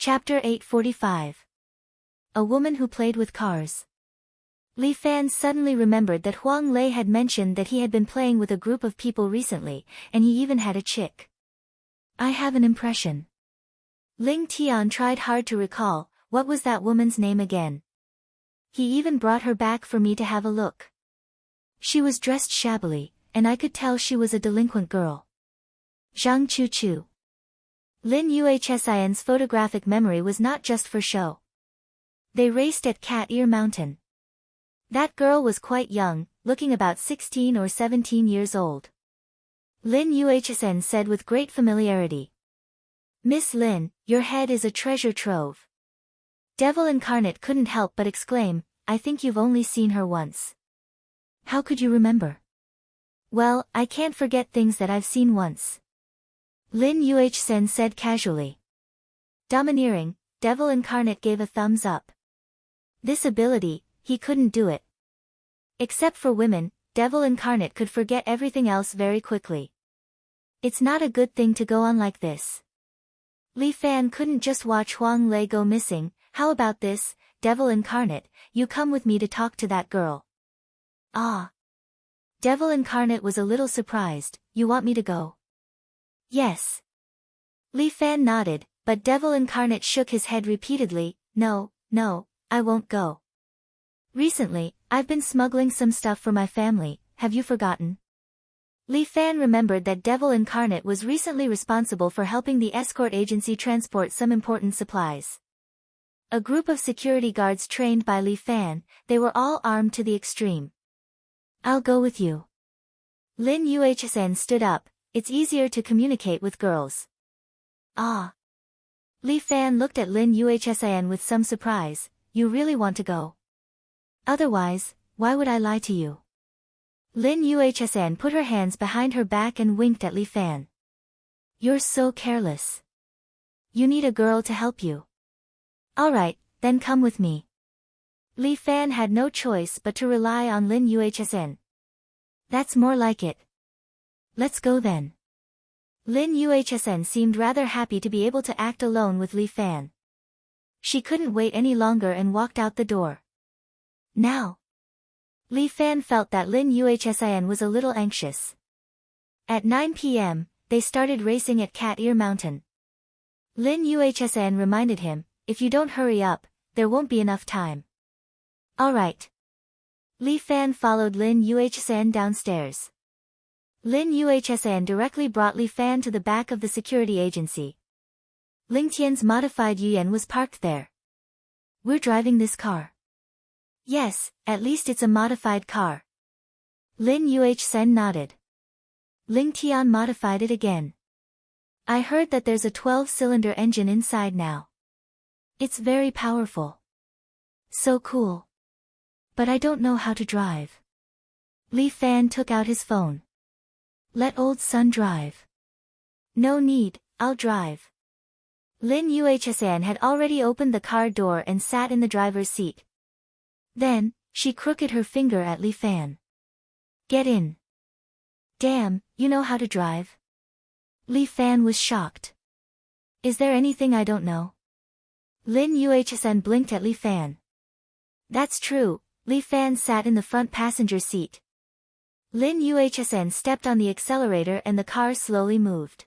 Chapter 845. A Woman Who Played with Cars. Li Fan suddenly remembered that Huang Lei had mentioned that he had been playing with a group of people recently, and he even had a chick. I have an impression. Ling Tian tried hard to recall, what was that woman's name again? He even brought her back for me to have a look. She was dressed shabbily, and I could tell she was a delinquent girl. Zhang Chu Chu. Lin Yuhsin's photographic memory was not just for show. They raced at Cat Ear Mountain. That girl was quite young, looking about 16 or 17 years old. Lin Yuhsin said with great familiarity. Miss Lin, your head is a treasure trove. Devil Incarnate couldn't help but exclaim, I think you've only seen her once. How could you remember? Well, I can't forget things that I've seen once. Lin Yuhsin said casually. Domineering, Devil Incarnate gave a thumbs up. This ability, he couldn't do it. Except for women, Devil Incarnate could forget everything else very quickly. It's not a good thing to go on like this. Li Fan couldn't just watch Huang Lei go missing. How about this, Devil Incarnate, you come with me to talk to that girl. Ah. Devil Incarnate was a little surprised, you want me to go? Yes. Li Fan nodded, but Devil Incarnate shook his head repeatedly, no, I won't go. Recently, I've been smuggling some stuff for my family, have you forgotten? Li Fan remembered that Devil Incarnate was recently responsible for helping the escort agency transport some important supplies. A group of security guards trained by Li Fan, they were all armed to the extreme. I'll go with you. Lin Yuhsin stood up, it's easier to communicate with girls. Ah. Li Fan looked at Lin Yuhsin with some surprise, you really want to go? Otherwise, why would I lie to you? Lin Yuhsin put her hands behind her back and winked at Li Fan. You're so careless. You need a girl to help you. Alright, then come with me. Li Fan had no choice but to rely on Lin Yuhsin. That's more like it. Let's go then. Lin Yuhsin seemed rather happy to be able to act alone with Li Fan. She couldn't wait any longer and walked out the door. Now. Li Fan felt that Lin Yuhsin was a little anxious. At 9 p.m., they started racing at Cat Ear Mountain. Lin Yuhsin reminded him, if you don't hurry up, there won't be enough time. Alright. Li Fan followed Lin Yuhsin downstairs. Lin Yuhsin directly brought Li Fan to the back of the security agency. Ling Tian's modified Yuan was parked there. We're driving this car. Yes, at least it's a modified car. Lin Yuhsin nodded. Ling Tian modified it again. I heard that there's a 12-cylinder engine inside now. It's very powerful. So cool. But I don't know how to drive. Li Fan took out his phone. Let old son drive. No need, I'll drive. Lin Yuhsin had already opened the car door and sat in the driver's seat. Then, she crooked her finger at Li Fan. Get in. Damn, you know how to drive? Li Fan was shocked. Is there anything I don't know? Lin Yuhsin blinked at Li Fan. That's true, Li Fan sat in the front passenger seat. Lin Yuhsin stepped on the accelerator and the car slowly moved.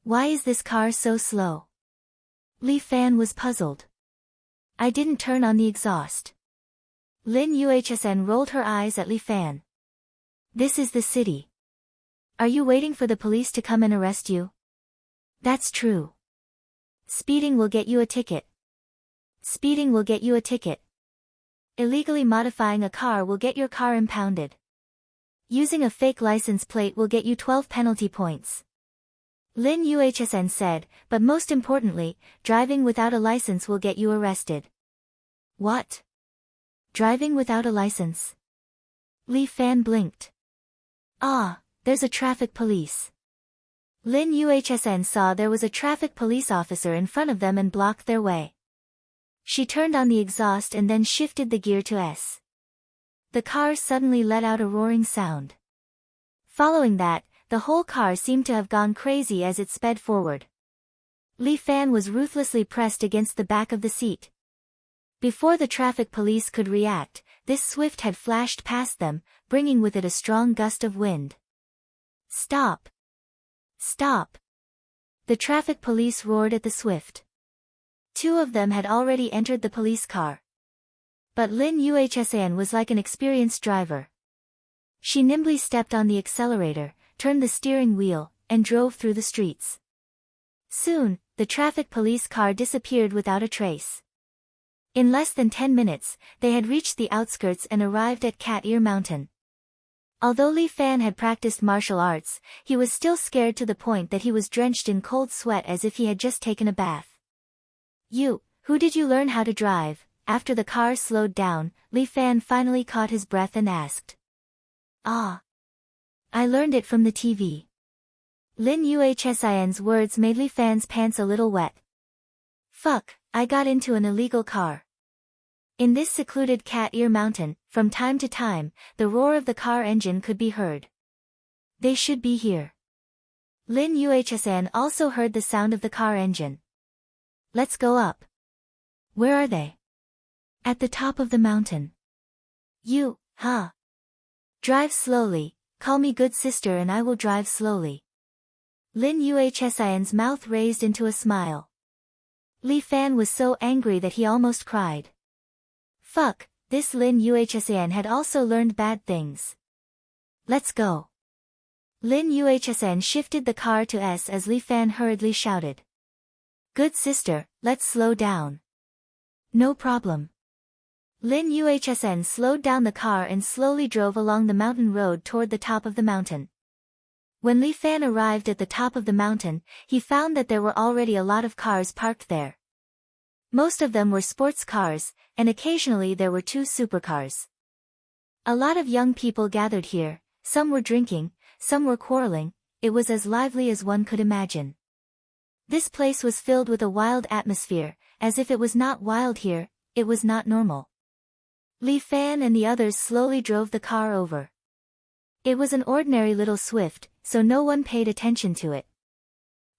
Why is this car so slow? Li Fan was puzzled. I didn't turn on the exhaust. Lin Yuhsin rolled her eyes at Li Fan. This is the city. Are you waiting for the police to come and arrest you? That's true. Speeding will get you a ticket. Speeding will get you a ticket. Illegally modifying a car will get your car impounded. Using a fake license plate will get you 12 penalty points. Lin Yuhsin said, but most importantly, driving without a license will get you arrested. What? Driving without a license? Li Fan blinked. Ah, there's a traffic police. Lin Yuhsin saw there was a traffic police officer in front of them and blocked their way. She turned on the exhaust and then shifted the gear to S. The car suddenly let out a roaring sound. Following that, the whole car seemed to have gone crazy as it sped forward. Li Fan was ruthlessly pressed against the back of the seat. Before the traffic police could react, this Swift had flashed past them, bringing with it a strong gust of wind. Stop! Stop! The traffic police roared at the Swift. Two of them had already entered the police car. But Lin Yuhsan was like an experienced driver. She nimbly stepped on the accelerator, turned the steering wheel, and drove through the streets. Soon, the traffic police car disappeared without a trace. In less than 10 minutes, they had reached the outskirts and arrived at Cat Ear Mountain. Although Li Fan had practiced martial arts, he was still scared to the point that he was drenched in cold sweat as if he had just taken a bath. Who did you learn how to drive? After the car slowed down, Li Fan finally caught his breath and asked. I learned it from the TV. Lin Yuhsan's words made Li Fan's pants a little wet. Fuck, I got into an illegal car. In this secluded Cat Ear Mountain, from time to time, the roar of the car engine could be heard. They should be here. Lin Yuhsan also heard the sound of the car engine. Let's go up. Where are they? At the top of the mountain. Drive slowly, call me good sister and I will drive slowly. Lin Yuhsan's mouth raised into a smile. Li Fan was so angry that he almost cried. Fuck, this Lin Yuhsan had also learned bad things. Let's go. Lin Yuhsan shifted the car to S as Li Fan hurriedly shouted. Good sister, let's slow down. No problem. Lin Yuhsan slowed down the car and slowly drove along the mountain road toward the top of the mountain. When Li Fan arrived at the top of the mountain, he found that there were already a lot of cars parked there. Most of them were sports cars, and occasionally there were 2 supercars. A lot of young people gathered here, some were drinking, some were quarreling, it was as lively as one could imagine. This place was filled with a wild atmosphere, as if it was not wild here, it was not normal. Li Fan and the others slowly drove the car over. It was an ordinary little Swift, so no one paid attention to it.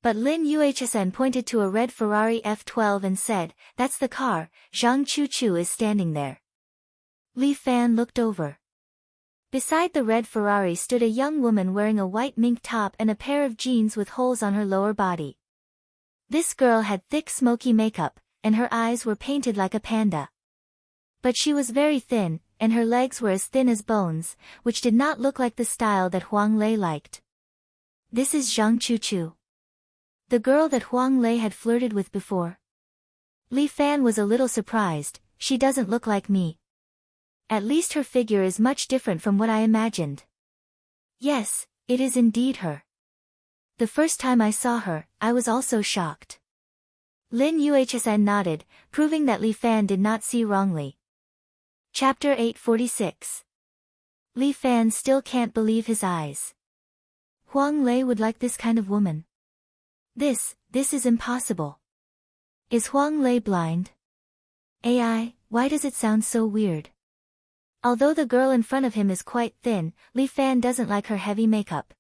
But Lin Yuhsan pointed to a red Ferrari F12 and said, That's the car, Zhang Chu is standing there. Li Fan looked over. Beside the red Ferrari stood a young woman wearing a white mink top and a pair of jeans with holes on her lower body. This girl had thick smoky makeup, and her eyes were painted like a panda. But she was very thin, and her legs were as thin as bones, which did not look like the style that Huang Lei liked. This is Zhang Chu. The girl that Huang Lei had flirted with before. Li Fan was a little surprised, she doesn't look like me. At least her figure is much different from what I imagined. Yes, it is indeed her. The first time I saw her, I was also shocked. Lin Yuhsan nodded, proving that Li Fan did not see wrongly. Chapter 846. Li Fan still can't believe his eyes. Huang Lei would like this kind of woman. This is impossible. Is Huang Lei blind? AI, why does it sound so weird? Although the girl in front of him is quite thin, Li Fan doesn't like her heavy makeup.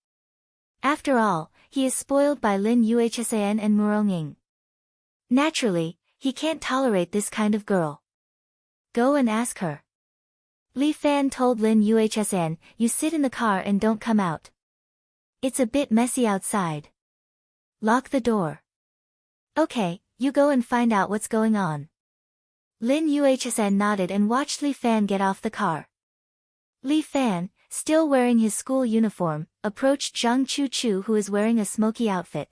After all, he is spoiled by Lin Yuhsan and Murong. Naturally, he can't tolerate this kind of girl. Go and ask her. Li Fan told Lin Yuhsan, You sit in the car and don't come out. It's a bit messy outside. Lock the door. Okay, you go and find out what's going on. Lin Yuhsan nodded and watched Li Fan get off the car. Li Fan, still wearing his school uniform, approached Zhang Chu who is wearing a smoky outfit.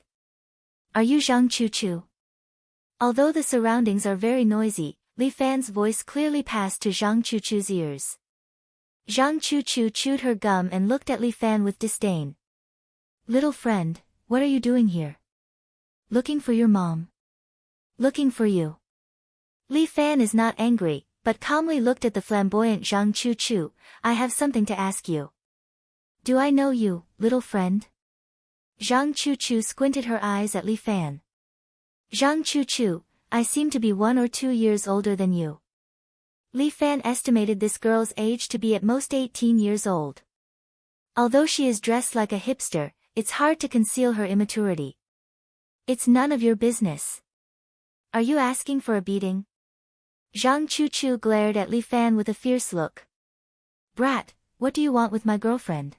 Are you Zhang Chu? Although the surroundings are very noisy, Li Fan's voice clearly passed to Zhang Chu's ears. Zhang Chu chewed her gum and looked at Li Fan with disdain. Little friend, what are you doing here? Looking for your mom. Looking for you. Li Fan is not angry, but calmly looked at the flamboyant Zhang Chu. I have something to ask you. Do I know you, little friend? Zhang Chu squinted her eyes at Li Fan. Zhang Chu, I seem to be 1 or 2 years older than you. Li Fan estimated this girl's age to be at most 18 years old. Although she is dressed like a hipster, it's hard to conceal her immaturity. It's none of your business. Are you asking for a beating? Zhang Chuchu glared at Li Fan with a fierce look. Brat, what do you want with my girlfriend?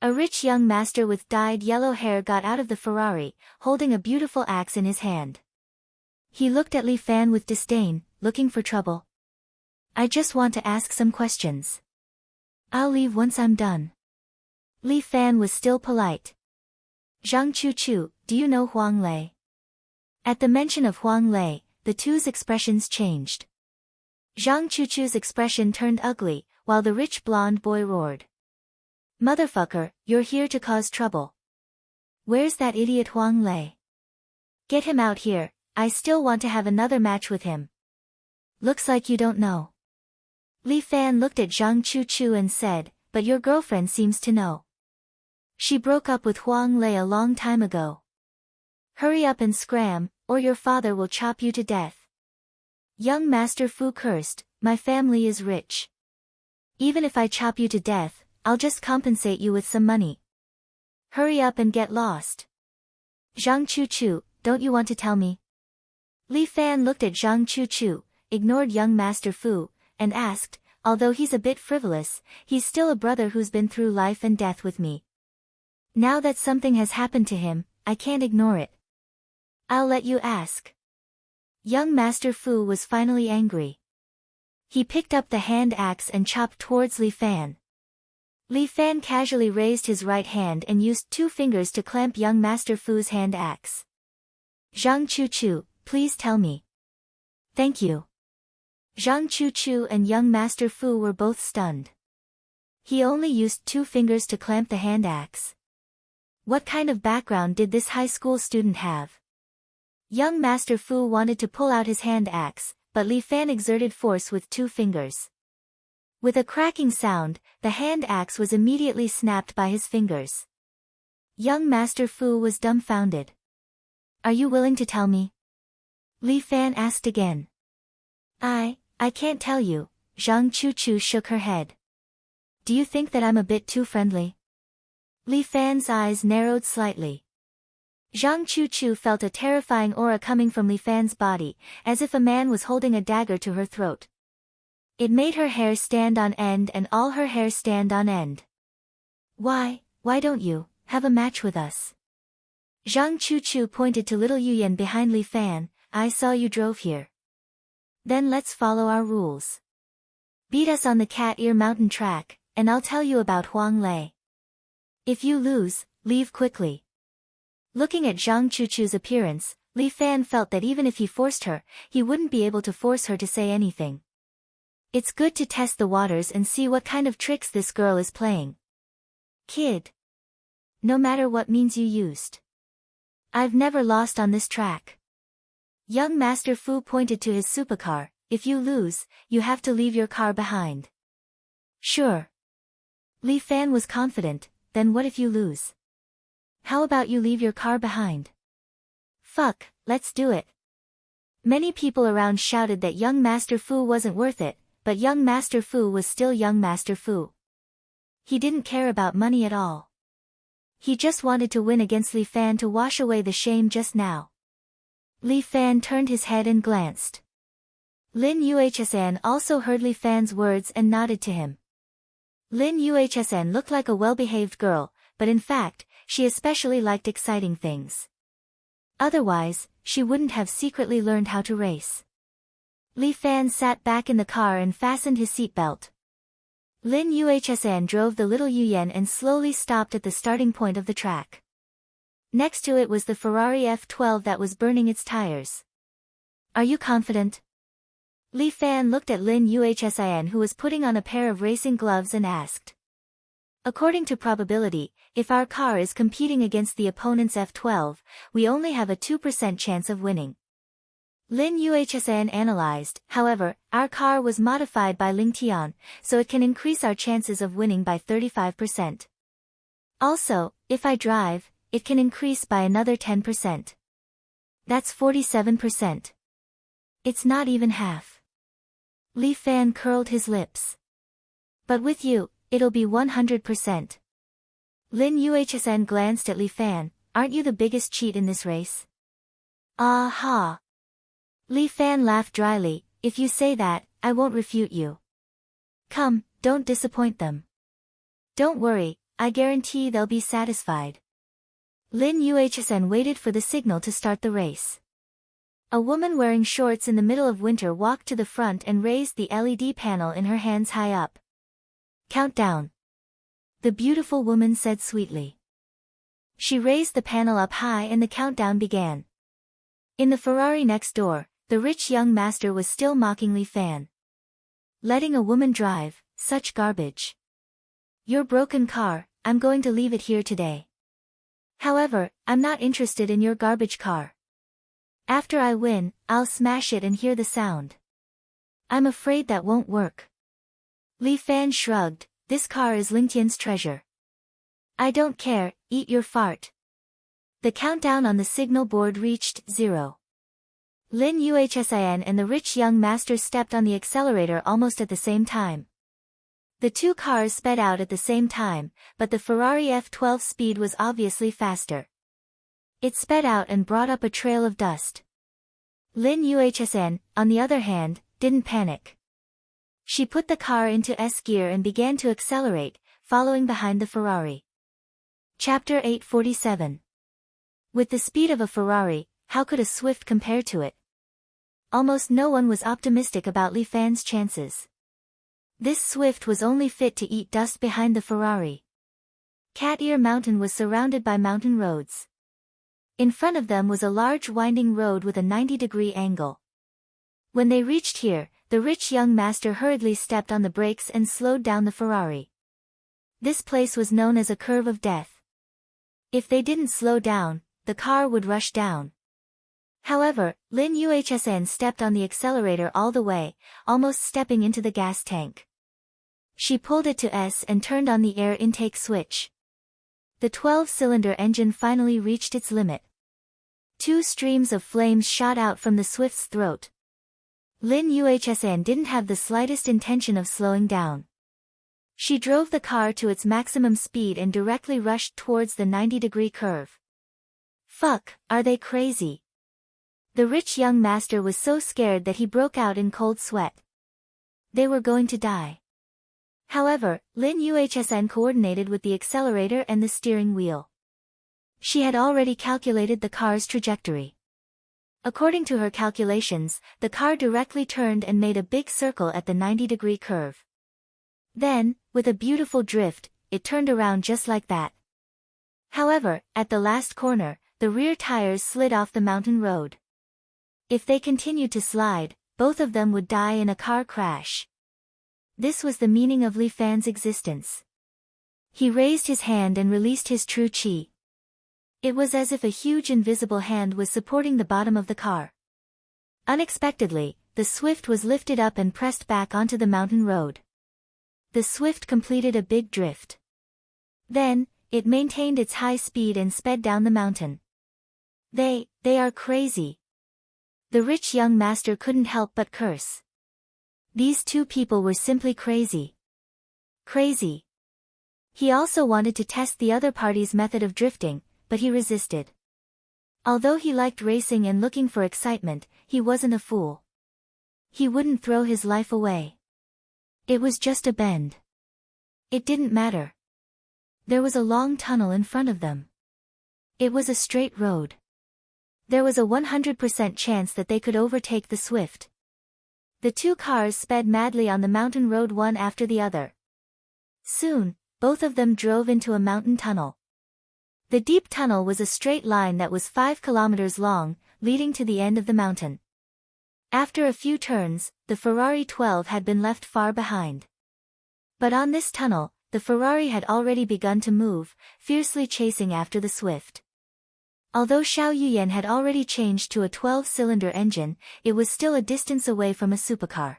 A rich young master with dyed yellow hair got out of the Ferrari, holding a beautiful axe in his hand. He looked at Li Fan with disdain, looking for trouble. I just want to ask some questions. I'll leave once I'm done. Li Fan was still polite. Zhang Chuchu, do you know Huang Lei? At the mention of Huang Lei, the two's expressions changed. Zhang Chuchu's expression turned ugly, while the rich blonde boy roared. Motherfucker, you're here to cause trouble. Where's that idiot Huang Lei? Get him out here, I still want to have another match with him. Looks like you don't know. Li Fan looked at Zhang Chuchu and said, but your girlfriend seems to know. She broke up with Huang Lei a long time ago. Hurry up and scram, or your father will chop you to death. Young Master Fu cursed, my family is rich. Even if I chop you to death, I'll just compensate you with some money. Hurry up and get lost. Zhang Chuchu, don't you want to tell me? Li Fan looked at Zhang Chuchu, ignored young Master Fu, and asked, although he's a bit frivolous, he's still a brother who's been through life and death with me. Now that something has happened to him, I can't ignore it. I'll let you ask. Young Master Fu was finally angry. He picked up the hand axe and chopped towards Li Fan. Li Fan casually raised his right hand and used 2 fingers to clamp young Master Fu's hand axe. Zhang Chuchu, please tell me. Thank you. Zhang Chuchu and young Master Fu were both stunned. He only used 2 fingers to clamp the hand axe. What kind of background did this high school student have? Young Master Fu wanted to pull out his hand axe, but Li Fan exerted force with 2 fingers. With a cracking sound, the hand axe was immediately snapped by his fingers. Young Master Fu was dumbfounded. Are you willing to tell me? Li Fan asked again. I can't tell you, Zhang Chuchu shook her head. Do you think that I'm a bit too friendly? Li Fan's eyes narrowed slightly. Zhang Chuchu felt a terrifying aura coming from Li Fan's body, as if a man was holding a dagger to her throat. It made her hair stand on end and all her hair stand on end. Why don't you have a match with us? Zhang Chuchu pointed to little Yuyan behind Li Fan. I saw you drove here. Then let's follow our rules. Beat us on the Cat Ear Mountain track, and I'll tell you about Huang Lei. If you lose, leave quickly. Looking at Zhang Chuchu's appearance, Li Fan felt that even if he forced her, he wouldn't be able to force her to say anything. It's good to test the waters and see what kind of tricks this girl is playing. Kid. No matter what means you used. I've never lost on this track. Young Master Fu pointed to his supercar. If you lose, you have to leave your car behind. Sure. Li Fan was confident. Then what if you lose? How about you leave your car behind? Fuck, let's do it. Many people around shouted that young Master Fu wasn't worth it, but young Master Fu was still young Master Fu. He didn't care about money at all. He just wanted to win against Li Fan to wash away the shame just now. Li Fan turned his head and glanced. Lin Yuhsan also heard Li Fan's words and nodded to him. Lin Yuhsan looked like a well-behaved girl, but in fact, she especially liked exciting things. Otherwise, she wouldn't have secretly learned how to race. Li Fan sat back in the car and fastened his seatbelt. Lin Yuhsan drove the little Yuyan and slowly stopped at the starting point of the track. Next to it was the Ferrari F12 that was burning its tires. Are you confident? Li Fan looked at Lin Yuhsan, who was putting on a pair of racing gloves, and asked. According to probability, if our car is competing against the opponent's F12, we only have a 2% chance of winning. Lin Yuhsan analyzed. However, our car was modified by Ling Tian, so it can increase our chances of winning by 35%. Also, if I drive, it can increase by another 10%. That's 47%. It's not even half. Li Fan curled his lips. But with you, it'll be 100%. Lin Yuhsan glanced at Li Fan. Aren't you the biggest cheat in this race? Ah ha. Li Fan laughed dryly, if you say that, I won't refute you. Come, don't disappoint them. Don't worry, I guarantee they'll be satisfied. Lin Yuhsn waited for the signal to start the race. A woman wearing shorts in the middle of winter walked to the front and raised the LED panel in her hands high up. Countdown. The beautiful woman said sweetly. She raised the panel up high and the countdown began. In the Ferrari next door, the rich young master was still mocking Li Fan. Letting a woman drive, such garbage. Your broken car, I'm going to leave it here today. However, I'm not interested in your garbage car. After I win, I'll smash it and hear the sound. I'm afraid that won't work. Li Fan shrugged, this car is Lingtian's treasure. I don't care, eat your fart. The countdown on the signal board reached 0. Lin Yuhsin and the rich young master stepped on the accelerator almost at the same time. The two cars sped out at the same time, but the Ferrari F12 speed was obviously faster. It sped out and brought up a trail of dust. Lin Yuhsin, on the other hand, didn't panic. She put the car into S gear and began to accelerate, following behind the Ferrari. Chapter 847. With the speed of a Ferrari, how could a Swift compare to it? Almost no one was optimistic about Li Fan's chances. This Swift was only fit to eat dust behind the Ferrari. Cat Ear Mountain was surrounded by mountain roads. In front of them was a large winding road with a 90-degree angle. When they reached here, the rich young master hurriedly stepped on the brakes and slowed down the Ferrari. This place was known as a curve of death. If they didn't slow down, the car would rush down. However, Lin Yuhsin stepped on the accelerator all the way, almost stepping into the gas tank. She pulled it to S and turned on the air intake switch. The 12-cylinder engine finally reached its limit. Two streams of flames shot out from the Swift's throat. Lin Yuhsin didn't have the slightest intention of slowing down. She drove the car to its maximum speed and directly rushed towards the 90-degree curve. Fuck, are they crazy? The rich young master was so scared that he broke out in cold sweat. They were going to die. However, Lin Yuhsin coordinated with the accelerator and the steering wheel. She had already calculated the car's trajectory. According to her calculations, the car directly turned and made a big circle at the 90-degree curve. Then, with a beautiful drift, it turned around just like that. However, at the last corner, the rear tires slid off the mountain road. If they continued to slide, both of them would die in a car crash. This was the meaning of Li Fan's existence. He raised his hand and released his true chi. It was as if a huge invisible hand was supporting the bottom of the car. Unexpectedly, the Swift was lifted up and pressed back onto the mountain road. The Swift completed a big drift. Then, it maintained its high speed and sped down the mountain. They are crazy. The rich young master couldn't help but curse. These two people were simply crazy. Crazy. He also wanted to test the other party's method of drifting, but he resisted. Although he liked racing and looking for excitement, he wasn't a fool. He wouldn't throw his life away. It was just a bend. It didn't matter. There was a long tunnel in front of them. It was a straight road. There was a 100% chance that they could overtake the Swift. The two cars sped madly on the mountain road one after the other. Soon, both of them drove into a mountain tunnel. The deep tunnel was a straight line that was 5 kilometers long, leading to the end of the mountain. After a few turns, the Ferrari 12 had been left far behind. But on this tunnel, the Ferrari had already begun to move, fiercely chasing after the Swift. Although Xiao Yuyan had already changed to a 12-cylinder engine, it was still a distance away from a supercar.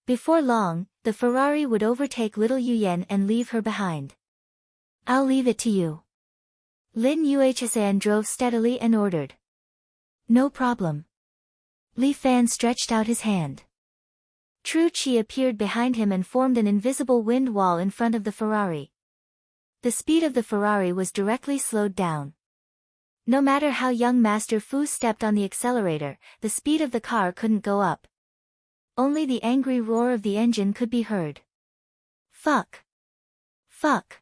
Before long, the Ferrari would overtake little Yuyan and leave her behind. I'll leave it to you. Lin Yuhsan drove steadily and ordered. No problem. Li Fan stretched out his hand. True Qi appeared behind him and formed an invisible wind wall in front of the Ferrari. The speed of the Ferrari was directly slowed down. No matter how young Master Fu stepped on the accelerator, the speed of the car couldn't go up. Only the angry roar of the engine could be heard. Fuck! Fuck!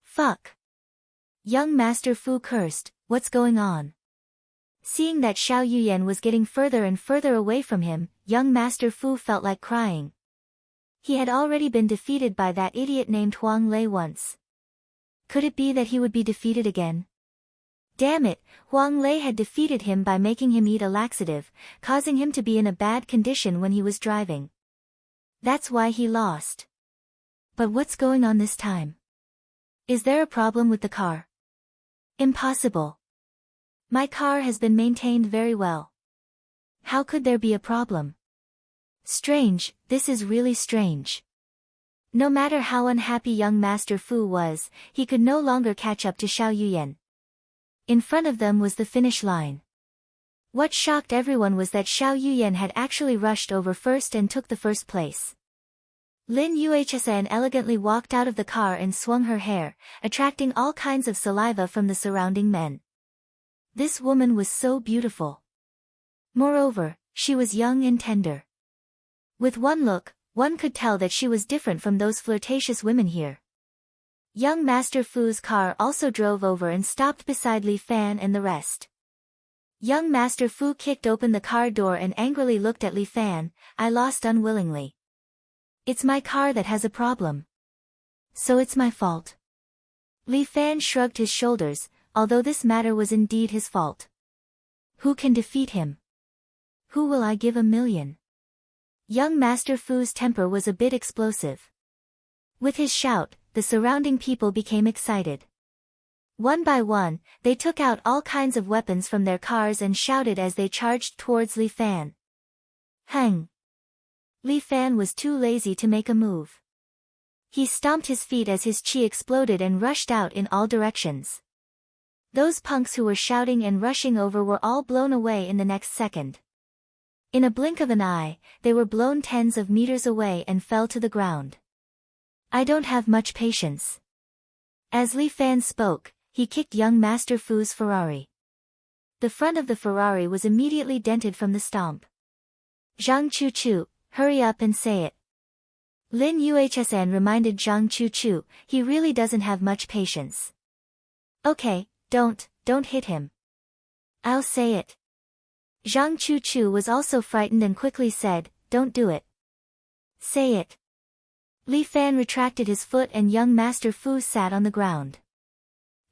Fuck! Young Master Fu cursed, "What's going on?" Seeing that Xiao Yuyan was getting further and further away from him, young Master Fu felt like crying. He had already been defeated by that idiot named Huang Lei once. Could it be that he would be defeated again? Damn it, Huang Lei had defeated him by making him eat a laxative, causing him to be in a bad condition when he was driving. That's why he lost. But what's going on this time? Is there a problem with the car? Impossible. My car has been maintained very well. How could there be a problem? Strange, this is really strange. No matter how unhappy young Master Fu was, he could no longer catch up to Xiao Yuyan. In front of them was the finish line. What shocked everyone was that Xiao Yuyan had actually rushed over first and took the first place. Lin Yuhsan elegantly walked out of the car and swung her hair, attracting all kinds of saliva from the surrounding men. This woman was so beautiful. Moreover, she was young and tender. With one look, one could tell that she was different from those flirtatious women here. Young Master Fu's car also drove over and stopped beside Li Fan and the rest. Young Master Fu kicked open the car door and angrily looked at Li Fan. "I lost unwillingly. It's my car that has a problem. So it's my fault." Li Fan shrugged his shoulders, although this matter was indeed his fault. Who can defeat him? Who will I give 1,000,000? Young Master Fu's temper was a bit explosive. With his shout, the surrounding people became excited. One by one, they took out all kinds of weapons from their cars and shouted as they charged towards Li Fan. Hang! Li Fan was too lazy to make a move. He stomped his feet as his chi exploded and rushed out in all directions. Those punks who were shouting and rushing over were all blown away in the next second. In a blink of an eye, they were blown tens of meters away and fell to the ground. I don't have much patience. As Li Fan spoke, he kicked young Master Fu's Ferrari. The front of the Ferrari was immediately dented from the stomp. Zhang Chu-Chu, hurry up and say it. Lin Yuhsan reminded Zhang Chu-Chu, he really doesn't have much patience. Okay, don't hit him. I'll say it. Zhang Chu-Chu was also frightened and quickly said, don't do it. Say it. Li Fan retracted his foot and young Master Fu sat on the ground.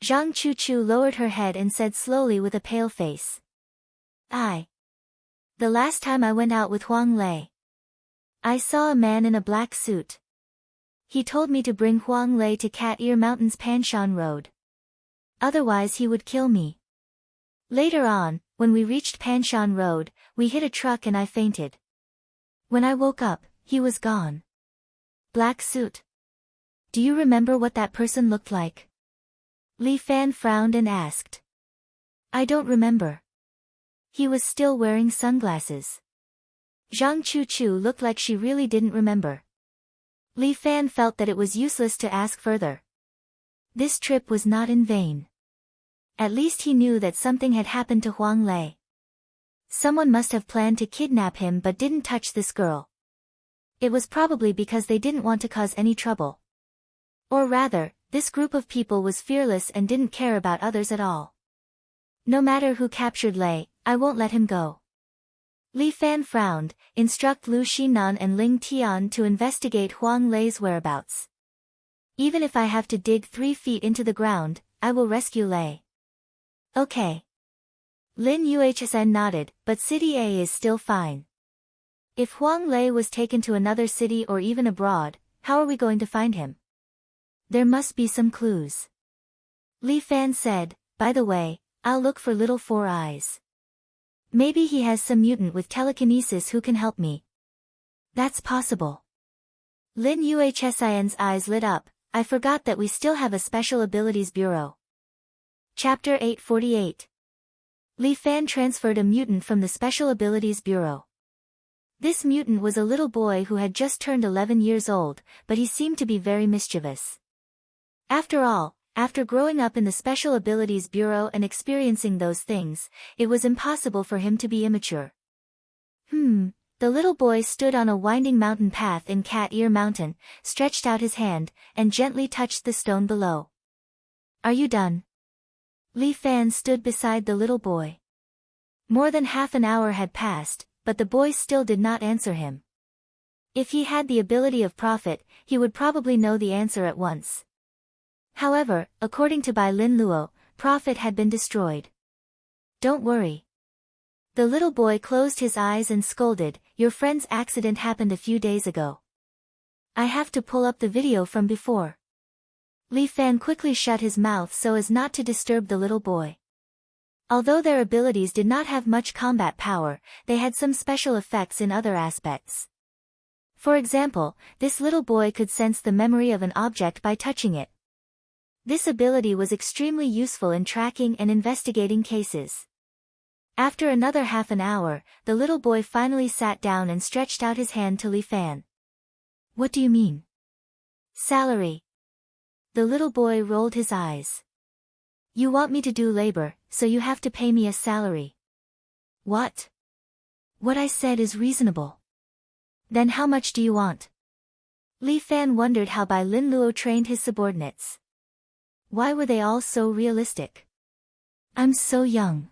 Zhang Chu-Chu lowered her head and said slowly with a pale face. The last time I went out with Huang Lei, I saw a man in a black suit. He told me to bring Huang Lei to Cat Ear Mountain's Panshan Road. Otherwise he would kill me. Later on, when we reached Panshan Road, we hit a truck and I fainted. When I woke up, he was gone. Black suit. Do you remember what that person looked like? Li Fan frowned and asked. I don't remember. He was still wearing sunglasses. Zhang Chu-Chu looked like she really didn't remember. Li Fan felt that it was useless to ask further. This trip was not in vain. At least he knew that something had happened to Huang Lei. Someone must have planned to kidnap him but didn't touch this girl. It was probably because they didn't want to cause any trouble. Or rather, this group of people was fearless and didn't care about others at all. No matter who captured Lei, I won't let him go. Li Fan frowned, instruct Lu Xinan and Ling Tian to investigate Huang Lei's whereabouts. Even if I have to dig 3 feet into the ground, I will rescue Lei. Okay. Lin Yuhsan nodded, but City A is still fine. If Huang Lei was taken to another city or even abroad, how are we going to find him? There must be some clues. Li Fan said, by the way, I'll look for Little Four Eyes. Maybe he has some mutant with telekinesis who can help me. That's possible. Lin Yuhsan's eyes lit up. I forgot that we still have a Special Abilities Bureau. Chapter 848. Li Fan transferred a mutant from the Special Abilities Bureau. This mutant was a little boy who had just turned 11 years old, but he seemed to be very mischievous. After all, After growing up in the Special Abilities Bureau and experiencing those things, it was impossible for him to be immature. The little boy stood on a winding mountain path in Cat Ear Mountain, stretched out his hand, and gently touched the stone below. Are you done? Li Fan stood beside the little boy. More than half an hour had passed, but the boy still did not answer him. If he had the ability of prophet, he would probably know the answer at once. However, according to Bai Lin Luo, prophet had been destroyed. Don't worry. The little boy closed his eyes and scolded, your friend's accident happened a few days ago. I have to pull up the video from before. Li Fan quickly shut his mouth so as not to disturb the little boy. Although their abilities did not have much combat power, they had some special effects in other aspects. For example, this little boy could sense the memory of an object by touching it. This ability was extremely useful in tracking and investigating cases. After another half an hour, the little boy finally sat down and stretched out his hand to Li Fan. What do you mean? Salary. The little boy rolled his eyes. You want me to do labor, so you have to pay me a salary. What? What I said is reasonable. Then how much do you want? Li Fan wondered how Bai Lin Luo trained his subordinates. Why were they all so realistic? I'm so young.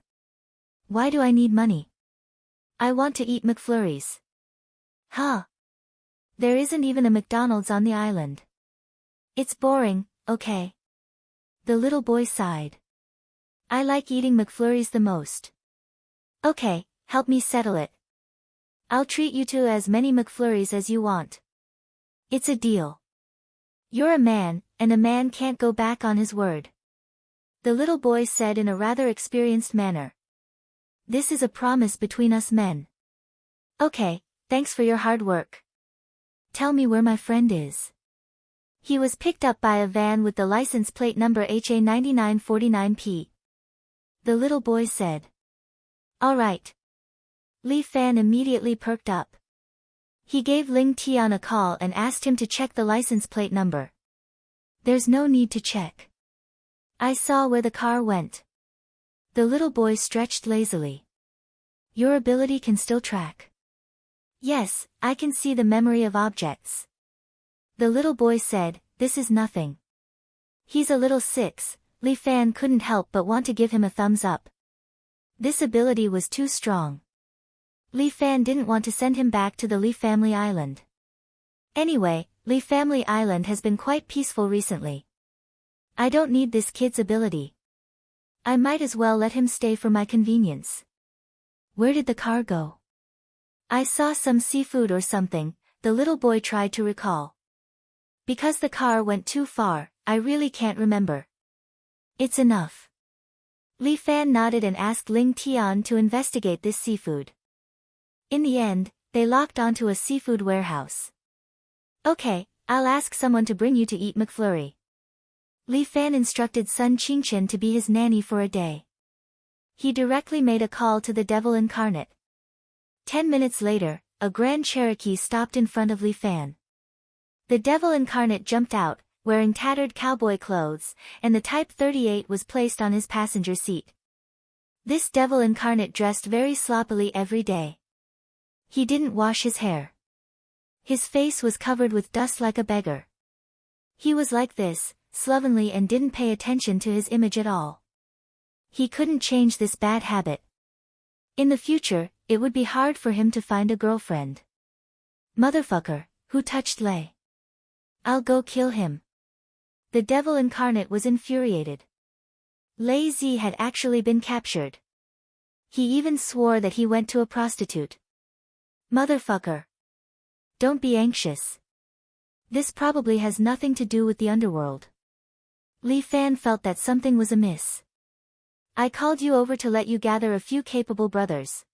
Why do I need money? I want to eat McFlurries. Huh? There isn't even a McDonald's on the island. It's boring, okay. The little boy sighed. I like eating McFlurries the most. Okay, help me settle it. I'll treat you to as many McFlurries as you want. It's a deal. You're a man, and a man can't go back on his word. The little boy said in a rather experienced manner. This is a promise between us men. Okay, thanks for your hard work. Tell me where my friend is. He was picked up by a van with the license plate number HA9949P. The little boy said. All right. Li Fan immediately perked up. He gave Ling Tian a call and asked him to check the license plate number. There's no need to check. I saw where the car went. The little boy stretched lazily. Your ability can still track. Yes, I can see the memory of objects. The little boy said, this is nothing. He's a little 6, Li Fan couldn't help but want to give him a thumbs up. This ability was too strong. Li Fan didn't want to send him back to the Li family island. Anyway, Li family island has been quite peaceful recently. I don't need this kid's ability. I might as well let him stay for my convenience. Where did the car go? I saw some seafood or something, the little boy tried to recall. Because the car went too far, I really can't remember. It's enough. Li Fan nodded and asked Ling Tian to investigate this seafood. In the end, they locked onto a seafood warehouse. Okay, I'll ask someone to bring you to eat McFlurry. Li Fan instructed Sun Qingchen to be his nanny for a day. He directly made a call to the devil incarnate. 10 minutes later, a Grand Cherokee stopped in front of Li Fan. The devil incarnate jumped out, wearing tattered cowboy clothes, and the Type 38 was placed on his passenger seat. This devil incarnate dressed very sloppily every day. He didn't wash his hair. His face was covered with dust like a beggar. He was like this, slovenly, and didn't pay attention to his image at all. He couldn't change this bad habit. In the future, it would be hard for him to find a girlfriend. Motherfucker, who touched Lei? I'll go kill him. The devil incarnate was infuriated. Lei Zi had actually been captured. He even swore that he went to a prostitute. Motherfucker. Don't be anxious. This probably has nothing to do with the underworld. Li Fan felt that something was amiss. I called you over to let you gather a few capable brothers.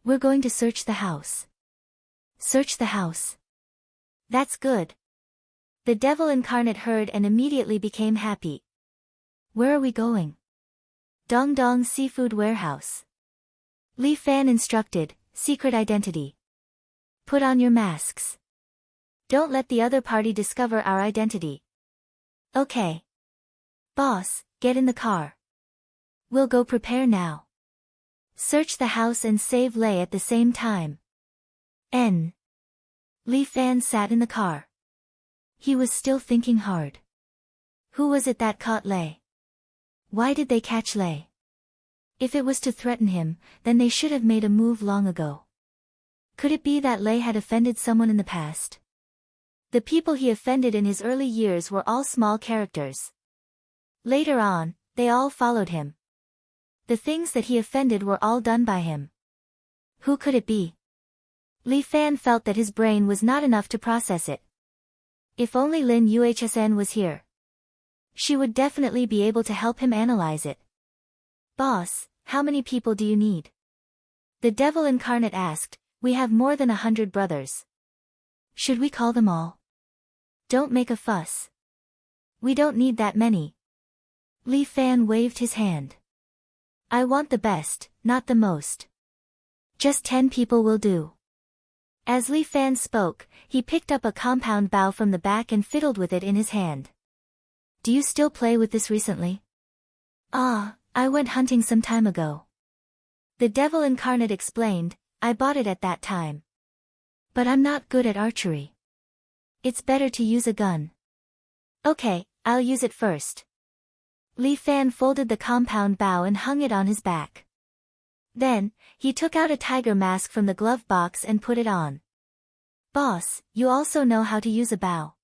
We're going to search the house. Search the house. That's good. The devil incarnate heard and immediately became happy. Where are we going? Dong Dong Seafood Warehouse. Li Fan instructed, secret identity. Put on your masks. Don't let the other party discover our identity. Okay. Boss, get in the car. We'll go prepare now. Search the house and save Lei at the same time. Li Fan sat in the car. He was still thinking hard. Who was it that caught Lei? Why did they catch Lei? If it was to threaten him, then they should have made a move long ago. Could it be that Lei had offended someone in the past? The people he offended in his early years were all small characters. Later on, they all followed him. The things that he offended were all done by him. Who could it be? Li Fan felt that his brain was not enough to process it. If only Lin Yuhsn was here. She would definitely be able to help him analyze it. Boss, how many people do you need? The devil incarnate asked. We have more than 100 brothers. Should we call them all? Don't make a fuss. We don't need that many. Li Fan waved his hand. I want the best, not the most. Just 10 people will do. As Li Fan spoke, he picked up a compound bow from the back and fiddled with it in his hand. Do you still play with this recently? Ah, I went hunting some time ago. The devil incarnate explained, I bought it at that time. But I'm not good at archery. It's better to use a gun. Okay, I'll use it first. Li Fan folded the compound bow and hung it on his back. Then, he took out a tiger mask from the glove box and put it on. Boss, you also know how to use a bow.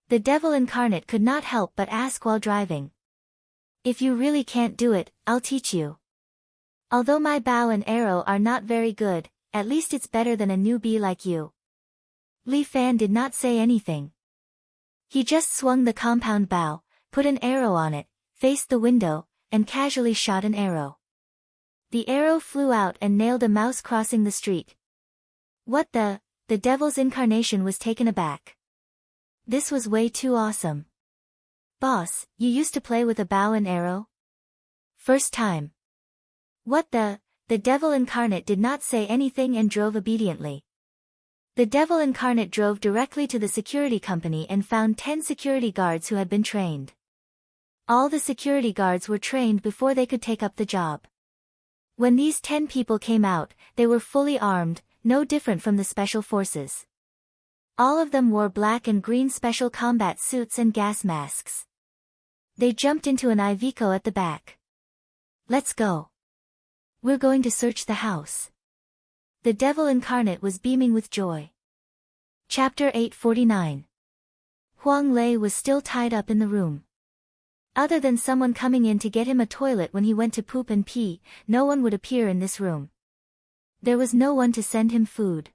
The devil incarnate could not help but ask while driving. If you really can't do it, I'll teach you. Although my bow and arrow are not very good, at least it's better than a newbie like you. Li Fan did not say anything. He just swung the compound bow, put an arrow on it, faced the window, and casually shot an arrow. The arrow flew out and nailed a mouse crossing the street. What the devil's incarnation was taken aback. This was way too awesome. Boss, you used to play with a bow and arrow? First time. What the devil incarnate did not say anything and drove obediently. The devil incarnate drove directly to the security company and found 10 security guards who had been trained. All the security guards were trained before they could take up the job. When these 10 people came out, they were fully armed, no different from the special forces. All of them wore black and green special combat suits and gas masks. They jumped into an Iveco at the back. Let's go. We're going to search the house. The devil incarnate was beaming with joy. Chapter 849. Huang Lei was still tied up in the room. Other than someone coming in to get him a toilet when he went to poop and pee, no one would appear in this room. There was no one to send him food.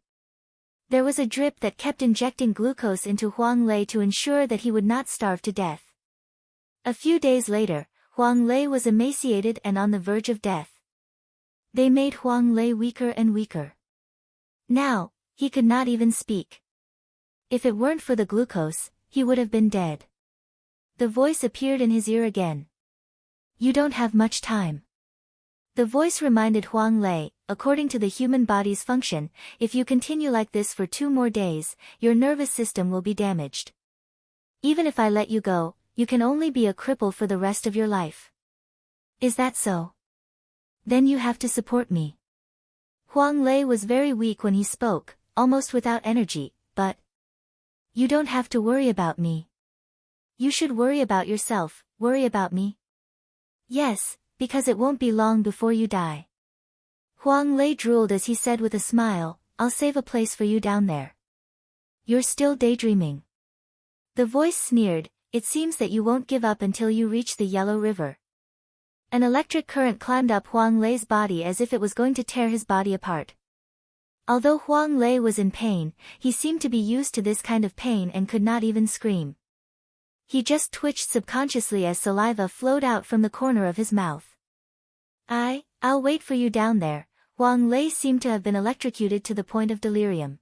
There was a drip that kept injecting glucose into Huang Lei to ensure that he would not starve to death. A few days later, Huang Lei was emaciated and on the verge of death. They made Huang Lei weaker and weaker. Now, he could not even speak. If it weren't for the glucose, he would have been dead. The voice appeared in his ear again. You don't have much time. The voice reminded Huang Lei, according to the human body's function, if you continue like this for 2 more days, your nervous system will be damaged. Even if I let you go, you can only be a cripple for the rest of your life. Is that so? Then you have to support me. Huang Lei was very weak when he spoke, almost without energy, but you don't have to worry about me. You should worry about yourself, worry about me. Yes, because it won't be long before you die. Huang Lei drooled as he said with a smile, I'll save a place for you down there. You're still daydreaming. The voice sneered, it seems that you won't give up until you reach the Yellow River. An electric current climbed up Huang Lei's body as if it was going to tear his body apart. Although Huang Lei was in pain, he seemed to be used to this kind of pain and could not even scream. He just twitched subconsciously as saliva flowed out from the corner of his mouth. I'll wait for you down there. Huang Lei seemed to have been electrocuted to the point of delirium.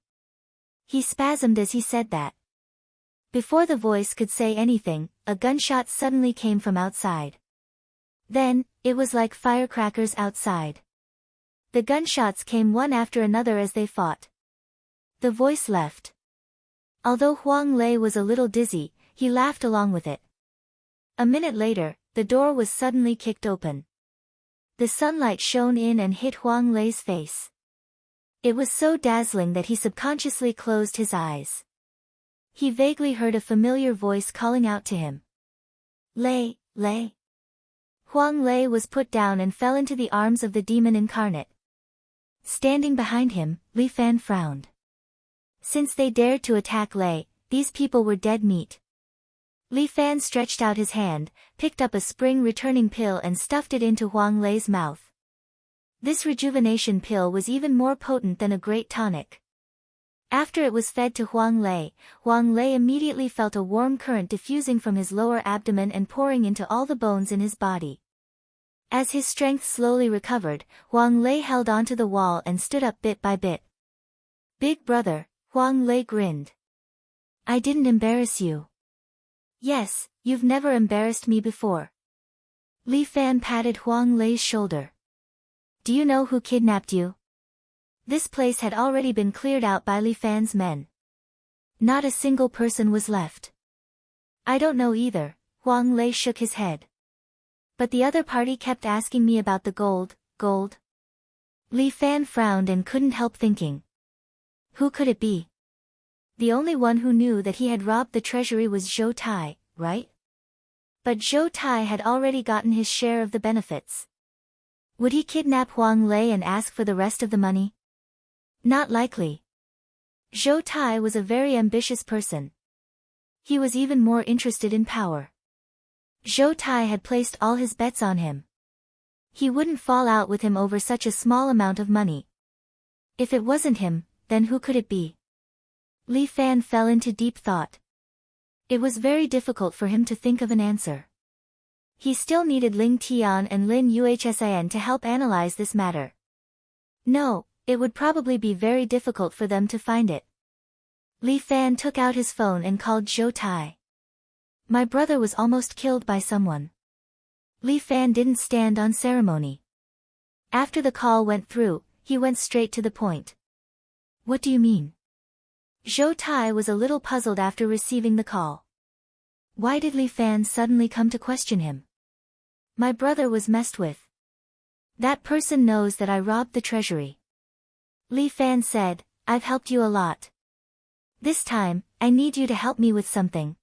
He spasmed as he said that. Before the voice could say anything, a gunshot suddenly came from outside. Then, it was like firecrackers outside. The gunshots came one after another as they fought. The voice left. Although Huang Lei was a little dizzy, he laughed along with it. A minute later, the door was suddenly kicked open. The sunlight shone in and hit Huang Lei's face. It was so dazzling that he subconsciously closed his eyes. He vaguely heard a familiar voice calling out to him. Lei, Lei. Huang Lei was put down and fell into the arms of the demon incarnate. Standing behind him, Li Fan frowned. Since they dared to attack Lei, these people were dead meat. Li Fan stretched out his hand, picked up a spring-returning pill and stuffed it into Huang Lei's mouth. This rejuvenation pill was even more potent than a great tonic. After it was fed to Huang Lei immediately felt a warm current diffusing from his lower abdomen and pouring into all the bones in his body. As his strength slowly recovered, Huang Lei held onto the wall and stood up bit by bit. Big brother, Huang Lei grinned. I didn't embarrass you. Yes, you've never embarrassed me before. Li Fan patted Huang Lei's shoulder. Do you know who kidnapped you? This place had already been cleared out by Li Fan's men. Not a single person was left. I don't know either, Huang Lei shook his head. But the other party kept asking me about the gold. Li Fan frowned and couldn't help thinking. Who could it be? The only one who knew that he had robbed the treasury was Zhou Tai, right? But Zhou Tai had already gotten his share of the benefits. Would he kidnap Huang Lei and ask for the rest of the money? Not likely. Zhou Tai was a very ambitious person. He was even more interested in power. Zhou Tai had placed all his bets on him. He wouldn't fall out with him over such a small amount of money. If it wasn't him, then who could it be? Li Fan fell into deep thought. It was very difficult for him to think of an answer. He still needed Ling Tian and Lin Yuhsin to help analyze this matter. No, it would probably be very difficult for them to find it. Li Fan took out his phone and called Zhou Tai. My brother was almost killed by someone. Li Fan didn't stand on ceremony. After the call went through, he went straight to the point. What do you mean? Zhou Tai was a little puzzled after receiving the call. Why did Li Fan suddenly come to question him? My brother was messed with. That person knows that I robbed the treasury. Li Fan said, I've helped you a lot. This time, I need you to help me with something.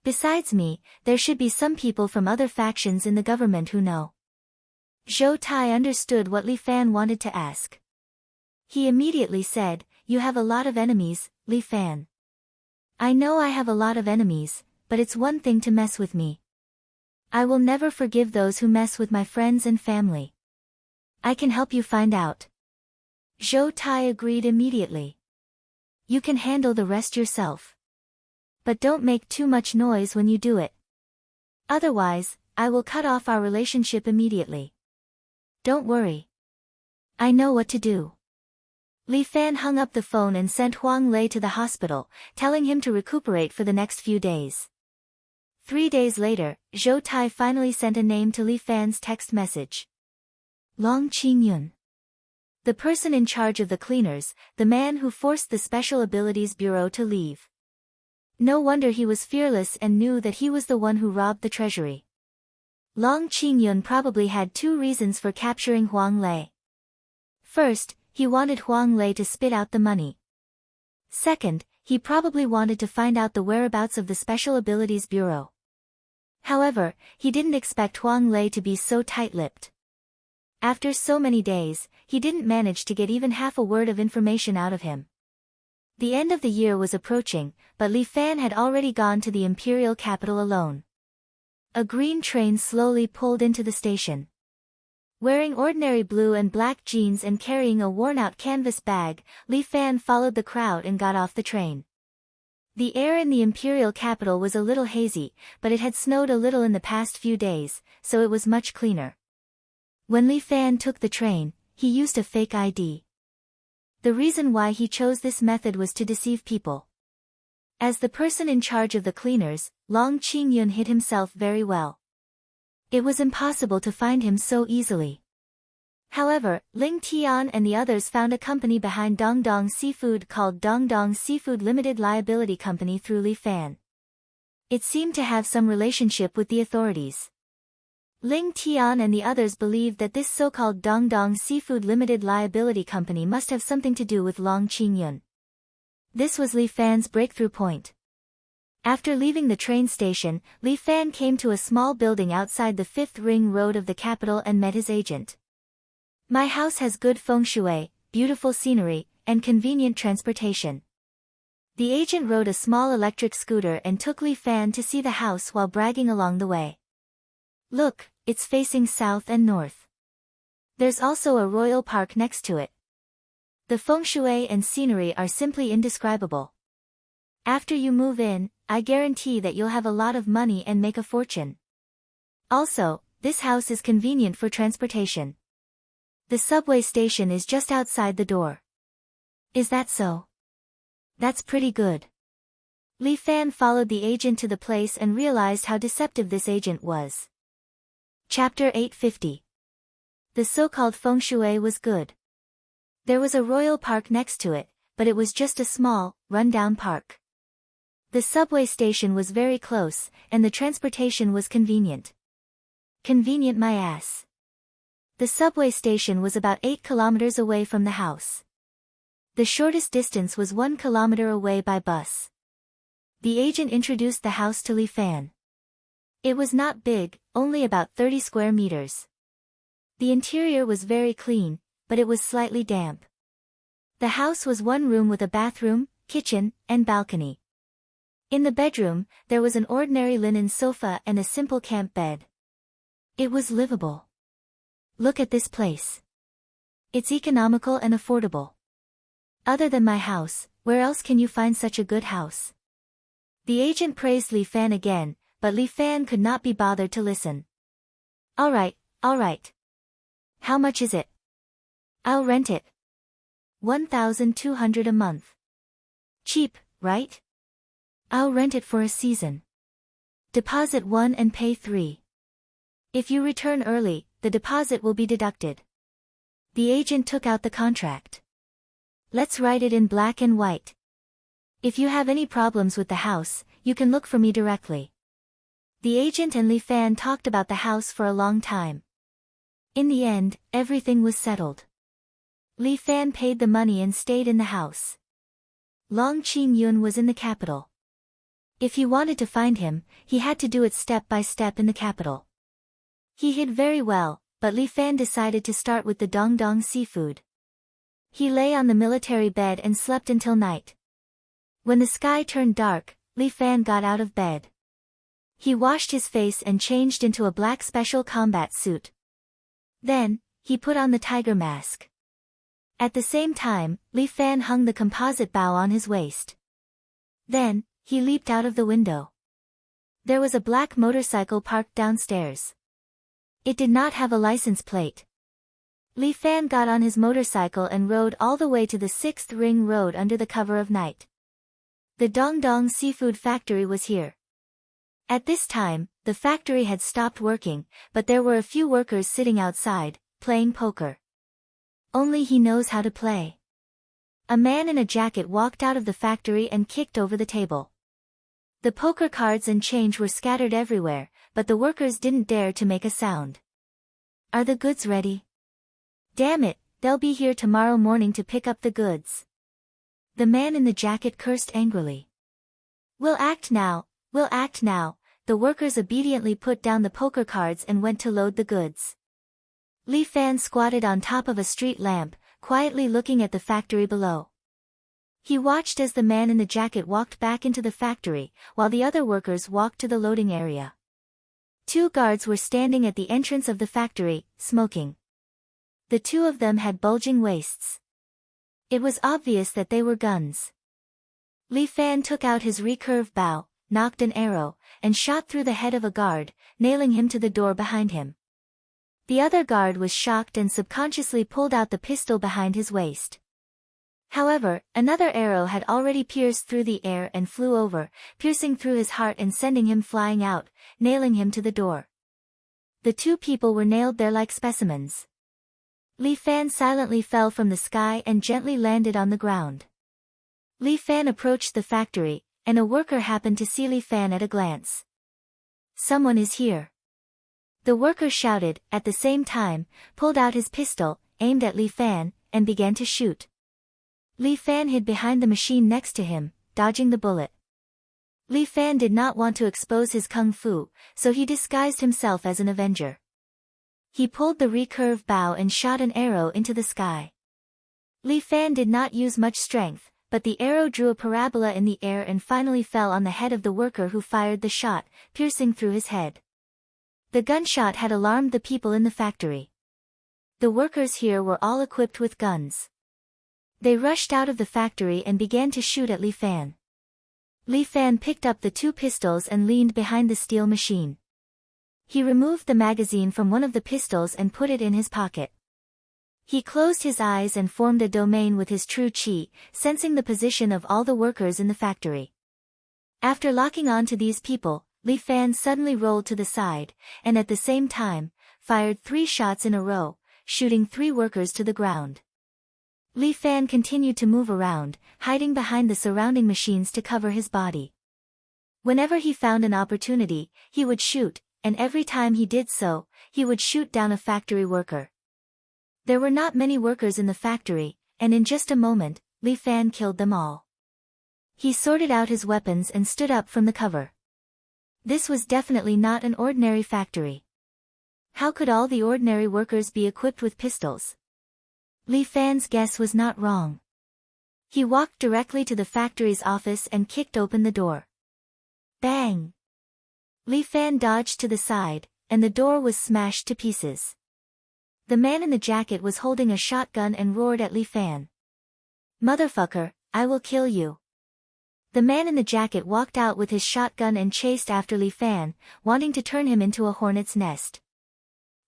Besides me, there should be some people from other factions in the government who know. Zhou Tai understood what Li Fan wanted to ask. He immediately said, You have a lot of enemies, Li Fan. I know I have a lot of enemies, but it's one thing to mess with me. I will never forgive those who mess with my friends and family. I can help you find out. Zhou Tai agreed immediately. You can handle the rest yourself. But don't make too much noise when you do it. Otherwise, I will cut off our relationship immediately. Don't worry. I know what to do. Li Fan hung up the phone and sent Huang Lei to the hospital, telling him to recuperate for the next few days. 3 days later, Zhou Tai finally sent a name to Li Fan's text message. Long Qingyun. The person in charge of the cleaners, the man who forced the Special Abilities Bureau to leave. No wonder he was fearless and knew that he was the one who robbed the treasury. Long Qingyun probably had 2 reasons for capturing Huang Lei. First, he wanted Huang Lei to spit out the money. Second, he probably wanted to find out the whereabouts of the Special Abilities Bureau. However, he didn't expect Huang Lei to be so tight-lipped. After so many days, he didn't manage to get even half a word of information out of him. The end of the year was approaching, but Li Fan had already gone to the imperial capital alone. A green train slowly pulled into the station. Wearing ordinary blue and black jeans and carrying a worn-out canvas bag, Li Fan followed the crowd and got off the train. The air in the imperial capital was a little hazy, but it had snowed a little in the past few days, so it was much cleaner. When Li Fan took the train, he used a fake ID. The reason why he chose this method was to deceive people. As the person in charge of the cleaners, Long Qingyun hid himself very well. It was impossible to find him so easily. However, Ling Tian and the others found a company behind Dongdong Seafood called Dongdong Seafood Limited Liability Company through Li Fan. It seemed to have some relationship with the authorities. Ling Tian and the others believed that this so-called Dongdong Seafood Limited Liability Company must have something to do with Long Qingyun. This was Li Fan's breakthrough point. After leaving the train station, Li Fan came to a small building outside the 5th Ring Road of the capital and met his agent. My house has good feng shui, beautiful scenery, and convenient transportation. The agent rode a small electric scooter and took Li Fan to see the house while bragging along the way. Look, it's facing south and north. There's also a royal park next to it. The feng shui and scenery are simply indescribable. After you move in, I guarantee that you'll have a lot of money and make a fortune. Also, this house is convenient for transportation. The subway station is just outside the door. Is that so? That's pretty good. Li Fan followed the agent to the place and realized how deceptive this agent was. Chapter 850. The so-called feng shui was good. There was a royal park next to it, but it was just a small, run-down park. The subway station was very close, and the transportation was convenient. Convenient my ass. The subway station was about 8 kilometers away from the house. The shortest distance was 1 kilometer away by bus. The agent introduced the house to Li Fan. It was not big, only about 30 square meters. The interior was very clean, but it was slightly damp. The house was one room with a bathroom, kitchen, and balcony. In the bedroom, there was an ordinary linen sofa and a simple camp bed. It was livable. Look at this place. It's economical and affordable. Other than my house, where else can you find such a good house? The agent praised Li Fan again, but Li Fan could not be bothered to listen. All right. How much is it? I'll rent it. 1,200 a month. Cheap, right? I'll rent it for a season. Deposit 1 and pay 3. If you return early, the deposit will be deducted. The agent took out the contract. Let's write it in black and white. If you have any problems with the house, you can look for me directly. The agent and Li Fan talked about the house for a long time. In the end, everything was settled. Li Fan paid the money and stayed in the house. Long Qingyun was in the capital. If he wanted to find him, he had to do it step by step in the capital. He hid very well, but Li Fan decided to start with the Dongdong seafood. He lay on the military bed and slept until night. When the sky turned dark, Li Fan got out of bed. He washed his face and changed into a black special combat suit. Then, he put on the tiger mask. At the same time, Li Fan hung the composite bow on his waist. Then, he leaped out of the window. There was a black motorcycle parked downstairs. It did not have a license plate. Li Fan got on his motorcycle and rode all the way to the 6th Ring Road under the cover of night. The Dongdong Seafood Factory was here. At this time, the factory had stopped working, but there were a few workers sitting outside, playing poker. Only he knows how to play. A man in a jacket walked out of the factory and kicked over the table. The poker cards and change were scattered everywhere, but the workers didn't dare to make a sound. Are the goods ready? Damn it, they'll be here tomorrow morning to pick up the goods. The man in the jacket cursed angrily. We'll act now. The workers obediently put down the poker cards and went to load the goods. Li Fan squatted on top of a street lamp, quietly looking at the factory below. He watched as the man in the jacket walked back into the factory, while the other workers walked to the loading area. 2 guards were standing at the entrance of the factory, smoking. The 2 of them had bulging waists. It was obvious that they were guns. Li Fan took out his recurve bow, knocked an arrow, and shot through the head of a guard, nailing him to the door behind him. The other guard was shocked and subconsciously pulled out the pistol behind his waist. However, another arrow had already pierced through the air and flew over, piercing through his heart and sending him flying out, nailing him to the door. The 2 people were nailed there like specimens. Li Fan silently fell from the sky and gently landed on the ground. Li Fan approached the factory, and a worker happened to see Li Fan at a glance. Someone is here. The worker shouted, at the same time, pulled out his pistol, aimed at Li Fan, and began to shoot. Li Fan hid behind the machine next to him, dodging the bullet. Li Fan did not want to expose his kung fu, so he disguised himself as an avenger. He pulled the recurve bow and shot an arrow into the sky. Li Fan did not use much strength, but the arrow drew a parabola in the air and finally fell on the head of the worker who fired the shot, piercing through his head. The gunshot had alarmed the people in the factory. The workers here were all equipped with guns. They rushed out of the factory and began to shoot at Li Fan. Li Fan picked up the 2 pistols and leaned behind the steel machine. He removed the magazine from one of the pistols and put it in his pocket. He closed his eyes and formed a domain with his true chi, sensing the position of all the workers in the factory. After locking on to these people, Li Fan suddenly rolled to the side, and at the same time, fired 3 shots in a row, shooting 3 workers to the ground. Li Fan continued to move around, hiding behind the surrounding machines to cover his body. Whenever he found an opportunity, he would shoot, and every time he did so, he would shoot down a factory worker. There were not many workers in the factory, and in just a moment, Li Fan killed them all. He sorted out his weapons and stood up from the cover. This was definitely not an ordinary factory. How could all the ordinary workers be equipped with pistols? Li Fan's guess was not wrong. He walked directly to the factory's office and kicked open the door. Bang! Li Fan dodged to the side, and the door was smashed to pieces. The man in the jacket was holding a shotgun and roared at Li Fan. "Motherfucker, I will kill you." The man in the jacket walked out with his shotgun and chased after Li Fan, wanting to turn him into a hornet's nest.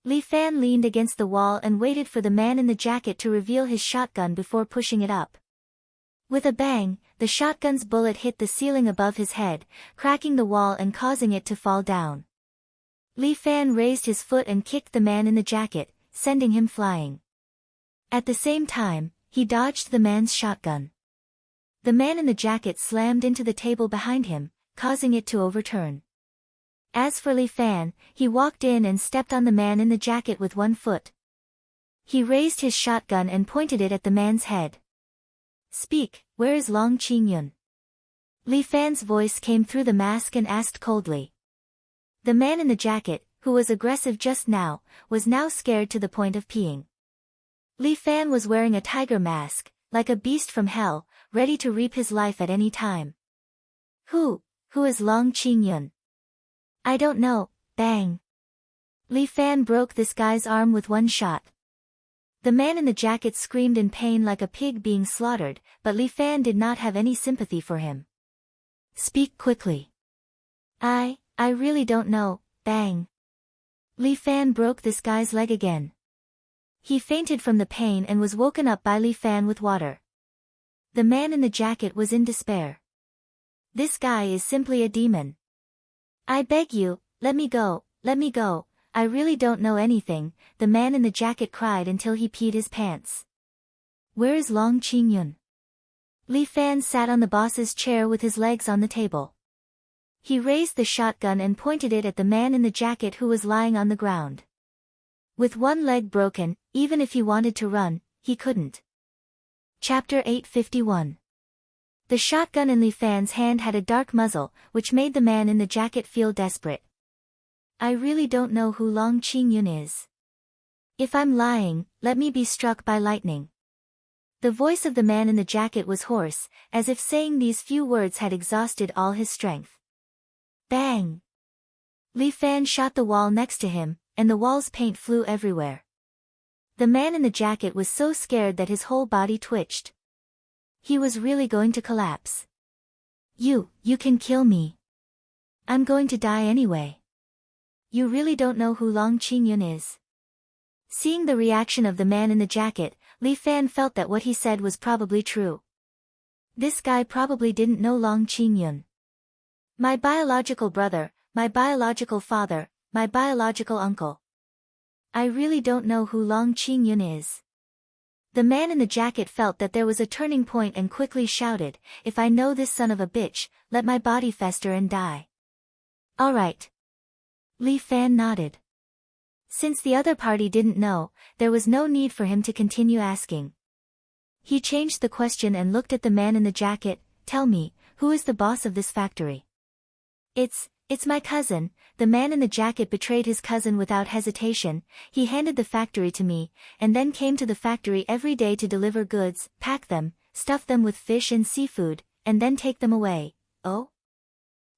Li Fan leaned against the wall and waited for the man in the jacket to reveal his shotgun before pushing it up. With a bang, the shotgun's bullet hit the ceiling above his head, cracking the wall and causing it to fall down. Li Fan raised his foot and kicked the man in the jacket, sending him flying. At the same time, he dodged the man's shotgun. The man in the jacket slammed into the table behind him, causing it to overturn. As for Li Fan, he walked in and stepped on the man in the jacket with one foot. He raised his shotgun and pointed it at the man's head. "Speak, where is Long Qingyun?" Li Fan's voice came through the mask and asked coldly. The man in the jacket, who was aggressive just now, was now scared to the point of peeing. Li Fan was wearing a tiger mask, like a beast from hell, ready to reap his life at any time. Who is Long Qingyun?" "I don't know." Bang! Li Fan broke this guy's arm with one shot. The man in the jacket screamed in pain like a pig being slaughtered, but Li Fan did not have any sympathy for him. "Speak quickly." I really don't know." Bang! Li Fan broke this guy's leg again. He fainted from the pain and was woken up by Li Fan with water. The man in the jacket was in despair. "This guy is simply a demon. I beg you, let me go, I really don't know anything," the man in the jacket cried until he peed his pants. "Where is Long Qingyun?" Li Fan sat on the boss's chair with his legs on the table. He raised the shotgun and pointed it at the man in the jacket who was lying on the ground. With one leg broken, even if he wanted to run, he couldn't. Chapter 851. The shotgun in Li Fan's hand had a dark muzzle, which made the man in the jacket feel desperate. "I really don't know who Long Qingyun is. If I'm lying, let me be struck by lightning." The voice of the man in the jacket was hoarse, as if saying these few words had exhausted all his strength. Bang! Li Fan shot the wall next to him, and the wall's paint flew everywhere. The man in the jacket was so scared that his whole body twitched. He was really going to collapse. You can kill me. I'm going to die anyway. You really don't know who Long Qingyun is." Seeing the reaction of the man in the jacket, Li Fan felt that what he said was probably true. This guy probably didn't know Long Qingyun. My biological brother, my biological father, my biological uncle. I really don't know who Long Qingyun is. The man in the jacket felt that there was a turning point and quickly shouted, "If I know this son of a bitch, let my body fester and die." "All right." Li Fan nodded. Since the other party didn't know, there was no need for him to continue asking. He changed the question and looked at the man in the jacket. "Tell me, who is the boss of this factory?" It's my cousin." The man in the jacket betrayed his cousin without hesitation. "He handed the factory to me, and then came to the factory every day to deliver goods, pack them, stuff them with fish and seafood, and then take them away." "Oh?"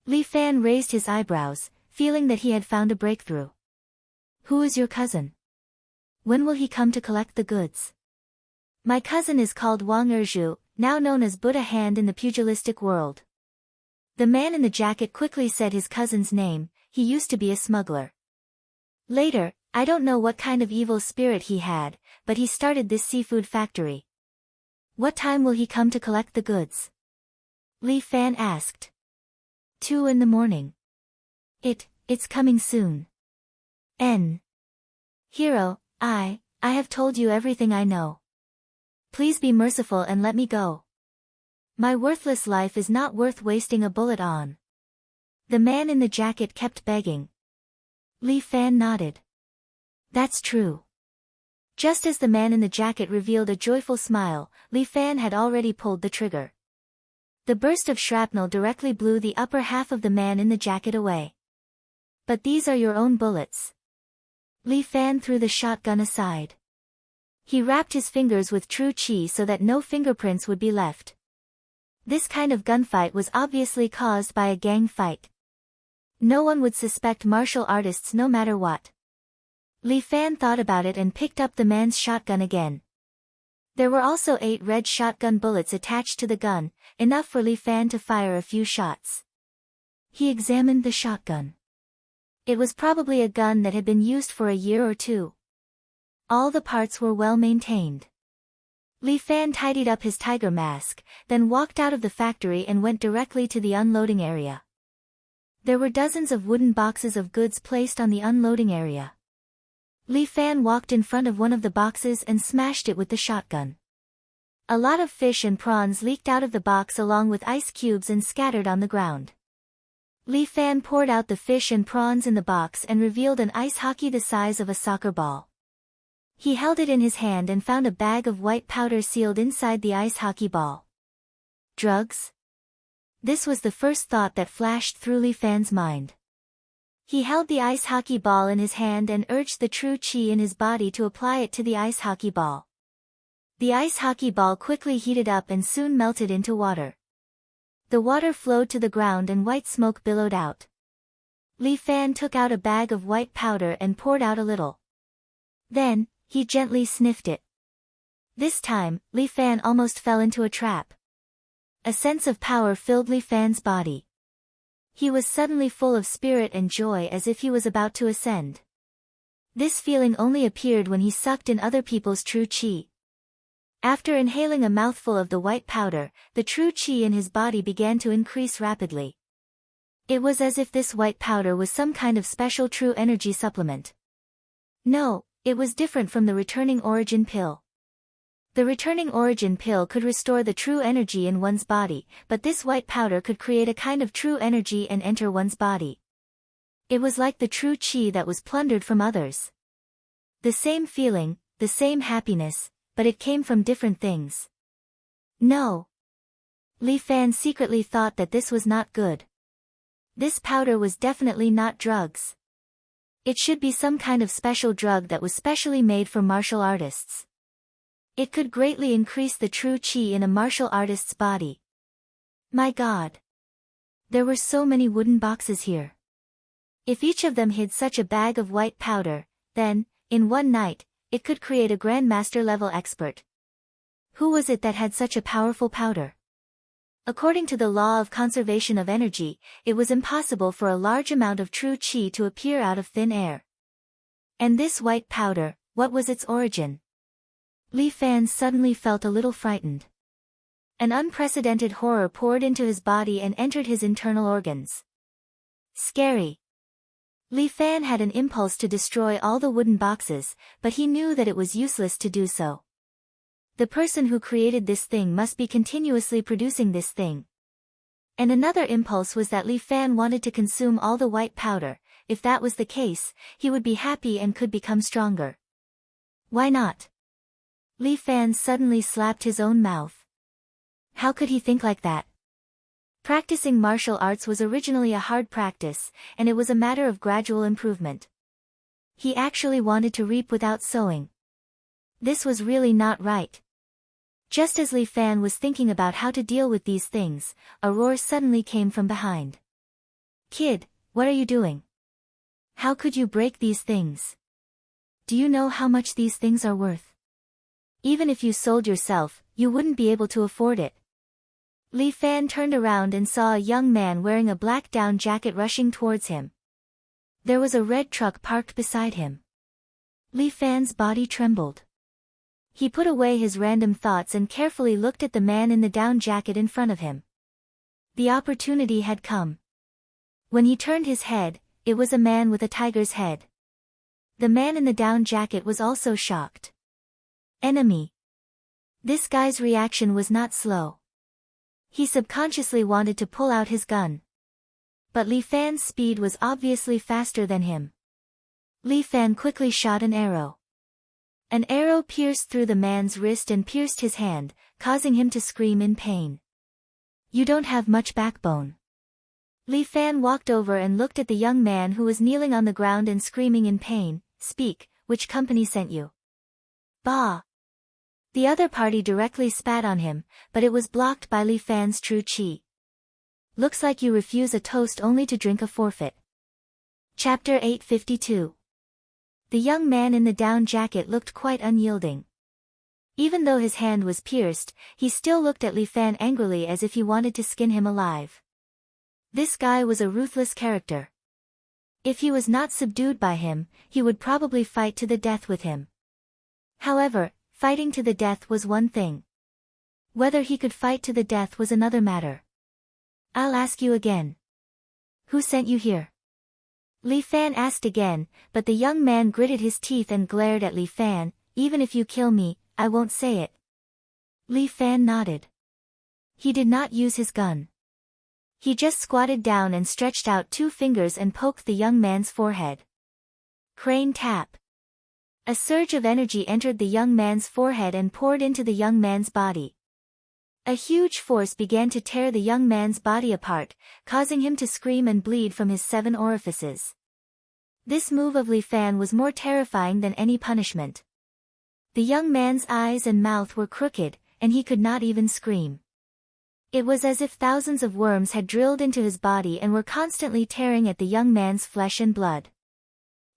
Li Fan raised his eyebrows, feeling that he had found a breakthrough. "Who is your cousin? When will he come to collect the goods?" "My cousin is called Wang Erzhu, now known as Buddha Hand in the pugilistic world." The man in the jacket quickly said his cousin's name. He used to be a smuggler. Later, I don't know what kind of evil spirit he had, but he started this seafood factory. "What time will he come to collect the goods?" Li Fan asked. 2 in the morning. It's coming soon. Hero, I have told you everything I know. Please be merciful and let me go. My worthless life is not worth wasting a bullet on." The man in the jacket kept begging. Li Fan nodded. "That's true." Just as the man in the jacket revealed a joyful smile, Li Fan had already pulled the trigger. The burst of shrapnel directly blew the upper half of the man in the jacket away. "But these are your own bullets." Li Fan threw the shotgun aside. He wrapped his fingers with true qi so that no fingerprints would be left. This kind of gunfight was obviously caused by a gang fight. No one would suspect martial artists no matter what. Li Fan thought about it and picked up the man's shotgun again. There were also 8 red shotgun bullets attached to the gun, enough for Li Fan to fire a few shots. He examined the shotgun. It was probably a gun that had been used for a year or two. All the parts were well maintained. Li Fan tidied up his tiger mask, then walked out of the factory and went directly to the unloading area. There were dozens of wooden boxes of goods placed on the unloading area. Li Fan walked in front of one of the boxes and smashed it with the shotgun. A lot of fish and prawns leaked out of the box along with ice cubes and scattered on the ground. Li Fan poured out the fish and prawns in the box and revealed an ice hockey the size of a soccer ball. He held it in his hand and found a bag of white powder sealed inside the ice hockey ball. Drugs? This was the first thought that flashed through Li Fan's mind. He held the ice hockey ball in his hand and urged the true qi in his body to apply it to the ice hockey ball. The ice hockey ball quickly heated up and soon melted into water. The water flowed to the ground and white smoke billowed out. Li Fan took out a bag of white powder and poured out a little. Then, he gently sniffed it. This time, Li Fan almost fell into a trap. A sense of power filled Li Fan's body. He was suddenly full of spirit and joy as if he was about to ascend. This feeling only appeared when he sucked in other people's true qi. After inhaling a mouthful of the white powder, the true qi in his body began to increase rapidly. It was as if this white powder was some kind of special true energy supplement. No, it was different from the returning origin pill. The returning origin pill could restore the true energy in one's body, but this white powder could create a kind of true energy and enter one's body. It was like the true qi that was plundered from others. The same feeling, the same happiness, but it came from different things. No. Li Fan secretly thought that this was not good. This powder was definitely not drugs. It should be some kind of special drug that was specially made for martial artists. It could greatly increase the true qi in a martial artist's body. My God! There were so many wooden boxes here. If each of them hid such a bag of white powder, then, in one night, it could create a Grandmaster level expert. Who was it that had such a powerful powder? According to the law of conservation of energy, it was impossible for a large amount of true qi to appear out of thin air. And this white powder, what was its origin? Li Fan suddenly felt a little frightened. An unprecedented horror poured into his body and entered his internal organs. Scary. Li Fan had an impulse to destroy all the wooden boxes, but he knew that it was useless to do so. The person who created this thing must be continuously producing this thing. And another impulse was that Li Fan wanted to consume all the white powder, if that was the case, he would be happy and could become stronger. Why not? Li Fan suddenly slapped his own mouth. How could he think like that? Practicing martial arts was originally a hard practice, and it was a matter of gradual improvement. He actually wanted to reap without sowing. This was really not right. Just as Li Fan was thinking about how to deal with these things, a roar suddenly came from behind. Kid, what are you doing? How could you break these things? Do you know how much these things are worth? Even if you sold yourself, you wouldn't be able to afford it. Li Fan turned around and saw a young man wearing a black down jacket rushing towards him. There was a red truck parked beside him. Li Fan's body trembled. He put away his random thoughts and carefully looked at the man in the down jacket in front of him. The opportunity had come. When he turned his head, it was a man with a tiger's head. The man in the down jacket was also shocked. Enemy. This guy's reaction was not slow. He subconsciously wanted to pull out his gun. But Li Fan's speed was obviously faster than him. Li Fan quickly shot an arrow. An arrow pierced through the man's wrist and pierced his hand, causing him to scream in pain. You don't have much backbone. Li Fan walked over and looked at the young man who was kneeling on the ground and screaming in pain. Speak, which company sent you? Bah! The other party directly spat on him, but it was blocked by Li Fan's true chi. Looks like you refuse a toast only to drink a forfeit. Chapter 852. The young man in the down jacket looked quite unyielding. Even though his hand was pierced, he still looked at Li Fan angrily as if he wanted to skin him alive. This guy was a ruthless character. If he was not subdued by him, he would probably fight to the death with him. However, fighting to the death was one thing. Whether he could fight to the death was another matter. I'll ask you again. Who sent you here? Li Fan asked again, but the young man gritted his teeth and glared at Li Fan. Even if you kill me, I won't say it. Li Fan nodded. He did not use his gun. He just squatted down and stretched out 2 fingers and poked the young man's forehead. Crane tap. A surge of energy entered the young man's forehead and poured into the young man's body. A huge force began to tear the young man's body apart, causing him to scream and bleed from his 7 orifices. This move of Li Fan was more terrifying than any punishment. The young man's eyes and mouth were crooked, and he could not even scream. It was as if thousands of worms had drilled into his body and were constantly tearing at the young man's flesh and blood.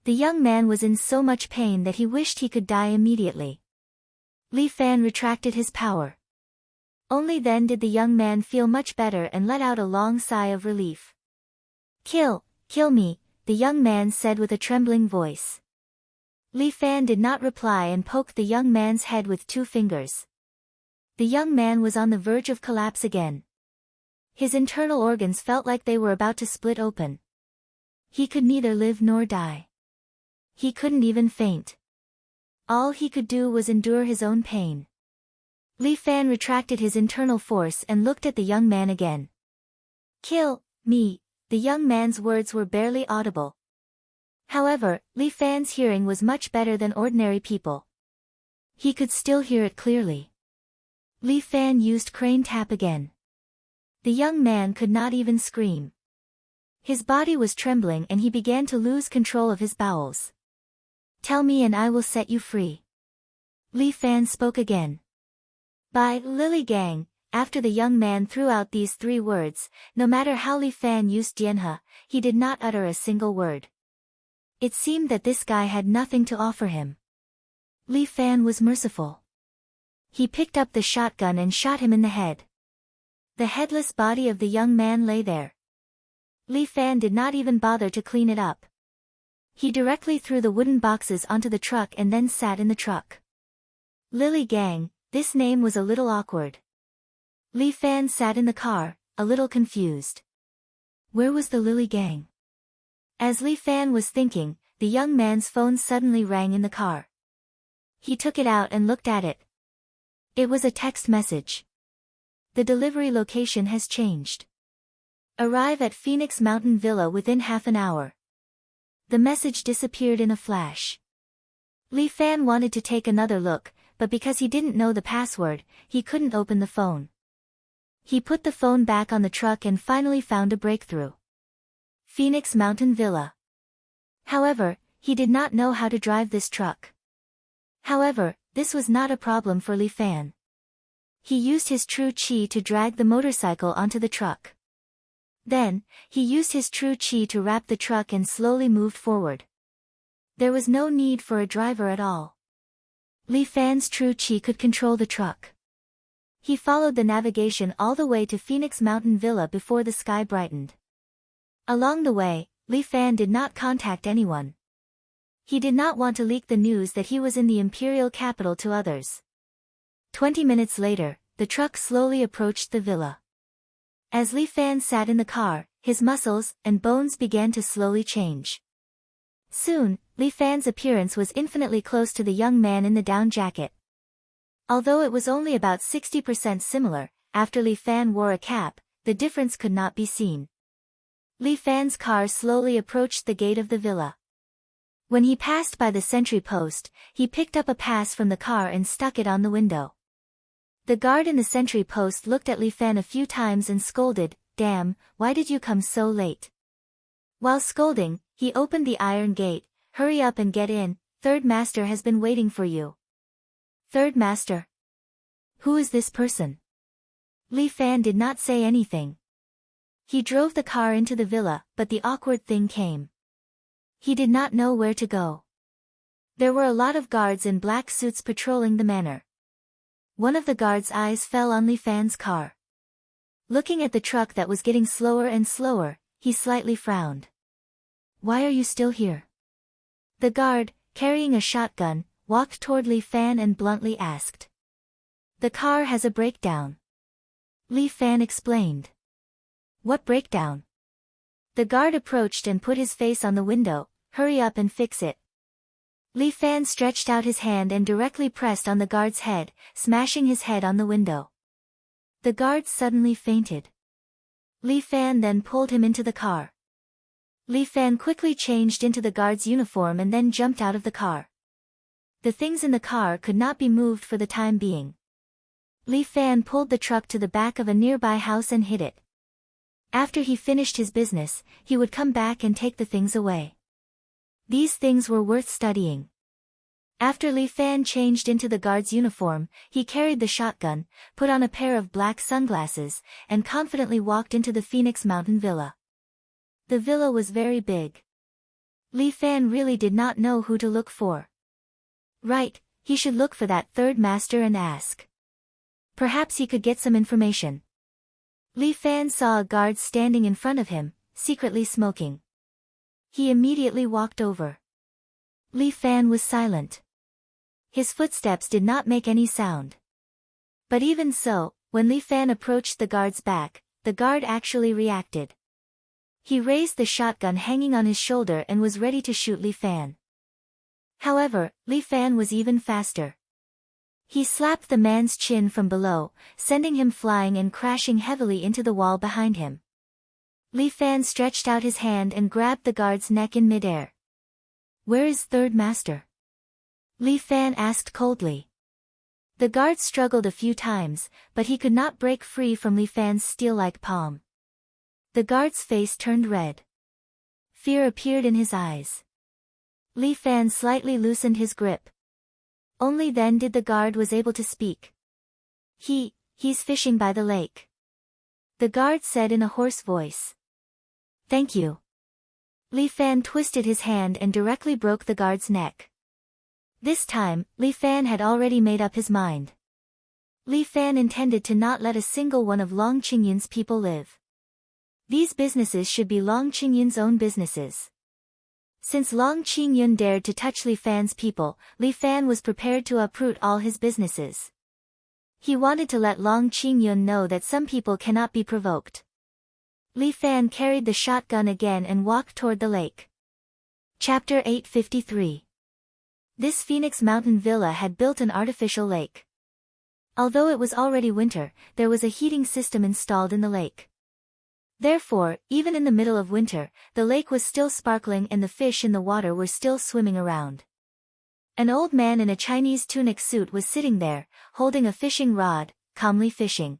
The young man was in so much pain that he wished he could die immediately. Li Fan retracted his power. Only then did the young man feel much better and let out a long sigh of relief. Kill me, the young man said with a trembling voice. Li Fan did not reply and poked the young man's head with 2 fingers. The young man was on the verge of collapse again. His internal organs felt like they were about to split open. He could neither live nor die. He couldn't even faint. All he could do was endure his own pain. Li Fan retracted his internal force and looked at the young man again. Kill me, the young man's words were barely audible. However, Li Fan's hearing was much better than ordinary people. He could still hear it clearly. Li Fan used crane tap again. The young man could not even scream. His body was trembling and he began to lose control of his bowels. Tell me and I will set you free. Li Fan spoke again. By Lily Gang, after the young man threw out these 3 words, no matter how Li Fan used Dianhe, he did not utter a single word. It seemed that this guy had nothing to offer him. Li Fan was merciful. He picked up the shotgun and shot him in the head. The headless body of the young man lay there. Li Fan did not even bother to clean it up. He directly threw the wooden boxes onto the truck and then sat in the truck. Lily Gang, this name was a little awkward. Li Fan sat in the car, a little confused. Where was the Lily Gang? As Li Fan was thinking, the young man's phone suddenly rang in the car. He took it out and looked at it. It was a text message. The delivery location has changed. Arrive at Phoenix Mountain Villa within half an hour. The message disappeared in a flash. Li Fan wanted to take another look, but because he didn't know the password, he couldn't open the phone. He put the phone back on the truck and finally found a breakthrough. Phoenix Mountain Villa. However, he did not know how to drive this truck. However, this was not a problem for Li Fan. He used his true chi to drag the motorcycle onto the truck. Then, he used his true chi to wrap the truck and slowly moved forward. There was no need for a driver at all. Li Fan's true chi could control the truck. He followed the navigation all the way to Phoenix Mountain Villa before the sky brightened. Along the way, Li Fan did not contact anyone. He did not want to leak the news that he was in the imperial capital to others. 20 minutes later, the truck slowly approached the villa. As Li Fan sat in the car, his muscles and bones began to slowly change. Soon, Li Fan's appearance was infinitely close to the young man in the down jacket. Although it was only about 60% similar, after Li Fan wore a cap, the difference could not be seen. Li Fan's car slowly approached the gate of the villa. When he passed by the sentry post, he picked up a pass from the car and stuck it on the window. The guard in the sentry post looked at Li Fan a few times and scolded, "Damn, why did you come so late?" While scolding, he opened the iron gate. "Hurry up and get in, Third Master has been waiting for you." Third Master? Who is this person? Li Fan did not say anything. He drove the car into the villa, but the awkward thing came. He did not know where to go. There were a lot of guards in black suits patrolling the manor. One of the guards' eyes fell on Li Fan's car. Looking at the truck that was getting slower and slower, he slightly frowned. "Why are you still here?" The guard, carrying a shotgun, walked toward Li Fan and bluntly asked. "The car has a breakdown." Li Fan explained. "What breakdown?" The guard approached and put his face on the window. "Hurry up and fix it." Li Fan stretched out his hand and directly pressed on the guard's head, smashing his head on the window. The guard suddenly fainted. Li Fan then pulled him into the car. Li Fan quickly changed into the guard's uniform and then jumped out of the car. The things in the car could not be moved for the time being. Li Fan pulled the truck to the back of a nearby house and hid it. After he finished his business, he would come back and take the things away. These things were worth studying. After Li Fan changed into the guard's uniform, he carried the shotgun, put on a pair of black sunglasses, and confidently walked into the Phoenix Mountain Villa. The villa was very big. Li Fan really did not know who to look for. Right, he should look for that Third Master and ask. Perhaps he could get some information. Li Fan saw a guard standing in front of him, secretly smoking. He immediately walked over. Li Fan was silent. His footsteps did not make any sound. But even so, when Li Fan approached the guard's back, the guard actually reacted. He raised the shotgun hanging on his shoulder and was ready to shoot Li Fan. However, Li Fan was even faster. He slapped the man's chin from below, sending him flying and crashing heavily into the wall behind him. Li Fan stretched out his hand and grabbed the guard's neck in midair. "Where is Third Master?" Li Fan asked coldly. The guard struggled a few times, but he could not break free from Li Fan's steel-like palm. The guard's face turned red. Fear appeared in his eyes. Li Fan slightly loosened his grip. Only then did the guard was able to speak. He's fishing by the lake." The guard said in a hoarse voice. "Thank you." Li Fan twisted his hand and directly broke the guard's neck. This time, Li Fan had already made up his mind. Li Fan intended to not let a single one of Long Qingyun's people live. These businesses should be Long Qingyun's own businesses. Since Long Qingyun dared to touch Li Fan's people, Li Fan was prepared to uproot all his businesses. He wanted to let Long Qingyun know that some people cannot be provoked. Li Fan carried the shotgun again and walked toward the lake. Chapter 853. This Phoenix Mountain Villa had built an artificial lake. Although it was already winter, there was a heating system installed in the lake. Therefore, even in the middle of winter, the lake was still sparkling and the fish in the water were still swimming around. An old man in a Chinese tunic suit was sitting there, holding a fishing rod, calmly fishing.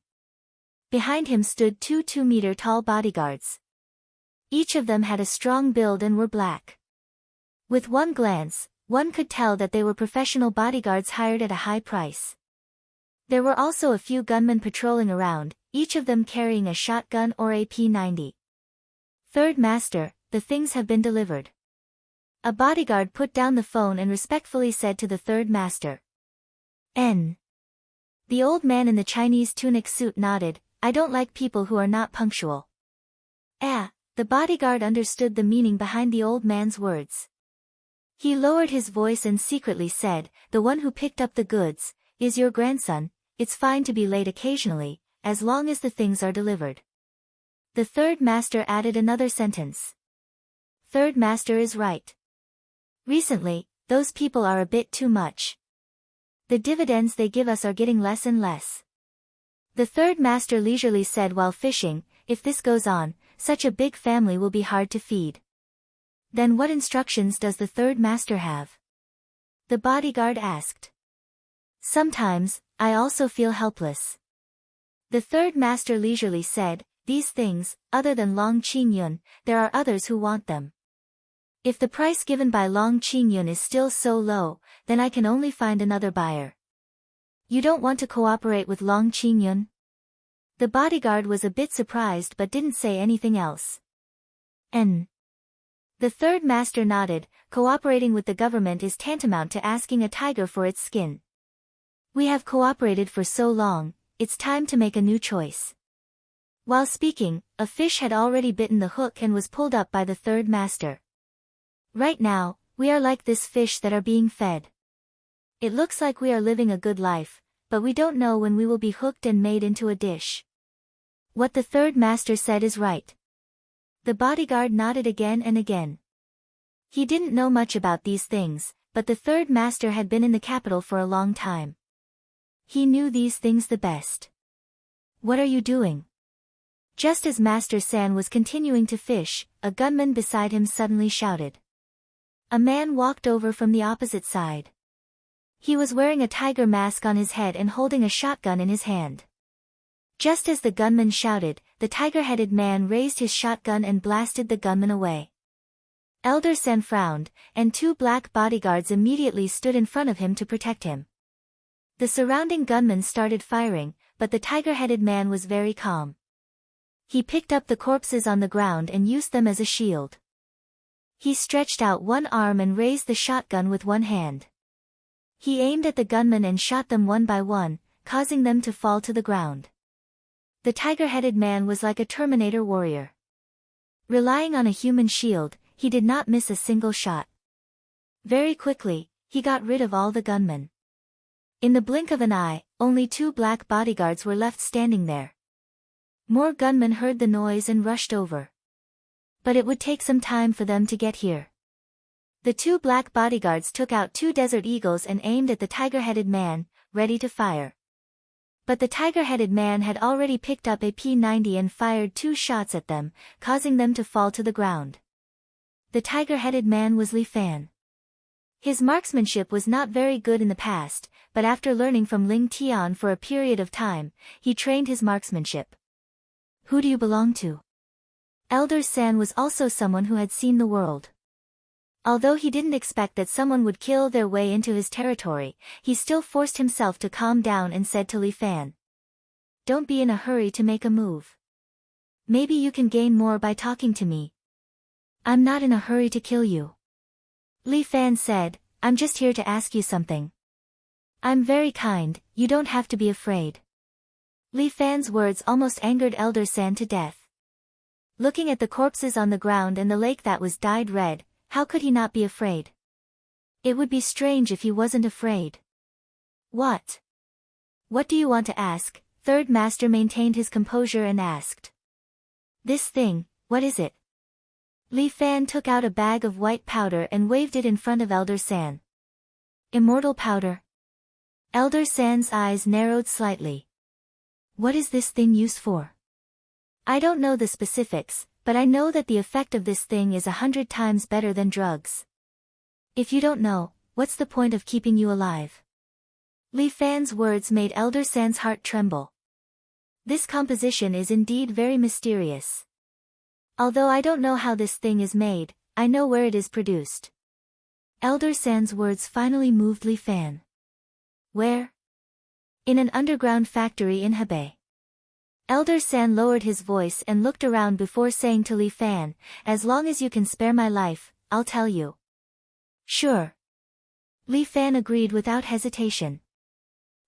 Behind him stood two 2-meter-tall bodyguards. Each of them had a strong build and were black. With one glance, one could tell that they were professional bodyguards hired at a high price. There were also a few gunmen patrolling around, each of them carrying a shotgun or a P90. Third Master, the things have been delivered. A bodyguard put down the phone and respectfully said to the Third Master. N. The old man in the Chinese tunic suit nodded. I don't like people who are not punctual. The bodyguard understood the meaning behind the old man's words. He lowered his voice and secretly said, the one who picked up the goods, is your grandson. It's fine to be late occasionally, as long as the things are delivered. The Third Master added another sentence. Third Master is right. Recently, those people are a bit too much. The dividends they give us are getting less and less. The Third Master leisurely said while fishing, if this goes on, such a big family will be hard to feed. Then what instructions does the Third Master have? The bodyguard asked. Sometimes, I also feel helpless. The Third Master leisurely said, these things, other than Long Qingyun, there are others who want them. If the price given by Long Qingyun is still so low, then I can only find another buyer. You don't want to cooperate with Long Qingyun? The bodyguard was a bit surprised but didn't say anything else. N. The Third Master nodded. Cooperating with the government is tantamount to asking a tiger for its skin. We have cooperated for so long, it's time to make a new choice. While speaking, a fish had already bitten the hook and was pulled up by the Third Master. Right now, we are like this fish that are being fed. It looks like we are living a good life, but we don't know when we will be hooked and made into a dish. What the Third Master said is right. The bodyguard nodded again and again. He didn't know much about these things, but the Third Master had been in the capital for a long time. He knew these things the best. What are you doing? Just as Master San was continuing to fish, a gunman beside him suddenly shouted. A man walked over from the opposite side. He was wearing a tiger mask on his head and holding a shotgun in his hand. Just as the gunman shouted, the tiger-headed man raised his shotgun and blasted the gunman away. Elder Sen frowned, and two black bodyguards immediately stood in front of him to protect him. The surrounding gunmen started firing, but the tiger-headed man was very calm. He picked up the corpses on the ground and used them as a shield. He stretched out one arm and raised the shotgun with one hand. He aimed at the gunmen and shot them one by one, causing them to fall to the ground. The tiger-headed man was like a Terminator warrior. Relying on a human shield, he did not miss a single shot. Very quickly, he got rid of all the gunmen. In the blink of an eye, only two black bodyguards were left standing there. More gunmen heard the noise and rushed over. But it would take some time for them to get here. The two black bodyguards took out two Desert Eagles and aimed at the tiger-headed man, ready to fire. But the tiger-headed man had already picked up a P90 and fired two shots at them, causing them to fall to the ground. The tiger-headed man was Li Fan. His marksmanship was not very good in the past, but after learning from Ling Tian for a period of time, he trained his marksmanship. Who do you belong to? Elder San was also someone who had seen the world. Although he didn't expect that someone would kill their way into his territory, he still forced himself to calm down and said to Li Fan. Don't be in a hurry to make a move. Maybe you can gain more by talking to me. I'm not in a hurry to kill you. Li Fan said, I'm just here to ask you something. I'm very kind, you don't have to be afraid. Li Fan's words almost angered Elder San to death. Looking at the corpses on the ground and the lake that was dyed red, how could he not be afraid? It would be strange if he wasn't afraid. What? What do you want to ask? Third Master maintained his composure and asked. This thing, what is it? Li Fan took out a bag of white powder and waved it in front of Elder San. Immortal powder? Elder San's eyes narrowed slightly. What is this thing used for? I don't know the specifics, but I know that the effect of this thing is 100 times better than drugs. If you don't know, what's the point of keeping you alive? Li Fan's words made Elder San's heart tremble. This composition is indeed very mysterious. Although I don't know how this thing is made, I know where it is produced. Elder San's words finally moved Li Fan. Where? In an underground factory in Hebei. Elder San lowered his voice and looked around before saying to Li Fan, "As long as you can spare my life, I'll tell you." "Sure." Li Fan agreed without hesitation.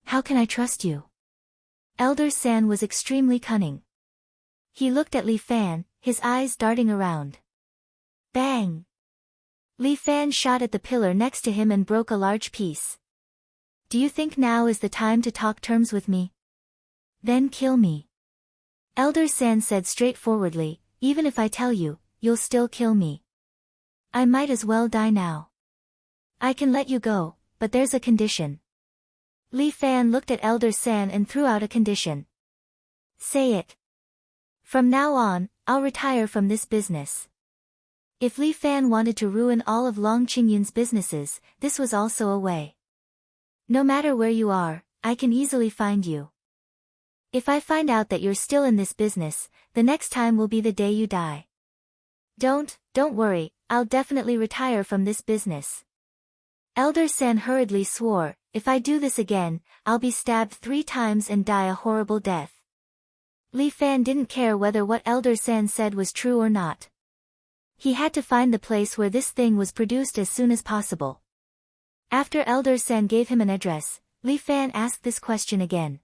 "How can I trust you?" Elder San was extremely cunning. He looked at Li Fan, his eyes darting around. Bang! Li Fan shot at the pillar next to him and broke a large piece. "Do you think now is the time to talk terms with me? Then kill me." Elder San said straightforwardly, "Even if I tell you, you'll still kill me. I might as well die now. I can let you go, but there's a condition." Li Fan looked at Elder San and threw out a condition. "Say it. From now on, I'll retire from this business." If Li Fan wanted to ruin all of Long Qingyun's businesses, this was also a way. "No matter where you are, I can easily find you. If I find out that you're still in this business, the next time will be the day you die. Don't worry, I'll definitely retire from this business." Elder San hurriedly swore, "If I do this again, I'll be stabbed 3 times and die a horrible death." Li Fan didn't care whether what Elder San said was true or not. He had to find the place where this thing was produced as soon as possible. After Elder San gave him an address, Li Fan asked this question again.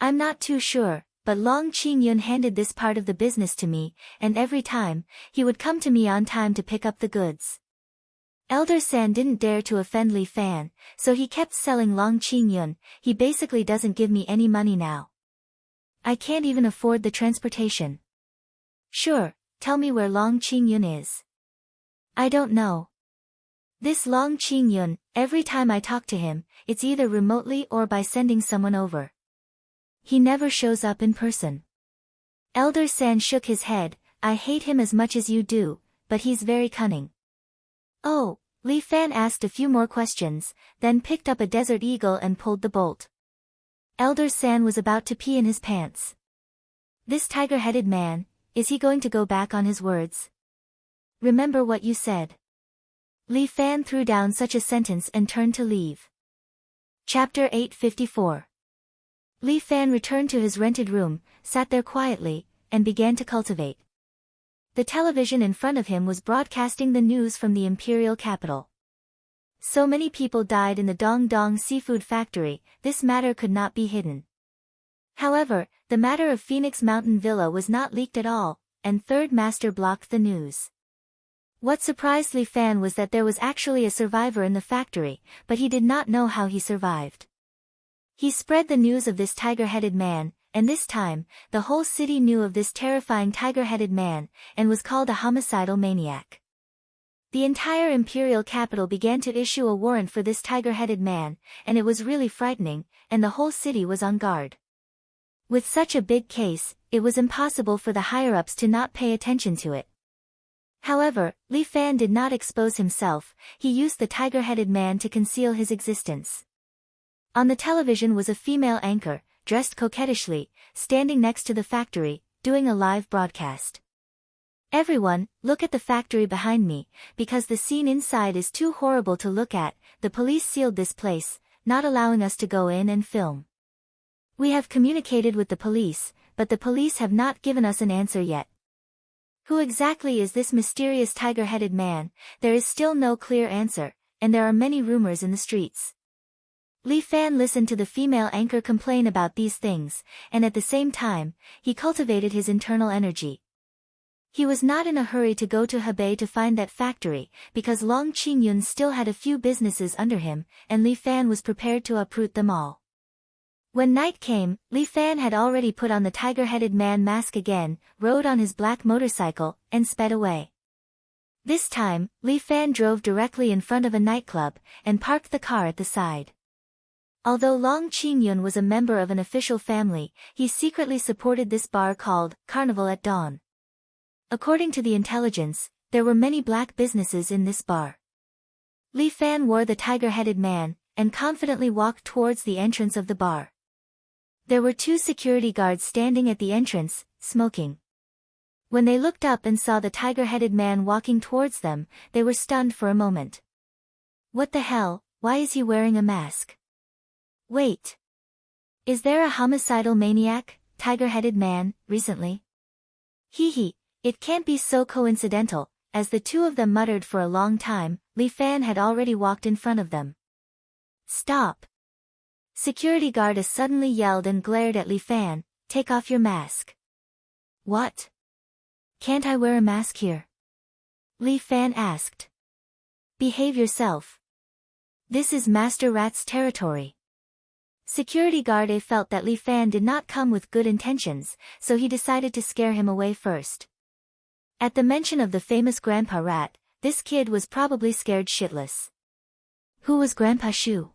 "I'm not too sure, but Long Qingyun handed this part of the business to me, and every time, he would come to me on time to pick up the goods." Elder San didn't dare to offend Li Fan, so he kept selling Long Qingyun. "He basically doesn't give me any money now. I can't even afford the transportation." "Sure, tell me where Long Qingyun is." "I don't know. This Long Qingyun, every time I talk to him, it's either remotely or by sending someone over. He never shows up in person." Elder San shook his head. "I hate him as much as you do, but he's very cunning." "Oh," Li Fan asked a few more questions, then picked up a desert eagle and pulled the bolt. Elder San was about to pee in his pants. This tiger-headed man, is he going to go back on his words? "Remember what you said." Li Fan threw down such a sentence and turned to leave. Chapter 854. Li Fan returned to his rented room, sat there quietly, and began to cultivate. The television in front of him was broadcasting the news from the imperial capital. So many people died in the Dong Dong seafood factory, this matter could not be hidden. However, the matter of Phoenix Mountain Villa was not leaked at all, and Third Master blocked the news. What surprised Li Fan was that there was actually a survivor in the factory, but he did not know how he survived. He spread the news of this tiger-headed man, and this time, the whole city knew of this terrifying tiger-headed man, and was called a homicidal maniac. The entire imperial capital began to issue a warrant for this tiger-headed man, and it was really frightening, and the whole city was on guard. With such a big case, it was impossible for the higher-ups to not pay attention to it. However, Li Fan did not expose himself, he used the tiger-headed man to conceal his existence. On the television was a female anchor, dressed coquettishly, standing next to the factory, doing a live broadcast. "Everyone, look at the factory behind me, because the scene inside is too horrible to look at. The police sealed this place, not allowing us to go in and film. We have communicated with the police, but the police have not given us an answer yet. Who exactly is this mysterious tiger-headed man? There is still no clear answer, and there are many rumors in the streets." Li Fan listened to the female anchor complain about these things, and at the same time, he cultivated his internal energy. He was not in a hurry to go to Hebei to find that factory, because Long Qingyun still had a few businesses under him, and Li Fan was prepared to uproot them all. When night came, Li Fan had already put on the tiger-headed man mask again, rode on his black motorcycle, and sped away. This time, Li Fan drove directly in front of a nightclub, and parked the car at the side. Although Long Qingyun was a member of an official family, he secretly supported this bar called Carnival at Dawn. According to the intelligence, there were many black businesses in this bar. Li Fan wore the tiger-headed man, and confidently walked towards the entrance of the bar. There were 2 security guards standing at the entrance, smoking. When they looked up and saw the tiger-headed man walking towards them, they were stunned for a moment. What the hell, why is he wearing a mask? Wait. Is there a homicidal maniac, tiger-headed man, recently? Hee, it can't be so coincidental. As the 2 of them muttered for a long time, Li Fan had already walked in front of them. Stop! Security guard suddenly yelled and glared at Li Fan, take off your mask. What? Can't I wear a mask here? Li Fan asked. Behave yourself. This is Master Rat's territory. Security guard felt that Li Fan did not come with good intentions, so he decided to scare him away first. At the mention of the famous Grandpa Rat, this kid was probably scared shitless. Who was Grandpa Shu?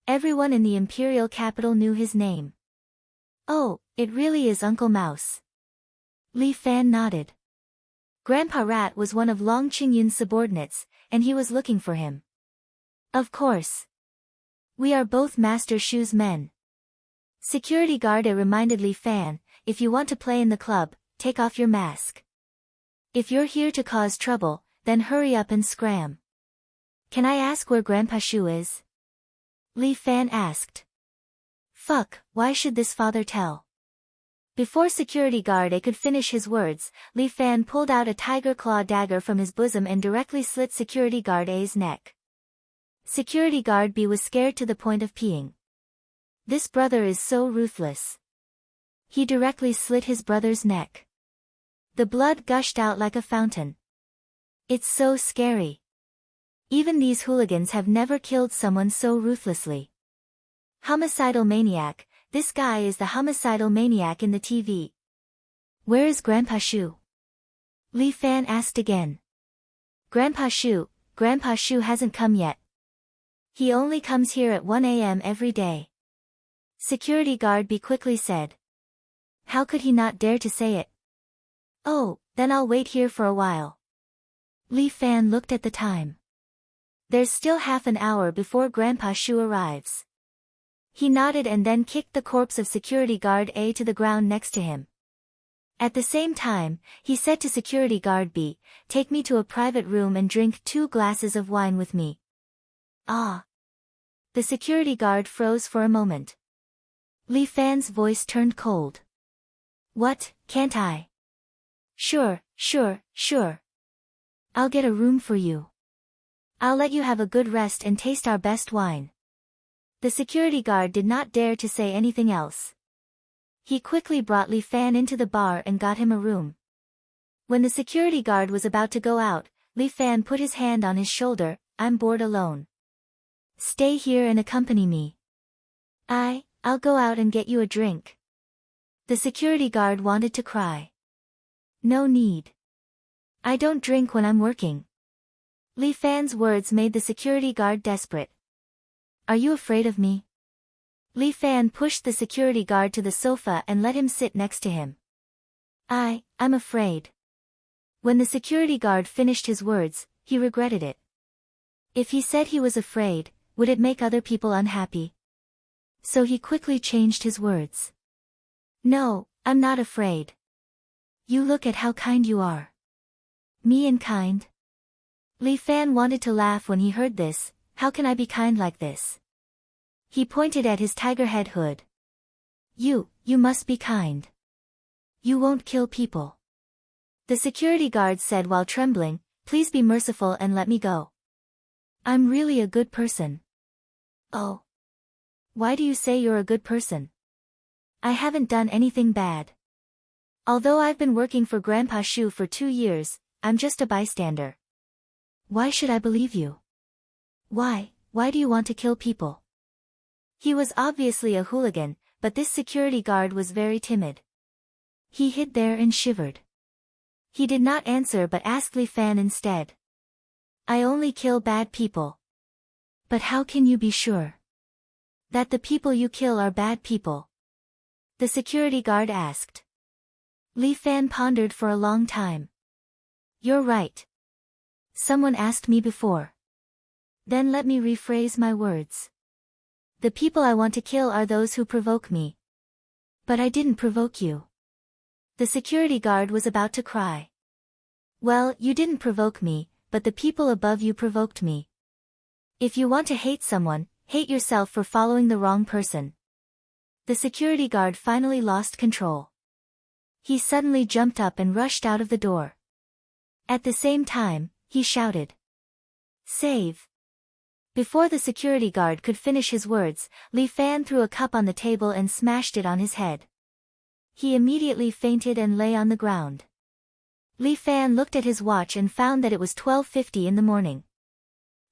Everyone in the imperial capital knew his name. Oh, it really is Uncle Mouse. Li Fan nodded. Grandpa Rat was one of Long Qingyun's subordinates, and he was looking for him. Of course. We are both Master Shu's men. Security guard reminded Li Fan, if you want to play in the club, take off your mask. If you're here to cause trouble, then hurry up and scram. Can I ask where Grandpa Shu is? Li Fan asked. Fuck, why should this father tell? Before security guard could finish his words, Li Fan pulled out a tiger claw dagger from his bosom and directly slit security guard A's neck. Security guard B was scared to the point of peeing. This brother is so ruthless. He directly slit his brother's neck. The blood gushed out like a fountain. It's so scary. Even these hooligans have never killed someone so ruthlessly. Homicidal maniac, this guy is the homicidal maniac in the TV. Where is Grandpa Shu? Li Fan asked again. Grandpa Shu hasn't come yet. He only comes here at 1 a.m. every day. Security guard B quickly said. How could he not dare to say it? Oh, then I'll wait here for a while. Li Fan looked at the time. There's still half an hour before Grandpa Shu arrives. He nodded and then kicked the corpse of security guard A to the ground next to him. At the same time, he said to security guard B, take me to a private room and drink 2 glasses of wine with me. Ah. The security guard froze for a moment. Li Fan's voice turned cold. What, can't I? Sure. I'll get a room for you. I'll let you have a good rest and taste our best wine. The security guard did not dare to say anything else. He quickly brought Li Fan into the bar and got him a room. When the security guard was about to go out, Li Fan put his hand on his shoulder, I'm bored alone. Stay here and accompany me. I'll go out and get you a drink. The security guard wanted to cry. No need. I don't drink when I'm working. Li Fan's words made the security guard desperate. Are you afraid of me? Li Fan pushed the security guard to the sofa and let him sit next to him. I'm afraid. When the security guard finished his words, he regretted it. If he said he was afraid, would it make other people unhappy? So he quickly changed his words. No, I'm not afraid. You look at how kind you are. Me and kind? Li Fan wanted to laugh when he heard this. How can I be kind like this? He pointed at his tiger head hood. You must be kind. You won't kill people. The security guard said while trembling, please be merciful and let me go. I'm really a good person. Oh. Why do you say you're a good person? I haven't done anything bad. Although I've been working for Grandpa Shu for 2 years, I'm just a bystander. Why should I believe you? Why do you want to kill people? He was obviously a hooligan, but this security guard was very timid. He hid there and shivered. He did not answer but asked Li Fan instead. I only kill bad people. But how can you be sure? That the people you kill are bad people? The security guard asked. Li Fan pondered for a long time. You're right. Someone asked me before. Then let me rephrase my words. The people I want to kill are those who provoke me. But I didn't provoke you. The security guard was about to cry. Well, you didn't provoke me, but the people above you provoked me. If you want to hate someone, hate yourself for following the wrong person. The security guard finally lost control. He suddenly jumped up and rushed out of the door. At the same time, he shouted, "Save!" Before the security guard could finish his words, Li Fan threw a cup on the table and smashed it on his head. He immediately fainted and lay on the ground. Li Fan looked at his watch and found that it was 12:50 in the morning.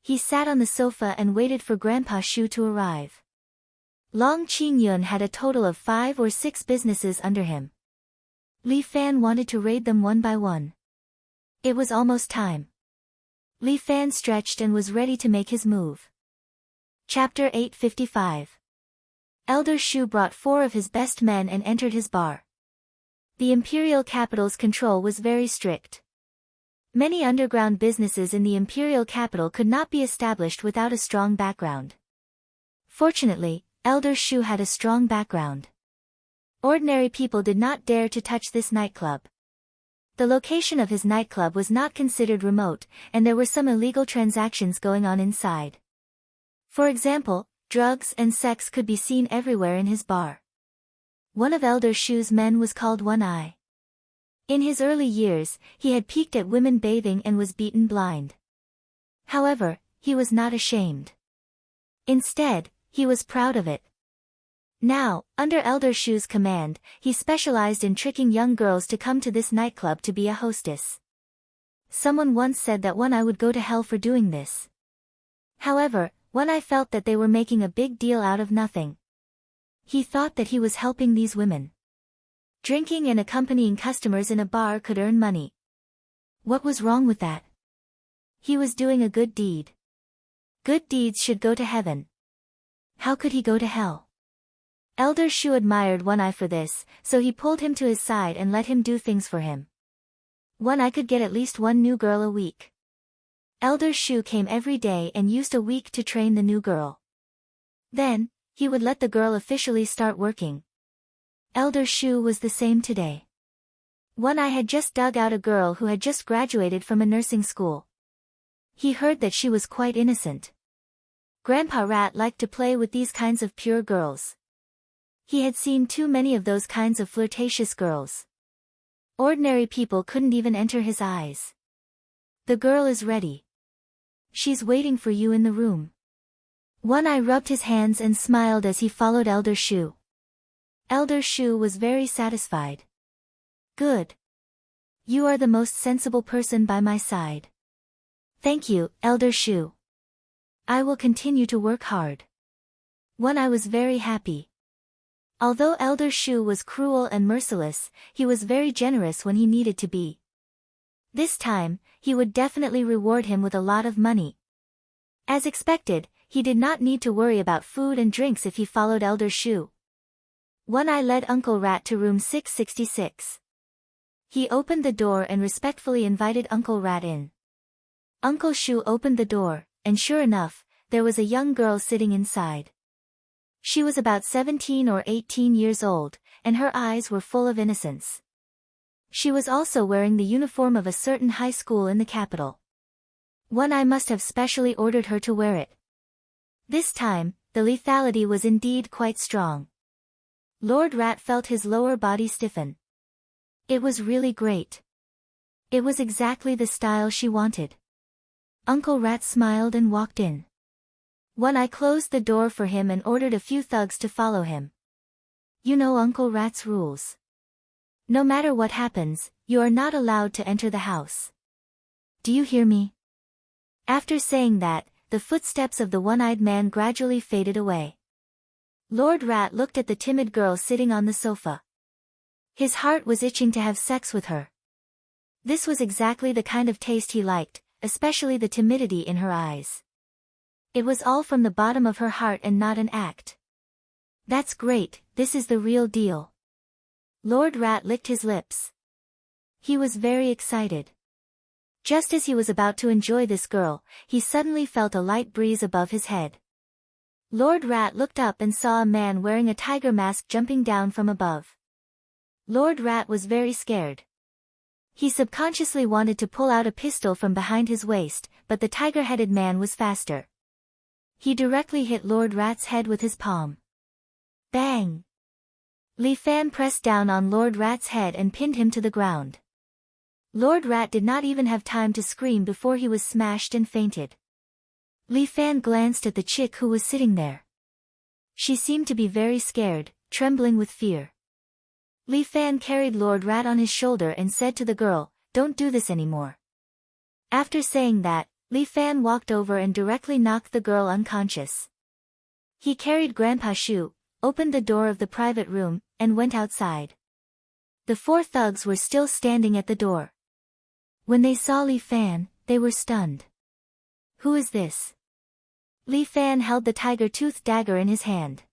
He sat on the sofa and waited for Grandpa Shu to arrive. Long Qingyun had a total of 5 or 6 businesses under him. Li Fan wanted to raid them one by one. It was almost time. Li Fan stretched and was ready to make his move. Chapter 855. Elder Shu brought 4 of his best men and entered his bar. The imperial capital's control was very strict. Many underground businesses in the imperial capital could not be established without a strong background. Fortunately, Elder Shu had a strong background. Ordinary people did not dare to touch this nightclub. The location of his nightclub was not considered remote, and there were some illegal transactions going on inside. For example, drugs and sex could be seen everywhere in his bar. One of Elder Shu's men was called One Eye. In his early years, he had peeked at women bathing and was beaten blind. However, he was not ashamed. Instead, he was proud of it. Now, under Elder Shu's command, he specialized in tricking young girls to come to this nightclub to be a hostess. Someone once said that One Eye would go to hell for doing this. However, One Eye felt that they were making a big deal out of nothing. He thought that he was helping these women. Drinking and accompanying customers in a bar could earn money. What was wrong with that? He was doing a good deed. Good deeds should go to heaven. How could he go to hell? Elder Shu admired One Eye for this, so he pulled him to his side and let him do things for him. One Eye could get at least 1 new girl a week. Elder Shu came every day and used a week to train the new girl. Then, he would let the girl officially start working. Elder Shu was the same today. One Eye had just dug out a girl who had just graduated from a nursing school. He heard that she was quite innocent. Grandpa Rat liked to play with these kinds of pure girls. He had seen too many of those kinds of flirtatious girls. Ordinary people couldn't even enter his eyes. The girl is ready. She's waiting for you in the room. One Eye rubbed his hands and smiled as he followed Elder Shu. Elder Shu was very satisfied. Good. You are the most sensible person by my side. Thank you, Elder Shu. I will continue to work hard. One Eye was very happy. Although Elder Shu was cruel and merciless, he was very generous when he needed to be. This time, he would definitely reward him with a lot of money. As expected, he did not need to worry about food and drinks if he followed Elder Shu. One Eye led Uncle Rat to room 666. He opened the door and respectfully invited Uncle Rat in. Uncle Shu opened the door, and sure enough, there was a young girl sitting inside. She was about 17 or 18 years old, and her eyes were full of innocence. She was also wearing the uniform of a certain high school in the capital. One Eye must have specially ordered her to wear it. This time, the lethality was indeed quite strong. Lord Rat felt his lower body stiffen. It was really great. It was exactly the style she wanted. Uncle Rat smiled and walked in. One Eye closed the door for him and ordered a few thugs to follow him. You know Uncle Rat's rules. No matter what happens, you are not allowed to enter the house. Do you hear me? After saying that, the footsteps of the one-eyed man gradually faded away. Lord Rat looked at the timid girl sitting on the sofa. His heart was itching to have sex with her. This was exactly the kind of taste he liked, especially the timidity in her eyes. It was all from the bottom of her heart and not an act. That's great, this is the real deal. Lord Rat licked his lips. He was very excited. Just as he was about to enjoy this girl, he suddenly felt a light breeze above his head. Lord Rat looked up and saw a man wearing a tiger mask jumping down from above. Lord Rat was very scared. He subconsciously wanted to pull out a pistol from behind his waist, but the tiger-headed man was faster. He directly hit Lord Rat's head with his palm. Bang! Li Fan pressed down on Lord Rat's head and pinned him to the ground. Lord Rat did not even have time to scream before he was smashed and fainted. Li Fan glanced at the chick who was sitting there. She seemed to be very scared, trembling with fear. Li Fan carried Lord Rat on his shoulder and said to the girl, "Don't do this anymore." After saying that, Li Fan walked over and directly knocked the girl unconscious. He carried Grandpa Shu, opened the door of the private room, and went outside. The 4 thugs were still standing at the door. When they saw Li Fan, they were stunned. "Who is this?" Li Fan held the tiger-toothed dagger in his hand.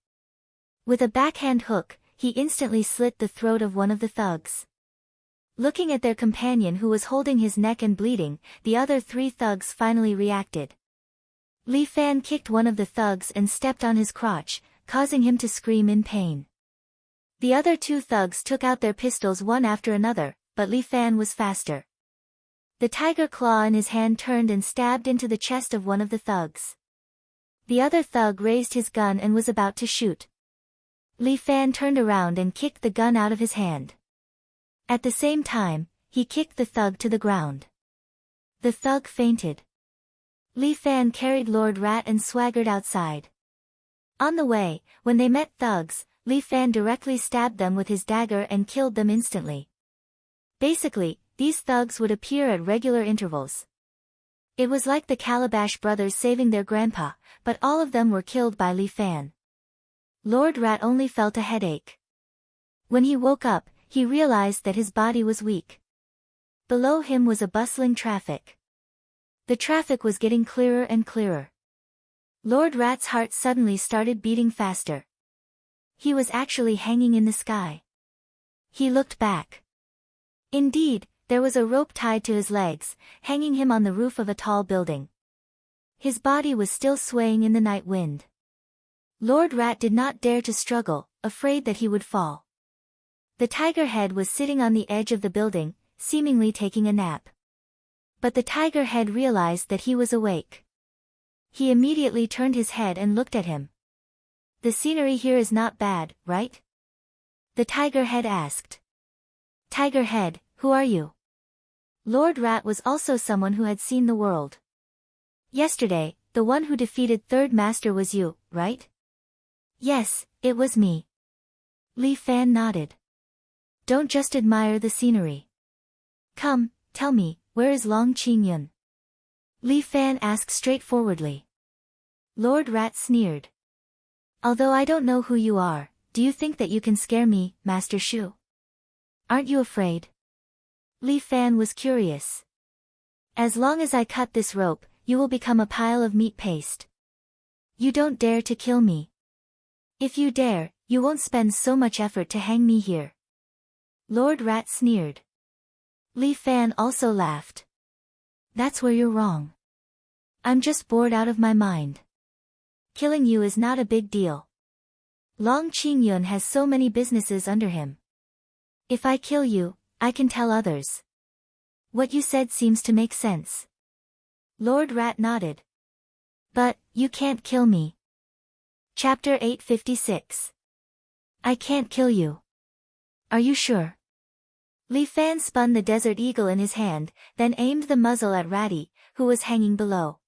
With a backhand hook, he instantly slit the throat of one of the thugs. Looking at their companion who was holding his neck and bleeding, the other 3 thugs finally reacted. Li Fan kicked one of the thugs and stepped on his crotch, causing him to scream in pain. The other 2 thugs took out their pistols one after another, but Li Fan was faster. The tiger claw in his hand turned and stabbed into the chest of one of the thugs. The other thug raised his gun and was about to shoot. Li Fan turned around and kicked the gun out of his hand. At the same time, he kicked the thug to the ground. The thug fainted. Li Fan carried Lord Rat and swaggered outside. On the way, when they met thugs, Li Fan directly stabbed them with his dagger and killed them instantly. Basically, these thugs would appear at regular intervals. It was like the Calabash brothers saving their grandpa, but all of them were killed by Li Fan. Lord Rat only felt a headache. When he woke up, he realized that his body was weak. Below him was a bustling traffic. The traffic was getting clearer and clearer. Lord Rat's heart suddenly started beating faster. He was actually hanging in the sky. He looked back. Indeed, there was a rope tied to his legs, hanging him on the roof of a tall building. His body was still swaying in the night wind. Lord Rat did not dare to struggle, afraid that he would fall. The tiger head was sitting on the edge of the building, seemingly taking a nap. But the tiger head realized that he was awake. He immediately turned his head and looked at him. "The scenery here is not bad, right?" The tiger head asked. "Tiger head, who are you?" Lord Rat was also someone who had seen the world. "Yesterday, the one who defeated Third Master was you, right?" "Yes, it was me." Li Fan nodded. "Don't just admire the scenery. Come, tell me, where is Long Qingyun?" Li Fan asked straightforwardly. Lord Rat sneered. "Although I don't know who you are, do you think that you can scare me, Master Shu? Aren't you afraid?" Li Fan was curious. "As long as I cut this rope, you will become a pile of meat paste. You don't dare to kill me. If you dare, you won't spend so much effort to hang me here." Lord Rat sneered. Li Fan also laughed. "That's where you're wrong. I'm just bored out of my mind. Killing you is not a big deal. Long Qingyun has so many businesses under him. If I kill you, I can tell others. What you said seems to make sense." Lord Rat nodded. "But, you can't kill me." Chapter 856. I can't kill you. Are you sure? Li Fan spun the desert eagle in his hand, then aimed the muzzle at Ratty, who was hanging below.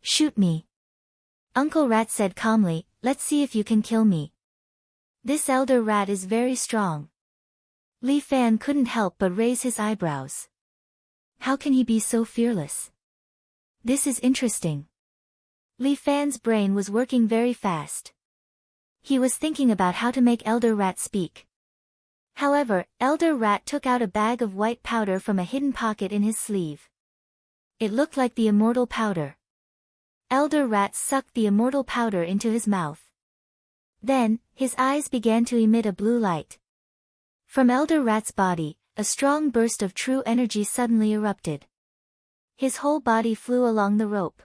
"Shoot me." Uncle Rat said calmly, "Let's see if you can kill me. This elder rat is very strong." Li Fan couldn't help but raise his eyebrows. How can he be so fearless? This is interesting. Li Fan's brain was working very fast. He was thinking about how to make Elder Rat speak. However, Elder Rat took out a bag of white powder from a hidden pocket in his sleeve. It looked like the immortal powder. Elder Rat sucked the immortal powder into his mouth. Then, his eyes began to emit a blue light. From Elder Rat's body, a strong burst of true energy suddenly erupted. His whole body flew along the rope.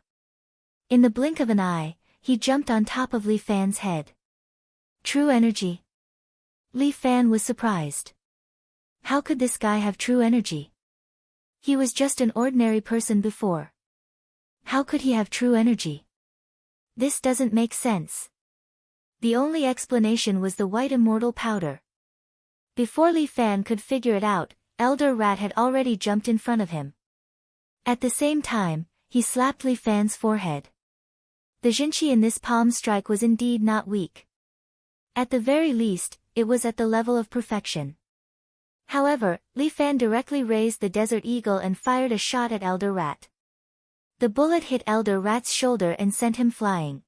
In the blink of an eye, he jumped on top of Li Fan's head. True energy? Li Fan was surprised. How could this guy have true energy? He was just an ordinary person before. How could he have true energy? This doesn't make sense. The only explanation was the white immortal powder. Before Li Fan could figure it out, Elder Rat had already jumped in front of him. At the same time, he slapped Li Fan's forehead. The jinqi in this palm strike was indeed not weak. At the very least, it was at the level of perfection. However, Li Fan directly raised the Desert Eagle and fired a shot at Elder Rat. The bullet hit Elder Rat's shoulder and sent him flying.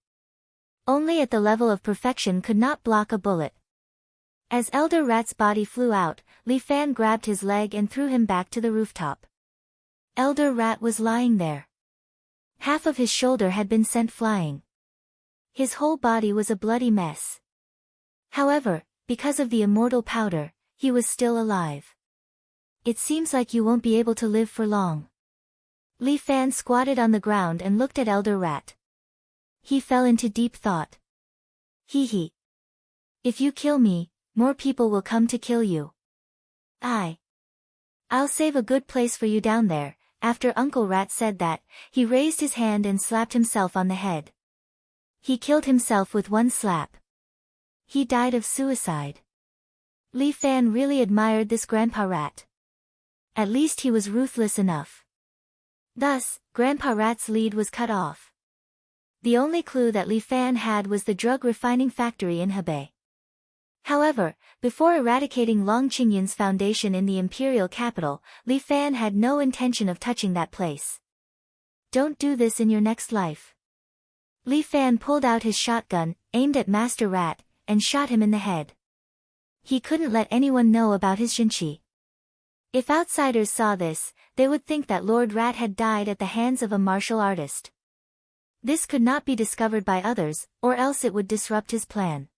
Only at the level of perfection could not block a bullet. As Elder Rat's body flew out, Li Fan grabbed his leg and threw him back to the rooftop. Elder Rat was lying there. Half of his shoulder had been sent flying. His whole body was a bloody mess. However, because of the immortal powder, he was still alive. It seems like you won't be able to live for long. Li Fan squatted on the ground and looked at Elder Rat. He fell into deep thought. Hee. If you kill me, more people will come to kill you. I'll save a good place for you down there. After Uncle Rat said that, he raised his hand and slapped himself on the head. He killed himself with one slap. He died of suicide. Li Fan really admired this Grandpa Rat. At least he was ruthless enough. Thus, Grandpa Rat's lead was cut off. The only clue that Li Fan had was the drug refining factory in Hebei. However, before eradicating Long Qingyun's foundation in the imperial capital, Li Fan had no intention of touching that place. Don't do this in your next life. Li Fan pulled out his shotgun, aimed at Master Rat, and shot him in the head. He couldn't let anyone know about his jinqi. If outsiders saw this, they would think that Lord Rat had died at the hands of a martial artist. This could not be discovered by others, or else it would disrupt his plan.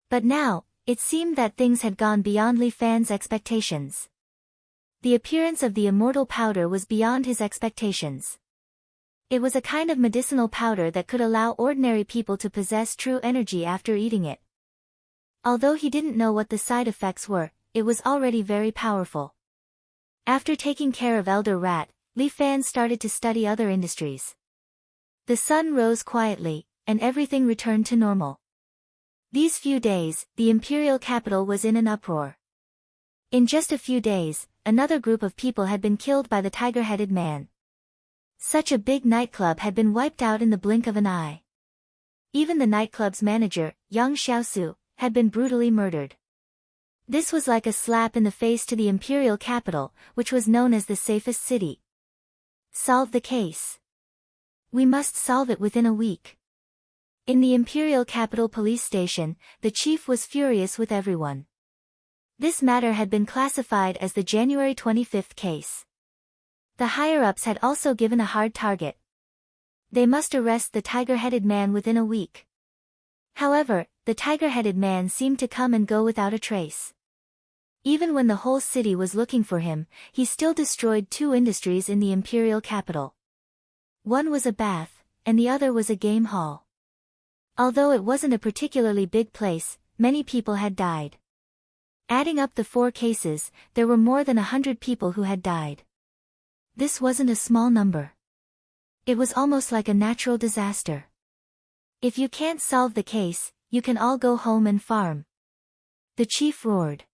But now, it seemed that things had gone beyond Li Fan's expectations. The appearance of the immortal powder was beyond his expectations. It was a kind of medicinal powder that could allow ordinary people to possess true energy after eating it. Although he didn't know what the side effects were, it was already very powerful. After taking care of Elder Rat, Li Fan started to study other industries. The sun rose quietly, and everything returned to normal. These few days, the imperial capital was in an uproar. In just a few days, another group of people had been killed by the tiger-headed man. Such a big nightclub had been wiped out in the blink of an eye. Even the nightclub's manager, Yang Xiaosu, had been brutally murdered. This was like a slap in the face to the imperial capital, which was known as the safest city. Solve the case. We must solve it within a week. In the imperial capital police station, the chief was furious with everyone. This matter had been classified as the January 25th case. The higher-ups had also given a hard target. They must arrest the tiger-headed man within a week. However, the tiger-headed man seemed to come and go without a trace. Even when the whole city was looking for him, he still destroyed 2 industries in the imperial capital. One was a bath, and the other was a game hall. Although it wasn't a particularly big place, many people had died. Adding up the 4 cases, there were more than 100 people who had died. This wasn't a small number. It was almost like a natural disaster. If you can't solve the case, you can all go home and farm. The chief roared.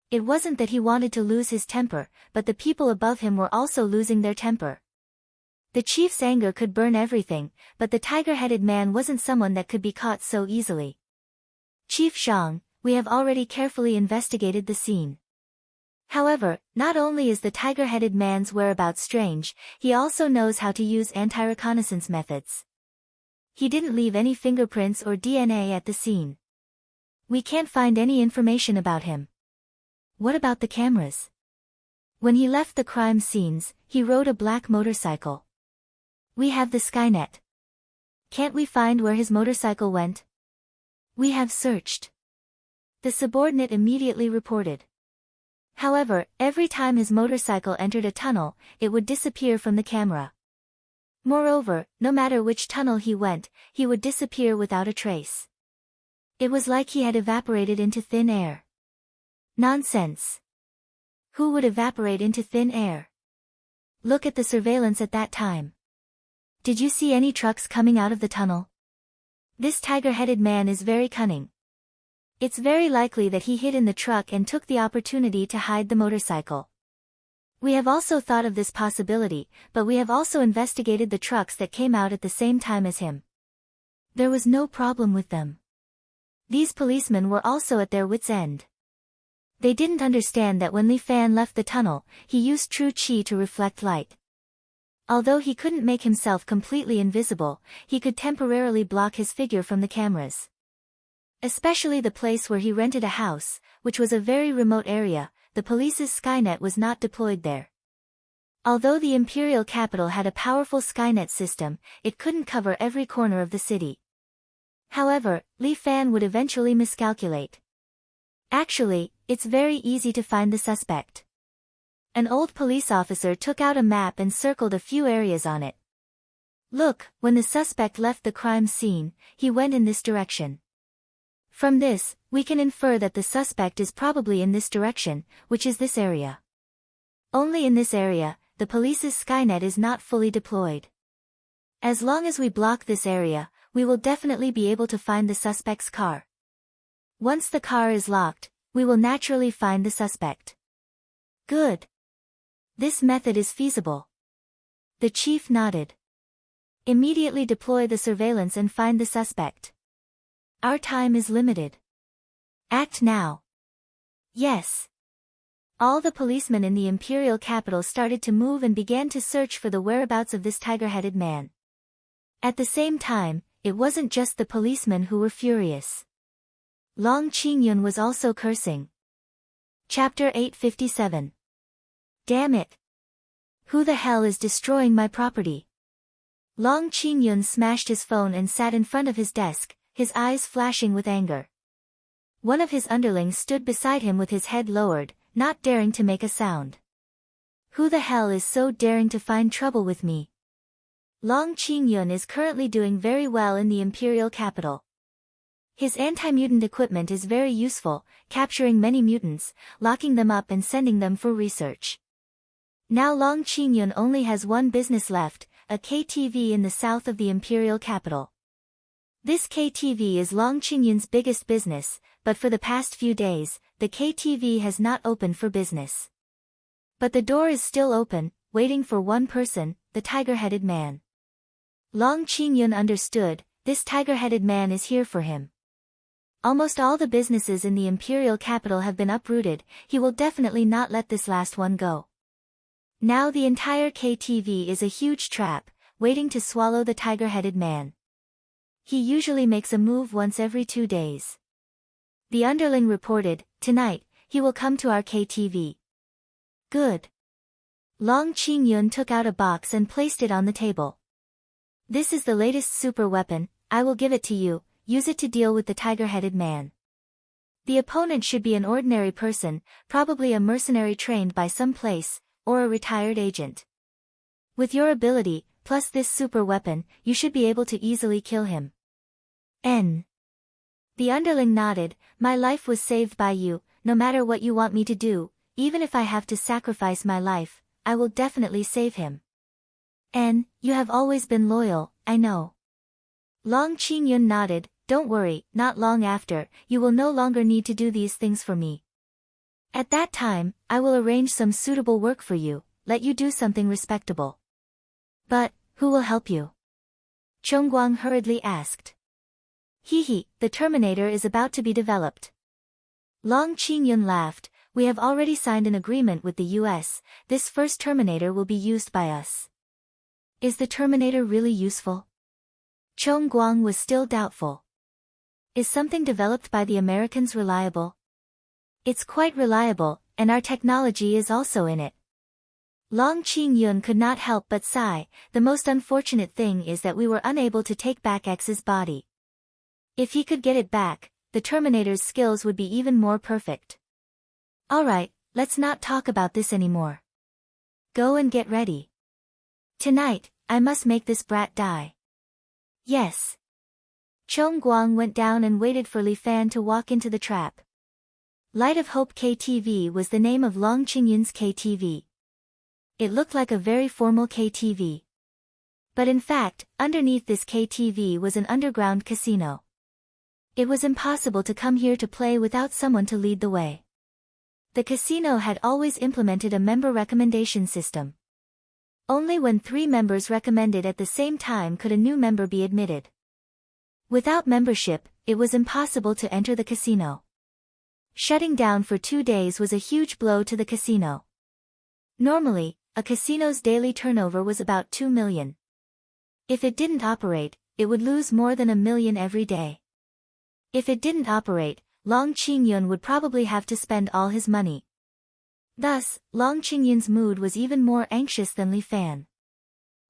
It wasn't that he wanted to lose his temper, but the people above him were also losing their temper. The chief's anger could burn everything, but the tiger-headed man wasn't someone that could be caught so easily. Chief Zhang, we have already carefully investigated the scene. However, not only is the tiger-headed man's whereabouts strange, he also knows how to use anti-reconnaissance methods. He didn't leave any fingerprints or DNA at the scene. We can't find any information about him. What about the cameras? When he left the crime scenes, he rode a black motorcycle. We have the Skynet. Can't we find where his motorcycle went? We have searched. The subordinate immediately reported. However, every time his motorcycle entered a tunnel, it would disappear from the camera. Moreover, no matter which tunnel he went, he would disappear without a trace. It was like he had evaporated into thin air. Nonsense. Who would evaporate into thin air? Look at the surveillance at that time. Did you see any trucks coming out of the tunnel? This tiger-headed man is very cunning. It's very likely that he hid in the truck and took the opportunity to hide the motorcycle. We have also thought of this possibility, but we have also investigated the trucks that came out at the same time as him. There was no problem with them. These policemen were also at their wits' end. They didn't understand that when Li Fan left the tunnel, he used true qi to reflect light. Although he couldn't make himself completely invisible, he could temporarily block his figure from the cameras. Especially the place where he rented a house, which was a very remote area, the police's Skynet was not deployed there. Although the imperial capital had a powerful Skynet system, it couldn't cover every corner of the city. However, Li Fan would eventually miscalculate. Actually, it's very easy to find the suspect. An old police officer took out a map and circled a few areas on it. Look, when the suspect left the crime scene, he went in this direction. From this, we can infer that the suspect is probably in this direction, which is this area. Only in this area, the police's Skynet is not fully deployed. As long as we block this area, we will definitely be able to find the suspect's car. Once the car is locked, we will naturally find the suspect. Good. This method is feasible. The chief nodded. Immediately deploy the surveillance and find the suspect. Our time is limited. Act now. Yes. All the policemen in the imperial capital started to move and began to search for the whereabouts of this tiger-headed man. At the same time, it wasn't just the policemen who were furious. Long Qingyun was also cursing. Chapter 857. Damn it. Who the hell is destroying my property? Long Qingyun smashed his phone and sat in front of his desk, his eyes flashing with anger. One of his underlings stood beside him with his head lowered, not daring to make a sound. Who the hell is so daring to find trouble with me? Long Qingyun is currently doing very well in the imperial capital. His anti-mutant equipment is very useful, capturing many mutants, locking them up and sending them for research. Now Long Qingyun only has one business left, a KTV in the south of the imperial capital. This KTV is Long Qingyun's biggest business, but for the past few days, the KTV has not opened for business. But the door is still open, waiting for one person, the tiger-headed man. Long Qingyun understood, this tiger-headed man is here for him. Almost all the businesses in the imperial capital have been uprooted, he will definitely not let this last one go. Now the entire KTV is a huge trap, waiting to swallow the tiger-headed man. He usually makes a move once every 2 days. The underling reported, tonight, he will come to our KTV. Good. Long Qingyun took out a box and placed it on the table. This is the latest super weapon, I will give it to you, use it to deal with the tiger-headed man. The opponent should be an ordinary person, probably a mercenary trained by some place, or a retired agent. With your ability, plus this super weapon, you should be able to easily kill him. N. The underling nodded, my life was saved by you, no matter what you want me to do, even if I have to sacrifice my life, I will definitely save him. N. You have always been loyal, I know. Long Qingyun nodded, don't worry, not long after, you will no longer need to do these things for me. At that time, I will arrange some suitable work for you, let you do something respectable. But, who will help you? Chongguang hurriedly asked. Hehe, the Terminator is about to be developed. Long Qingyun laughed, we have already signed an agreement with the US, this first Terminator will be used by us. Is the Terminator really useful? Chongguang was still doubtful. Is something developed by the Americans reliable? It's quite reliable, and our technology is also in it. Long Qingyun could not help but sigh, the most unfortunate thing is that we were unable to take back X's body. If he could get it back, the Terminator's skills would be even more perfect. Alright, let's not talk about this anymore. Go and get ready. Tonight, I must make this brat die. Yes. Chong Guang went down and waited for Li Fan to walk into the trap. Light of Hope KTV was the name of Long Qingyun's KTV. It looked like a very formal KTV. But in fact, underneath this KTV was an underground casino. It was impossible to come here to play without someone to lead the way. The casino had always implemented a member recommendation system. Only when 3 members recommended at the same time could a new member be admitted. Without membership, it was impossible to enter the casino. Shutting down for 2 days was a huge blow to the casino. Normally, a casino's daily turnover was about 2 million. If it didn't operate, it would lose more than 1 million every day. If it didn't operate, Long Qingyun would probably have to spend all his money. Thus, Long Qingyun's mood was even more anxious than Li Fan.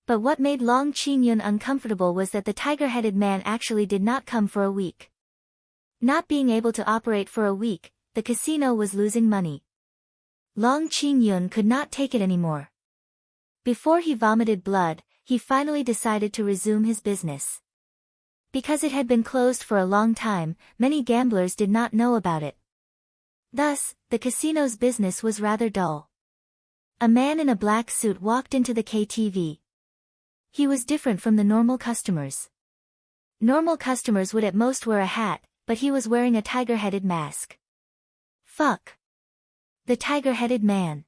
But what made Long Qingyun uncomfortable was that the tiger-headed man actually did not come for a week. Not being able to operate for a week, the casino was losing money. Long Qingyun could not take it anymore. Before he vomited blood, he finally decided to resume his business. Because it had been closed for a long time, many gamblers did not know about it. Thus, the casino's business was rather dull. A man in a black suit walked into the KTV. He was different from the normal customers. Normal customers would at most wear a hat, but he was wearing a tiger-headed mask. Fuck. The tiger-headed man.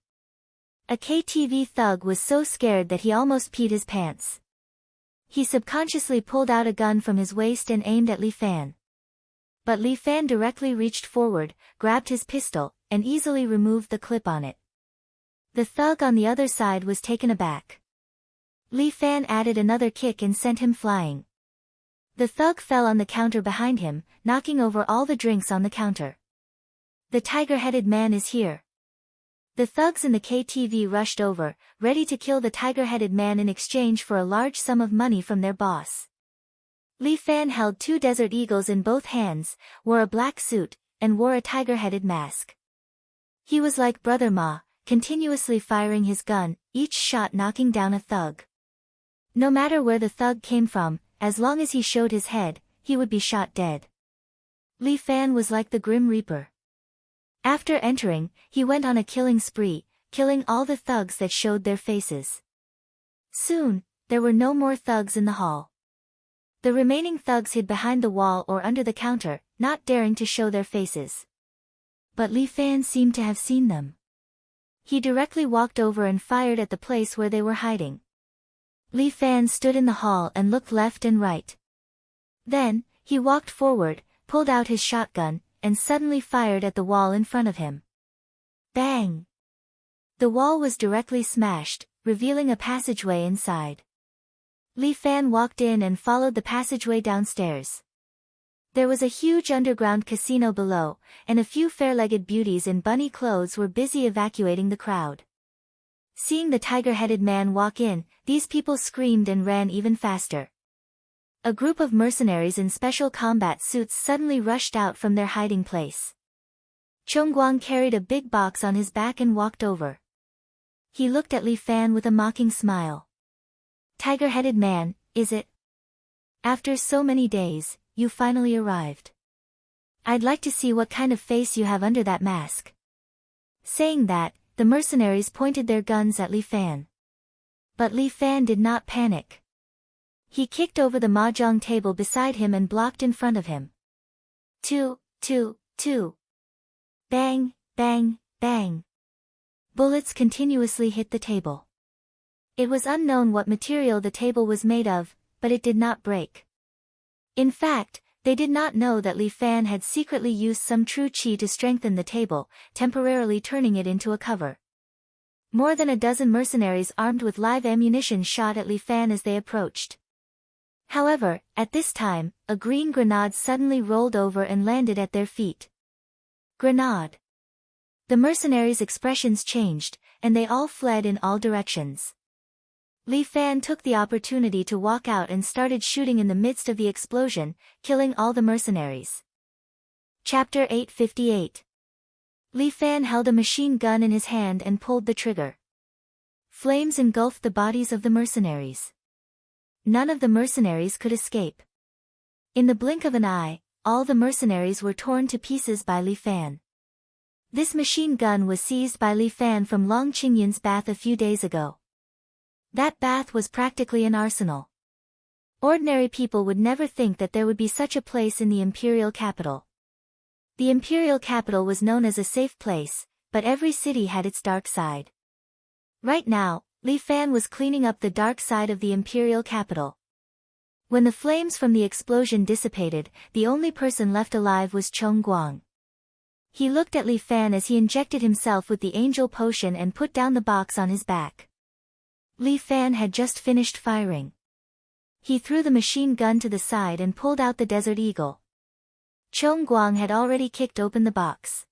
A KTV thug was so scared that he almost peed his pants. He subconsciously pulled out a gun from his waist and aimed at Li Fan. But Li Fan directly reached forward, grabbed his pistol, and easily removed the clip on it. The thug on the other side was taken aback. Li Fan added another kick and sent him flying. The thug fell on the counter behind him, knocking over all the drinks on the counter. The tiger-headed man is here. The thugs in the KTV rushed over, ready to kill the tiger-headed man in exchange for a large sum of money from their boss. Li Fan held 2 desert eagles in both hands, wore a black suit, and wore a tiger-headed mask. He was like Brother Ma, continuously firing his gun, each shot knocking down a thug. No matter where the thug came from, as long as he showed his head, he would be shot dead. Li Fan was like the Grim Reaper. After entering, he went on a killing spree, killing all the thugs that showed their faces. Soon, there were no more thugs in the hall. The remaining thugs hid behind the wall or under the counter, not daring to show their faces. But Li Fan seemed to have seen them. He directly walked over and fired at the place where they were hiding. Li Fan stood in the hall and looked left and right. Then, he walked forward, pulled out his shotgun, and suddenly fired at the wall in front of him. Bang! The wall was directly smashed, revealing a passageway inside. Li Fan walked in and followed the passageway downstairs. There was a huge underground casino below, and a few fair-legged beauties in bunny clothes were busy evacuating the crowd. Seeing the tiger-headed man walk in, these people screamed and ran even faster. A group of mercenaries in special combat suits suddenly rushed out from their hiding place. Chongguang carried a big box on his back and walked over. He looked at Li Fan with a mocking smile. Tiger-headed man, is it? After so many days, you finally arrived. I'd like to see what kind of face you have under that mask. Saying that, the mercenaries pointed their guns at Li Fan. But Li Fan did not panic. He kicked over the mahjong table beside him and blocked in front of him. 2, 2, 2. Bang, bang, bang. Bullets continuously hit the table. It was unknown what material the table was made of, but it did not break. In fact, they did not know that Li Fan had secretly used some true qi to strengthen the table, temporarily turning it into a cover. More than a dozen mercenaries armed with live ammunition shot at Li Fan as they approached. However, at this time, a green grenade suddenly rolled over and landed at their feet. Grenade! The mercenaries' expressions changed, and they all fled in all directions. Li Fan took the opportunity to walk out and started shooting in the midst of the explosion, killing all the mercenaries. Chapter 858. Li Fan held a machine gun in his hand and pulled the trigger. Flames engulfed the bodies of the mercenaries. None of the mercenaries could escape. In the blink of an eye, all the mercenaries were torn to pieces by Li Fan. This machine gun was seized by Li Fan from Long Qingyun's bath a few days ago. That bath was practically an arsenal. Ordinary people would never think that there would be such a place in the imperial capital. The imperial capital was known as a safe place, but every city had its dark side. Right now, Li Fan was cleaning up the dark side of the imperial capital. When the flames from the explosion dissipated, the only person left alive was Chong Guang. He looked at Li Fan as he injected himself with the angel potion and put down the box on his back. Li Fan had just finished firing. He threw the machine gun to the side and pulled out the Desert Eagle. Chong Guang had already kicked open the box.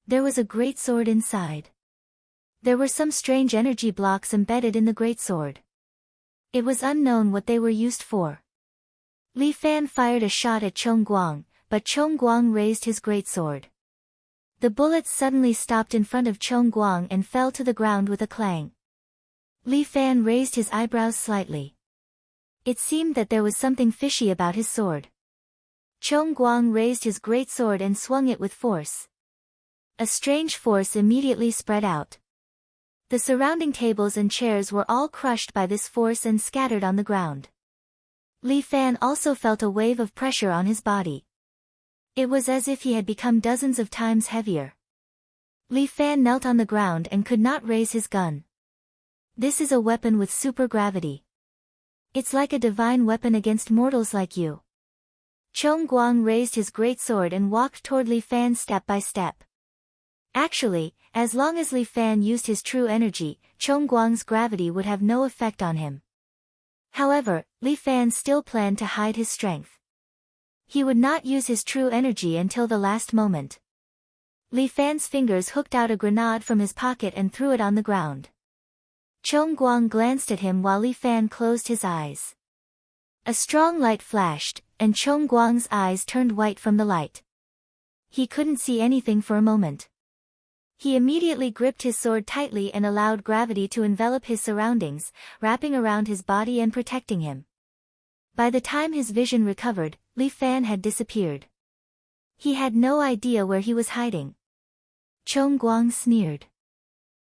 There was a great sword inside. There were some strange energy blocks embedded in the greatsword. It was unknown what they were used for. Li Fan fired a shot at Chong Guang, but Chong Guang raised his greatsword. The bullets suddenly stopped in front of Chong Guang and fell to the ground with a clang. Li Fan raised his eyebrows slightly. It seemed that there was something fishy about his sword. Chong Guang raised his greatsword and swung it with force. A strange force immediately spread out. The surrounding tables and chairs were all crushed by this force and scattered on the ground. Li Fan also felt a wave of pressure on his body. It was as if he had become dozens of times heavier. Li Fan knelt on the ground and could not raise his gun. This is a weapon with super gravity. It's like a divine weapon against mortals like you. Chong Guang raised his greatsword and walked toward Li Fan step by step. Actually, as long as Li Fan used his true energy, Chong Guang's gravity would have no effect on him. However, Li Fan still planned to hide his strength. He would not use his true energy until the last moment. Li Fan's fingers hooked out a grenade from his pocket and threw it on the ground. Chong Guang glanced at him while Li Fan closed his eyes. A strong light flashed, and Chong Guang's eyes turned white from the light. He couldn't see anything for a moment. He immediately gripped his sword tightly and allowed gravity to envelop his surroundings, wrapping around his body and protecting him. By the time his vision recovered, Li Fan had disappeared. He had no idea where he was hiding. Chong Guang sneered.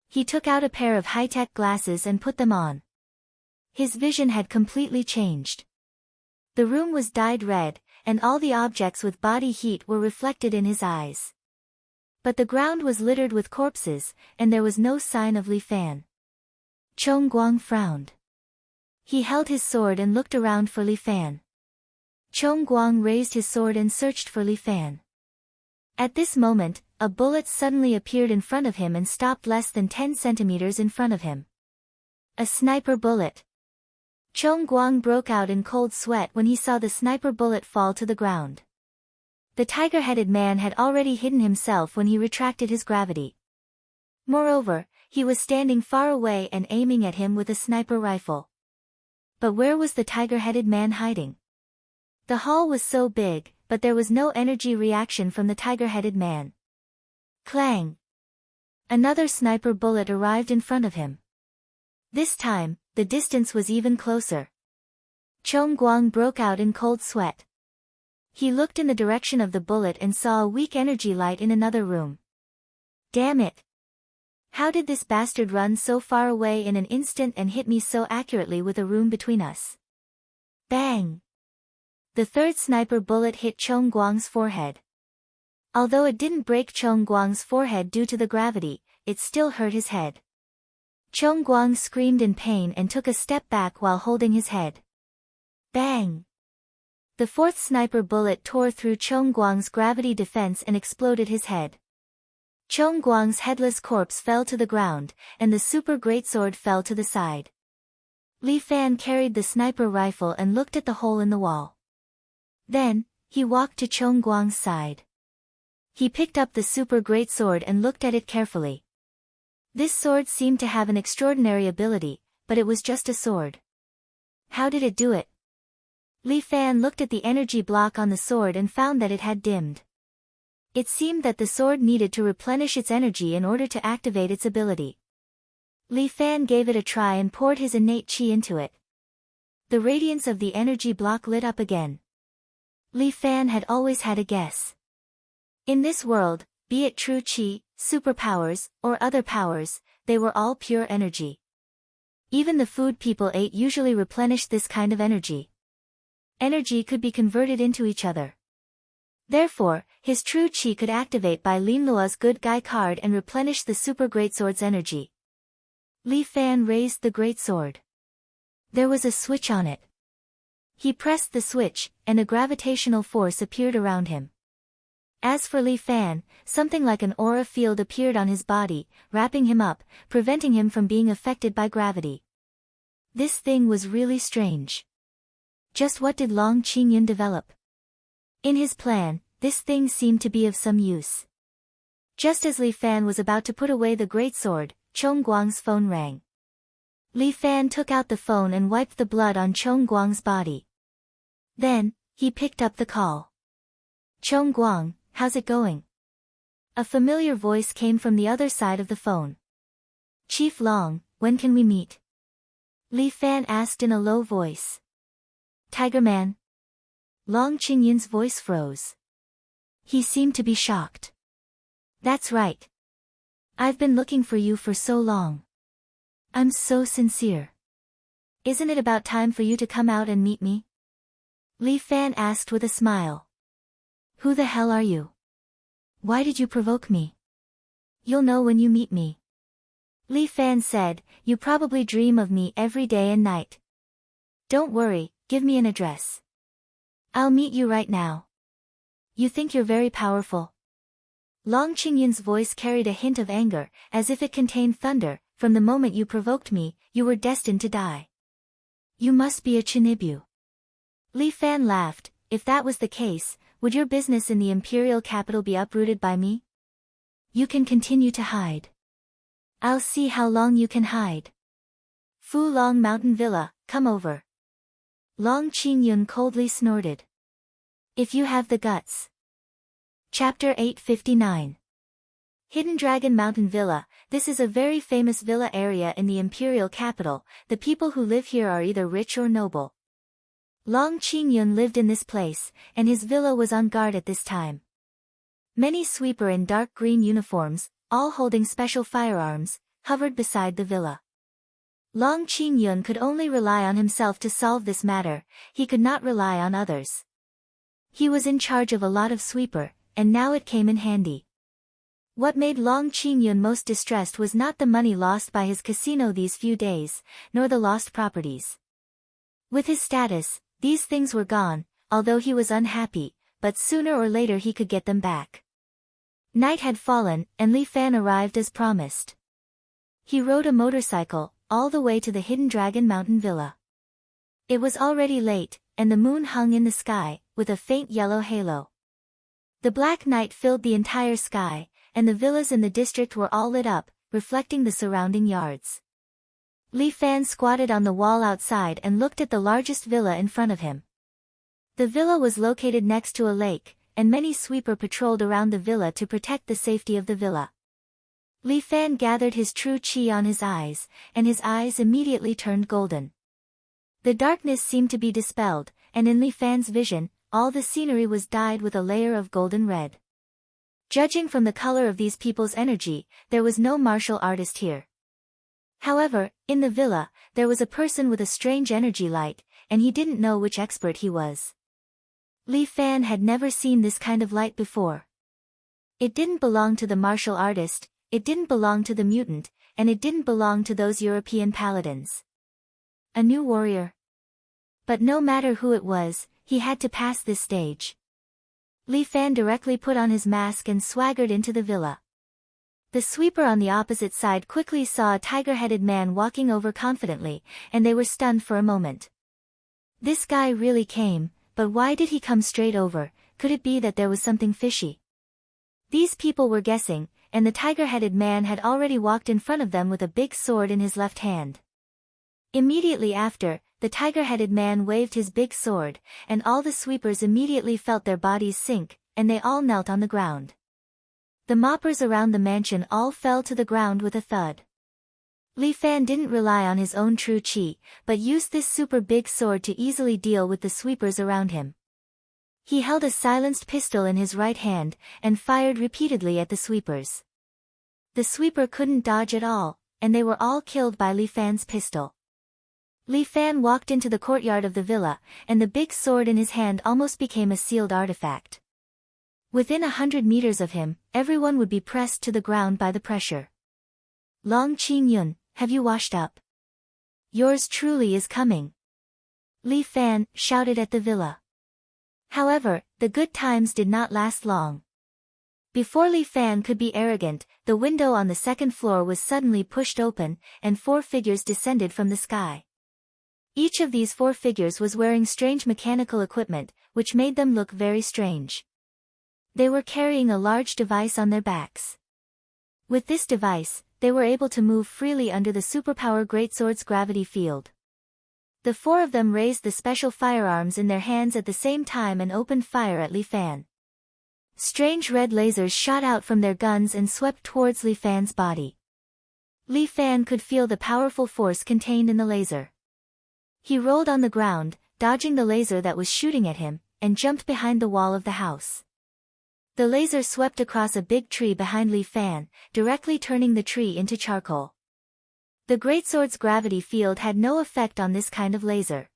He took out a pair of high-tech glasses and put them on. His vision had completely changed. The room was dyed red, and all the objects with body heat were reflected in his eyes. But the ground was littered with corpses, and there was no sign of Li Fan. Chong Guang frowned. He held his sword and looked around for Li Fan. Chong Guang raised his sword and searched for Li Fan. At this moment, a bullet suddenly appeared in front of him and stopped less than 10 centimeters in front of him. A sniper bullet. Chong Guang broke out in cold sweat when he saw the sniper bullet fall to the ground. The tiger-headed man had already hidden himself when he retracted his gravity. Moreover, he was standing far away and aiming at him with a sniper rifle. But where was the tiger-headed man hiding? The hall was so big, but there was no energy reaction from the tiger-headed man. Clang! Another sniper bullet arrived in front of him. This time, the distance was even closer. Chong Guang broke out in cold sweat. He looked in the direction of the bullet and saw a weak energy light in another room. Damn it! How did this bastard run so far away in an instant and hit me so accurately with a room between us? Bang! The third sniper bullet hit Chong Guang's forehead. Although it didn't break Chong Guang's forehead due to the gravity, it still hurt his head. Chong Guang screamed in pain and took a step back while holding his head. Bang! The fourth sniper bullet tore through Chong Guang's gravity defense and exploded his head. Chong Guang's headless corpse fell to the ground, and the super greatsword fell to the side. Li Fan carried the sniper rifle and looked at the hole in the wall. Then, he walked to Chong Guang's side. He picked up the super greatsword and looked at it carefully. This sword seemed to have an extraordinary ability, but it was just a sword. How did it do it? Li Fan looked at the energy block on the sword and found that it had dimmed. It seemed that the sword needed to replenish its energy in order to activate its ability. Li Fan gave it a try and poured his innate chi into it. The radiance of the energy block lit up again. Li Fan had always had a guess. In this world, be it true chi, superpowers, or other powers, they were all pure energy. Even the food people ate usually replenished this kind of energy. Energy could be converted into each other. Therefore, his true chi could activate by Lin Luo's good guy card and replenish the super greatsword's energy. Li Fan raised the greatsword. There was a switch on it. He pressed the switch, and a gravitational force appeared around him. As for Li Fan, something like an aura field appeared on his body, wrapping him up, preventing him from being affected by gravity. This thing was really strange. Just what did Long Qingyun develop? In his plan, this thing seemed to be of some use. Just as Li Fan was about to put away the greatsword, Chong Guang's phone rang. Li Fan took out the phone and wiped the blood on Chong Guang's body. Then, he picked up the call. Chong Guang, how's it going? A familiar voice came from the other side of the phone. Chief Long, when can we meet? Li Fan asked in a low voice. Tiger Man? Long Qingyun's voice froze. He seemed to be shocked. That's right. I've been looking for you for so long. I'm so sincere. Isn't it about time for you to come out and meet me? Li Fan asked with a smile. Who the hell are you? Why did you provoke me? You'll know when you meet me. Li Fan said, you probably dream of me every day and night. Don't worry, give me an address. I'll meet you right now. You think you're very powerful? Long Qingyun's voice carried a hint of anger, as if it contained thunder. From the moment you provoked me, you were destined to die. You must be a Chinibu. Li Fan laughed. If that was the case, would your business in the imperial capital be uprooted by me? You can continue to hide. I'll see how long you can hide. Fu Long Mountain Villa, come over. Long Qingyun coldly snorted. If you have the guts. Chapter 859. Hidden Dragon Mountain Villa. This is a very famous villa area in the imperial capital. The people who live here are either rich or noble. Long Qingyun lived in this place, and his villa was on guard at this time. Many sweeper in dark green uniforms, all holding special firearms, hovered beside the villa. Long Qingyun could only rely on himself to solve this matter. He could not rely on others. He was in charge of a lot of sweeper, and now it came in handy. What made Long Qingyun most distressed was not the money lost by his casino these few days, nor the lost properties. With his status, these things were gone, although he was unhappy, but sooner or later he could get them back. Night had fallen, and Li Fan arrived as promised. He rode a motorcycle, all the way to the Hidden Dragon Mountain Villa. It was already late, and the moon hung in the sky, with a faint yellow halo. The black night filled the entire sky, and the villas in the district were all lit up, reflecting the surrounding yards. Li Fan squatted on the wall outside and looked at the largest villa in front of him. The villa was located next to a lake, and many sweeper patrolled around the villa to protect the safety of the villa. Li Fan gathered his true chi on his eyes, and his eyes immediately turned golden. The darkness seemed to be dispelled, and in Li Fan's vision, all the scenery was dyed with a layer of golden red. Judging from the color of these people's energy, there was no martial artist here. However, in the villa, there was a person with a strange energy light, and he didn't know which expert he was. Li Fan had never seen this kind of light before. It didn't belong to the martial artist, it didn't belong to the mutant, and it didn't belong to those European paladins. A new warrior. But no matter who it was, he had to pass this stage. Li Fan directly put on his mask and swaggered into the villa. The sweeper on the opposite side quickly saw a tiger-headed man walking over confidently, and they were stunned for a moment. This guy really came, but why did he come straight over? Could it be that there was something fishy? These people were guessing, and the tiger-headed man had already walked in front of them with a big sword in his left hand. Immediately after, the tiger-headed man waved his big sword, and all the sweepers immediately felt their bodies sink, and they all knelt on the ground. The moppers around the mansion all fell to the ground with a thud. Li Fan didn't rely on his own true chi, but used this super big sword to easily deal with the sweepers around him. He held a silenced pistol in his right hand, and fired repeatedly at the sweepers. The sweeper couldn't dodge at all, and they were all killed by Li Fan's pistol. Li Fan walked into the courtyard of the villa, and the big sword in his hand almost became a sealed artifact. Within 100 meters of him, everyone would be pressed to the ground by the pressure. Long Qingyun, have you washed up? Yours truly is coming. Li Fan shouted at the villa. However, the good times did not last long. Before Li Fan could be arrogant, the window on the second floor was suddenly pushed open, and 4 figures descended from the sky. Each of these 4 figures was wearing strange mechanical equipment, which made them look very strange. They were carrying a large device on their backs. With this device, they were able to move freely under the superpower greatsword's gravity field. The 4 of them raised the special firearms in their hands at the same time and opened fire at Li Fan. Strange red lasers shot out from their guns and swept towards Li Fan's body. Li Fan could feel the powerful force contained in the laser. He rolled on the ground, dodging the laser that was shooting at him, and jumped behind the wall of the house. The laser swept across a big tree behind Li Fan, directly turning the tree into charcoal. The greatsword's gravity field had no effect on this kind of laser.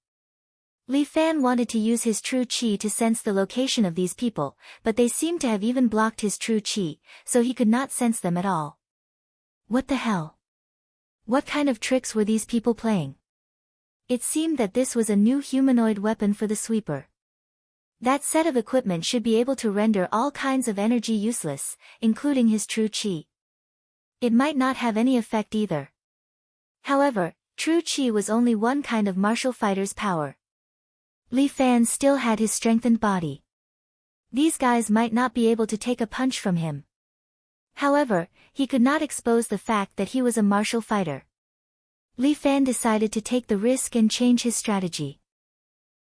Li Fan wanted to use his true chi to sense the location of these people, but they seemed to have even blocked his true chi, so he could not sense them at all. What the hell? What kind of tricks were these people playing? It seemed that this was a new humanoid weapon for the sweeper. That set of equipment should be able to render all kinds of energy useless, including his true chi. It might not have any effect either. However, true chi was only one kind of martial fighter's power. Li Fan still had his strengthened body. These guys might not be able to take a punch from him. However, he could not expose the fact that he was a martial fighter. Li Fan decided to take the risk and change his strategy.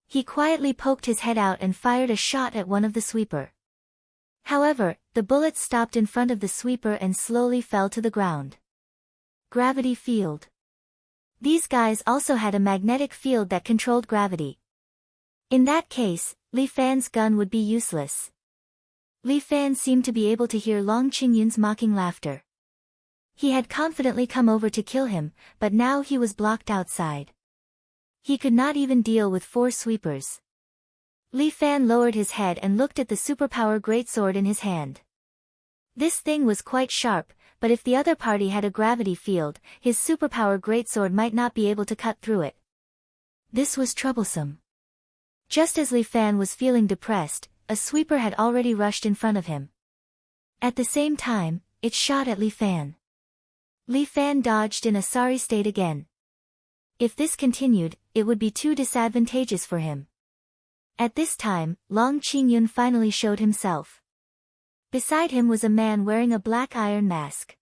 He quietly poked his head out and fired a shot at one of the sweeper. However, the bullet stopped in front of the sweeper and slowly fell to the ground. Gravity field. These guys also had a magnetic field that controlled gravity. In that case, Li Fan's gun would be useless. Li Fan seemed to be able to hear Long Qingyun's mocking laughter. He had confidently come over to kill him, but now he was blocked outside. He could not even deal with 4 sweepers. Li Fan lowered his head and looked at the superpower greatsword in his hand. This thing was quite sharp, but if the other party had a gravity field, his superpower greatsword might not be able to cut through it. This was troublesome. Just as Li Fan was feeling depressed, a sweeper had already rushed in front of him. At the same time, it shot at Li Fan. Li Fan dodged in a sorry state again. If this continued, it would be too disadvantageous for him. At this time, Long Qingyun finally showed himself. Beside him was a man wearing a black iron mask.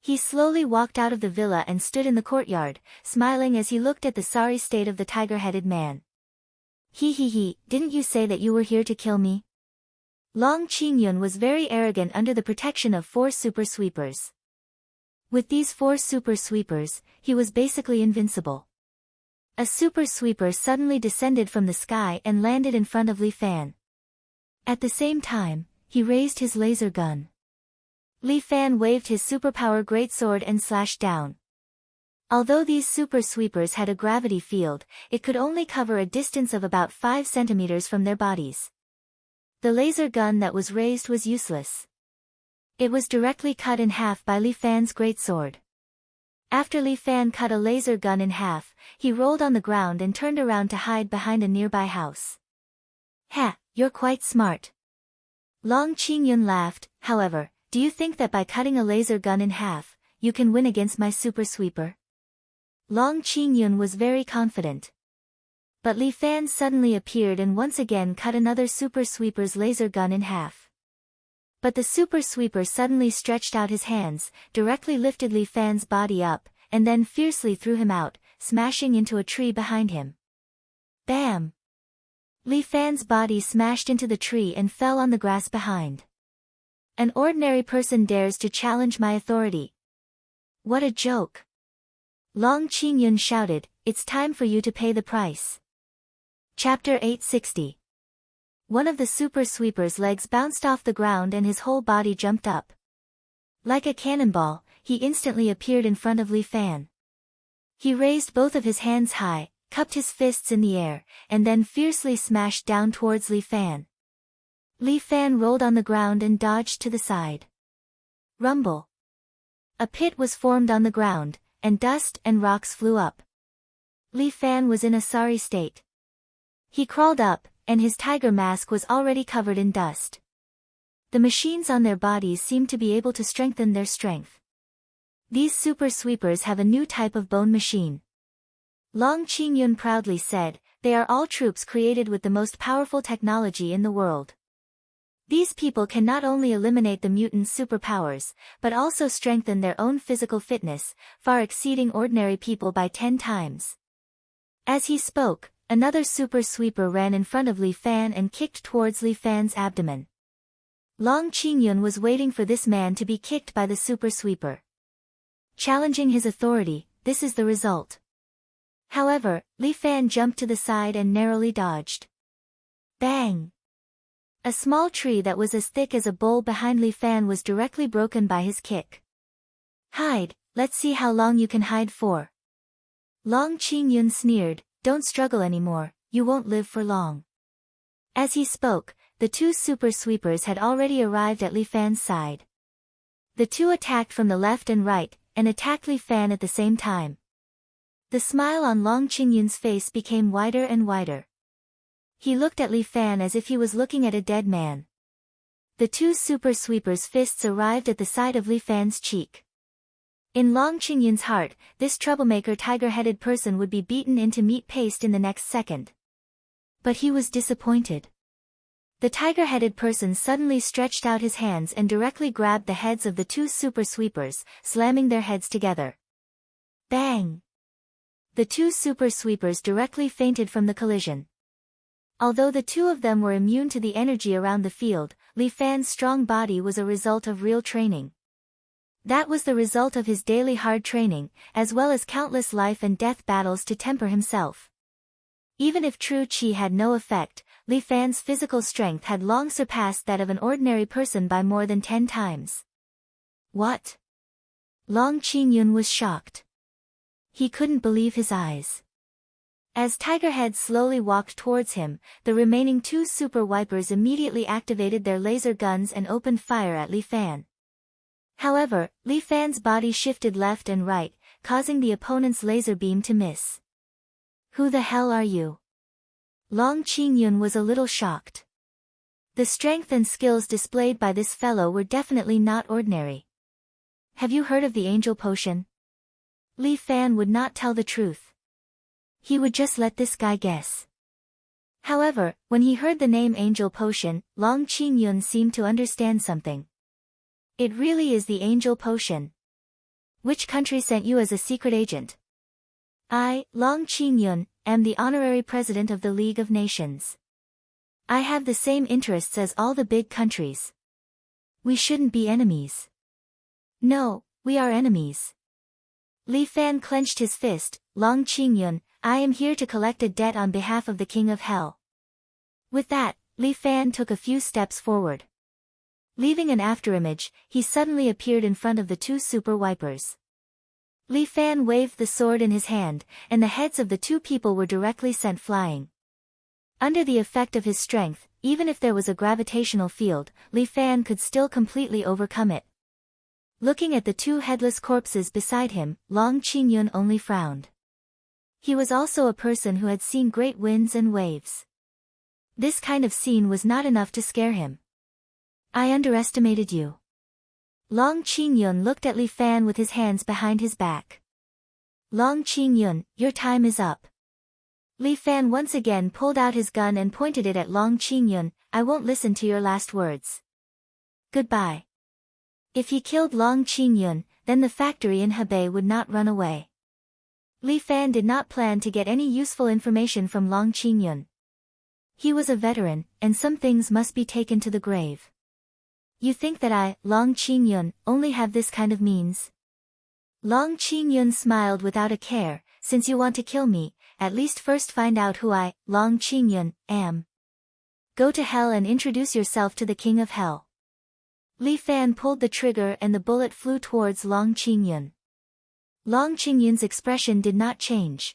He slowly walked out of the villa and stood in the courtyard, smiling as he looked at the sorry state of the tiger-headed man. He, didn't you say that you were here to kill me? Long Qingyun was very arrogant under the protection of 4 super sweepers. With these 4 super sweepers, he was basically invincible. A super sweeper suddenly descended from the sky and landed in front of Li Fan. At the same time, he raised his laser gun. Li Fan waved his superpower greatsword and slashed down. Although these super sweepers had a gravity field, it could only cover a distance of about 5 centimeters from their bodies. The laser gun that was raised was useless. It was directly cut in half by Li Fan's greatsword. After Li Fan cut a laser gun in half, he rolled on the ground and turned around to hide behind a nearby house. Ha, you're quite smart. Long Qingyun laughed. However, do you think that by cutting a laser gun in half, you can win against my super sweeper? Long Qingyun was very confident. But Li Fan suddenly appeared and once again cut another super sweeper's laser gun in half. But the super sweeper suddenly stretched out his hands, directly lifted Li Fan's body up, and then fiercely threw him out, smashing into a tree behind him. Bam! Li Fan's body smashed into the tree and fell on the grass behind. An ordinary person dares to challenge my authority. What a joke! Long Qingyun shouted, "It's time for you to pay the price." Chapter 860. One of the super sweeper's legs bounced off the ground and his whole body jumped up. Like a cannonball, he instantly appeared in front of Li Fan. He raised both of his hands high, cupped his fists in the air, and then fiercely smashed down towards Li Fan. Li Fan rolled on the ground and dodged to the side. Rumble. A pit was formed on the ground, and dust and rocks flew up. Li Fan was in a sorry state. He crawled up, and his tiger mask was already covered in dust. The machines on their bodies seemed to be able to strengthen their strength. These super sweepers have a new type of bone machine. Long Qingyun proudly said, "They are all troops created with the most powerful technology in the world. These people can not only eliminate the mutants' superpowers, but also strengthen their own physical fitness, far exceeding ordinary people by 10 times. As he spoke, another super sweeper ran in front of Li Fan and kicked towards Li Fan's abdomen. Long Qingyun was waiting for this man to be kicked by the super sweeper. Challenging his authority, this is the result. However, Li Fan jumped to the side and narrowly dodged. Bang! A small tree that was as thick as a bowl behind Li Fan was directly broken by his kick. "Hide, let's see how long you can hide for." Long Qingyun sneered, "Don't struggle anymore, you won't live for long." As he spoke, the two super sweepers had already arrived at Li Fan's side. The two attacked from the left and right, and attacked Li Fan at the same time. The smile on Long Qingyun's face became wider and wider. He looked at Li Fan as if he was looking at a dead man. The two super sweepers' fists arrived at the side of Li Fan's cheek. In Long Qingyun's heart, this troublemaker tiger-headed person would be beaten into meat paste in the next second. But he was disappointed. The tiger-headed person suddenly stretched out his hands and directly grabbed the heads of the two super sweepers, slamming their heads together. Bang! The two super sweepers directly fainted from the collision. Although the two of them were immune to the energy around the field, Li Fan's strong body was a result of real training. That was the result of his daily hard training, as well as countless life and death battles to temper himself. Even if true qi had no effect, Li Fan's physical strength had long surpassed that of an ordinary person by more than 10 times. What? Long Qingyun was shocked. He couldn't believe his eyes. As Tigerhead slowly walked towards him, the remaining two super wipers immediately activated their laser guns and opened fire at Li Fan. However, Li Fan's body shifted left and right, causing the opponent's laser beam to miss. "Who the hell are you?" Long Qingyun was a little shocked. The strength and skills displayed by this fellow were definitely not ordinary. "Have you heard of the angel potion?" Li Fan would not tell the truth. He would just let this guy guess. However, when he heard the name Angel Potion, Long Qingyun seemed to understand something. "It really is the Angel Potion. Which country sent you as a secret agent?" "I, Long Qingyun, am the honorary president of the League of Nations. I have the same interests as all the big countries. We shouldn't be enemies." "No, we are enemies." Li Fan clenched his fist. "Long Qingyun, I am here to collect a debt on behalf of the King of Hell." With that, Li Fan took a few steps forward. Leaving an afterimage, he suddenly appeared in front of the two super wipers. Li Fan waved the sword in his hand, and the heads of the two people were directly sent flying. Under the effect of his strength, even if there was a gravitational field, Li Fan could still completely overcome it. Looking at the two headless corpses beside him, Long Qingyun only frowned. He was also a person who had seen great winds and waves. This kind of scene was not enough to scare him. "I underestimated you." Long Qingyun looked at Li Fan with his hands behind his back. "Long Qingyun, your time is up." Li Fan once again pulled out his gun and pointed it at Long Qingyun. "I won't listen to your last words. Goodbye." If he killed Long Qingyun, then the factory in Hebei would not run away. Li Fan did not plan to get any useful information from Long Qingyun. He was a veteran, and some things must be taken to the grave. You think that I, Long Qingyun, only have this kind of means? Long Qingyun smiled without a care. Since you want to kill me, at least first find out who I, Long Qingyun, am. Go to hell and introduce yourself to the king of hell. Li Fan pulled the trigger and the bullet flew towards Long Qingyun. Long Qingyun's expression did not change.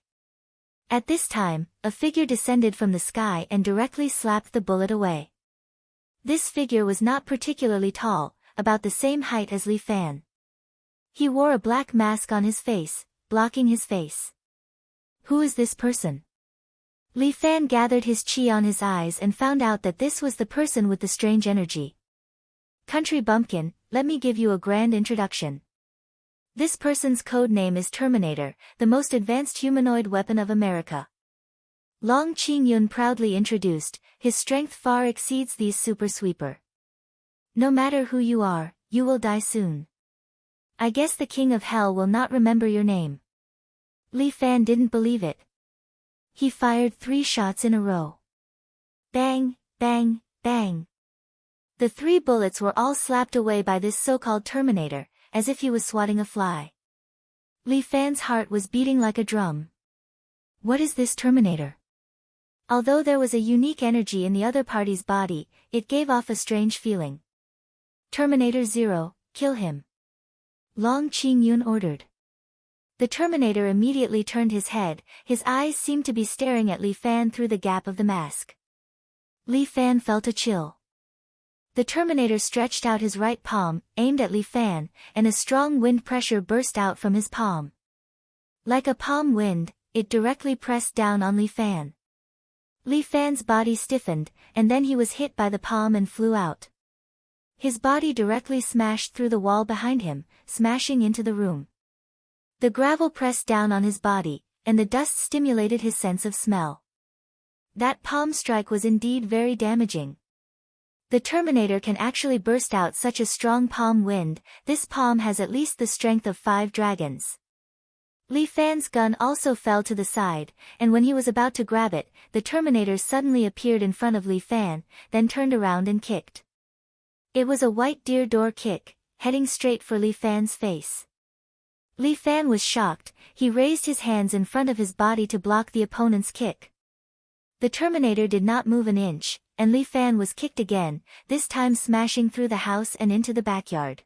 At this time, a figure descended from the sky and directly slapped the bullet away. This figure was not particularly tall, about the same height as Li Fan. He wore a black mask on his face, blocking his face. Who is this person? Li Fan gathered his chi on his eyes and found out that this was the person with the strange energy. Country bumpkin, let me give you a grand introduction. This person's code name is Terminator, the most advanced humanoid weapon of America. Long Qingyun proudly introduced, his strength far exceeds these super sweeper. No matter who you are, you will die soon. I guess the king of hell will not remember your name. Li Fan didn't believe it. He fired 3 shots in a row. Bang, bang, bang. The 3 bullets were all slapped away by this so-called Terminator, as if he was swatting a fly. Li Fan's heart was beating like a drum. What is this Terminator? Although there was a unique energy in the other party's body, it gave off a strange feeling. Terminator 0, kill him. Long Qingyun ordered. The Terminator immediately turned his head, his eyes seemed to be staring at Li Fan through the gap of the mask. Li Fan felt a chill. The Terminator stretched out his right palm, aimed at Li Fan, and a strong wind pressure burst out from his palm. Like a palm wind, it directly pressed down on Li Fan. Li Fan's body stiffened, and then he was hit by the palm and flew out. His body directly smashed through the wall behind him, smashing into the room. The gravel pressed down on his body, and the dust stimulated his sense of smell. That palm strike was indeed very damaging. The Terminator can actually burst out such a strong palm wind. This palm has at least the strength of 5 dragons. Li Fan's gun also fell to the side, and when he was about to grab it, the Terminator suddenly appeared in front of Li Fan, then turned around and kicked. It was a white deer door kick, heading straight for Li Fan's face. Li Fan was shocked. He raised his hands in front of his body to block the opponent's kick. The Terminator did not move an inch, and Li Fan was kicked again, this time smashing through the house and into the backyard.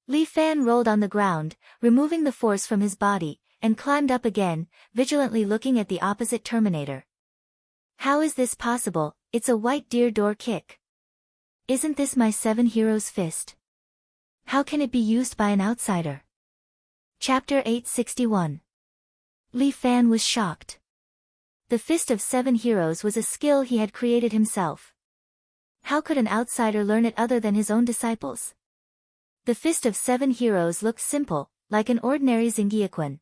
Li Fan rolled on the ground, removing the force from his body, and climbed up again, vigilantly looking at the opposite Terminator. How is this possible? It's a white deer door kick. Isn't this my 7 heroes fist? How can it be used by an outsider? Chapter 861. Li Fan was shocked. The Fist of 7 Heroes was a skill he had created himself. How could an outsider learn it other than his own disciples? The Fist of 7 Heroes looked simple, like an ordinary Zingyiquan.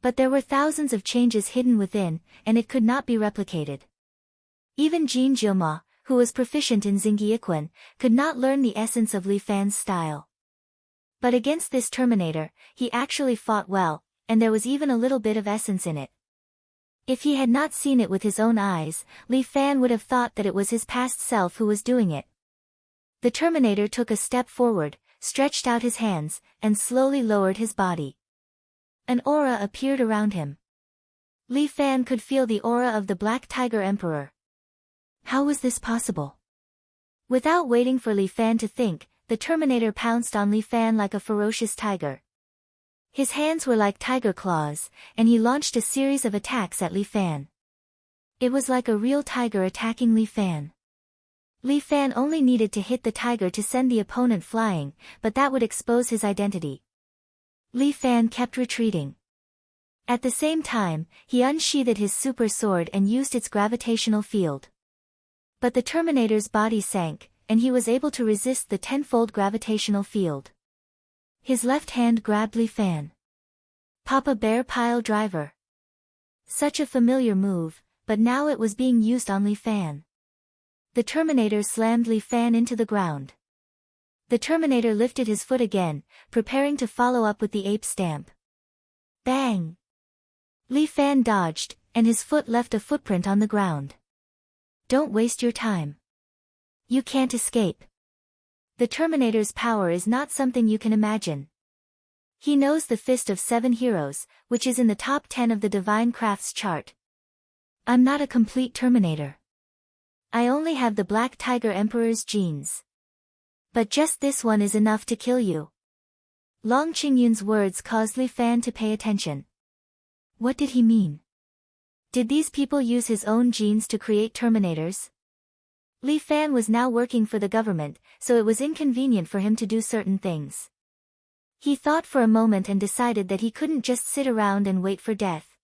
But there were thousands of changes hidden within, and it could not be replicated. Even Jin Jiuma, who was proficient in Zingyiquan, could not learn the essence of Li Fan's style. But against this Terminator, he actually fought well, and there was even a little bit of essence in it. If he had not seen it with his own eyes, Li Fan would have thought that it was his past self who was doing it. The Terminator took a step forward, stretched out his hands, and slowly lowered his body. An aura appeared around him. Li Fan could feel the aura of the Black Tiger Emperor. How was this possible? Without waiting for Li Fan to think, the Terminator pounced on Li Fan like a ferocious tiger. His hands were like tiger claws, and he launched a series of attacks at Li Fan. It was like a real tiger attacking Li Fan. Li Fan only needed to hit the tiger to send the opponent flying, but that would expose his identity. Li Fan kept retreating. At the same time, he unsheathed his super sword and used its gravitational field. But the Terminator's body sank, and he was able to resist the 10-fold gravitational field. His left hand grabbed Li Fan. Papa Bear Pile Driver. Such a familiar move, but now it was being used on Li Fan. The Terminator slammed Li Fan into the ground. The Terminator lifted his foot again, preparing to follow up with the ape stamp. Bang! Li Fan dodged, and his foot left a footprint on the ground. Don't waste your time. You can't escape. The Terminator's power is not something you can imagine. He knows the Fist of 7 Heroes, which is in the top 10 of the Divine Crafts chart. I'm not a complete Terminator. I only have the Black Tiger Emperor's genes. But just this one is enough to kill you. Long Qingyun's words caused Li Fan to pay attention. What did he mean? Did these people use his own genes to create Terminators? Li Fan was now working for the government, so it was inconvenient for him to do certain things. He thought for a moment and decided that he couldn't just sit around and wait for death.